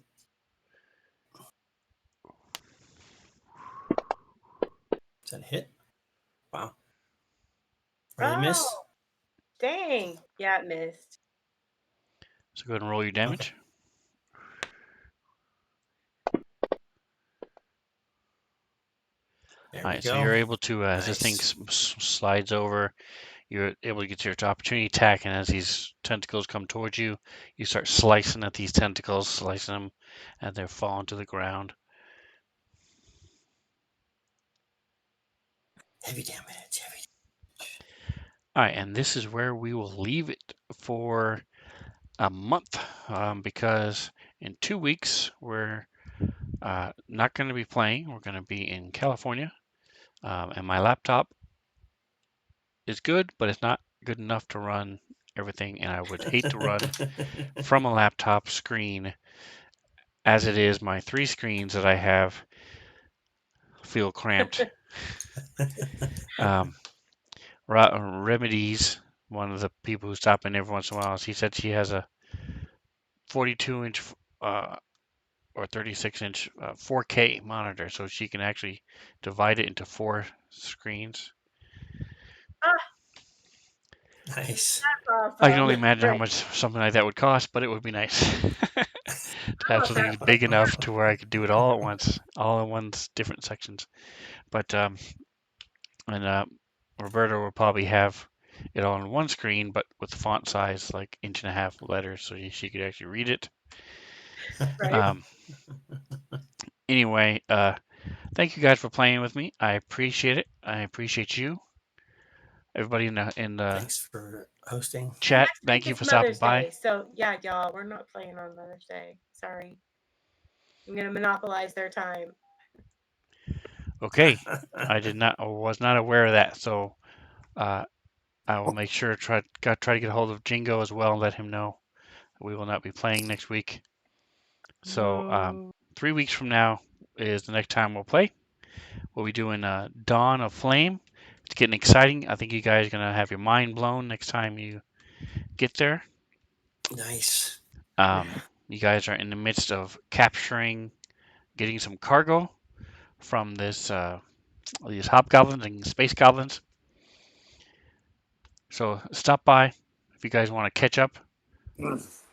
Is that a hit? Wow. Really miss? Oh, dang. Yeah, it missed. So go ahead and roll your damage. There All we right, so go. you're able to, as this thing Nice. slides over, you're able to get your opportunity attack, and as these tentacles come towards you, you start slicing at these tentacles, slicing them, and they're falling to the ground. Heavy damage. Heavy. All right, and this is where we will leave it for a month, because in 2 weeks we're not going to be playing. We're going to be in California, and my laptop is good, but it's not good enough to run everything, and I would hate to run from a laptop screen. As it is, my 3 screens that I have feel cramped. Um, Remedies, one of the people who stop in every once in a while, she said she has a 42-inch or 36-inch 4K monitor, so she can actually divide it into 4 screens. Nice. That's I can only awesome. imagine how Right. much something like that would cost, but it would be nice to have Oh, something that big enough to where I could do it all at once, all in one different sections. But and Roberta will probably have it all on one screen, but with font size like 1.5 inch letters, so she could actually read it. right. Um, anyway, thank you guys for playing with me. I appreciate it. I appreciate you, everybody in the Thanks for hosting. chat. Next Thank week you is for stopping Mother's by. Day. So, yeah, y'all, we're not playing on Mother's Day. Sorry. I'm going to monopolize their time. Okay, I was not aware of that, so I will make sure try to get a hold of Jingo as well and let him know we will not be playing next week. So No. 3 weeks from now is the next time we'll play. We'll be doing Dawn of Flame. It's getting exciting. I think you guys are gonna have your mind blown next time you get there. Nice. You guys are in the midst of getting some cargo from these hobgoblins and space goblins. So stop by if you guys want to catch up.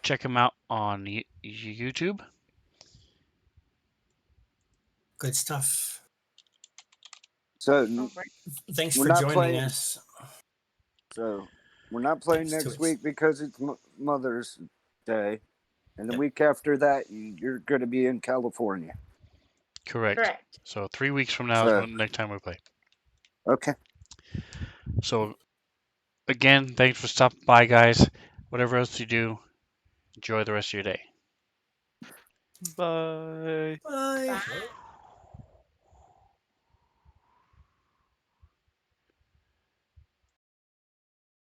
Check them out on YouTube. Good stuff. So All right. Thanks we're for not joining playing. us. So we're not playing Thanks to next it. week because it's Mother's Day, and the Yep. week after that you're going to be in California. Correct. Correct. So 3 weeks from now is So when the next time we play. okay. So again, thanks for stopping by, guys. Whatever else you do, enjoy the rest of your day. Bye. Bye. Bye.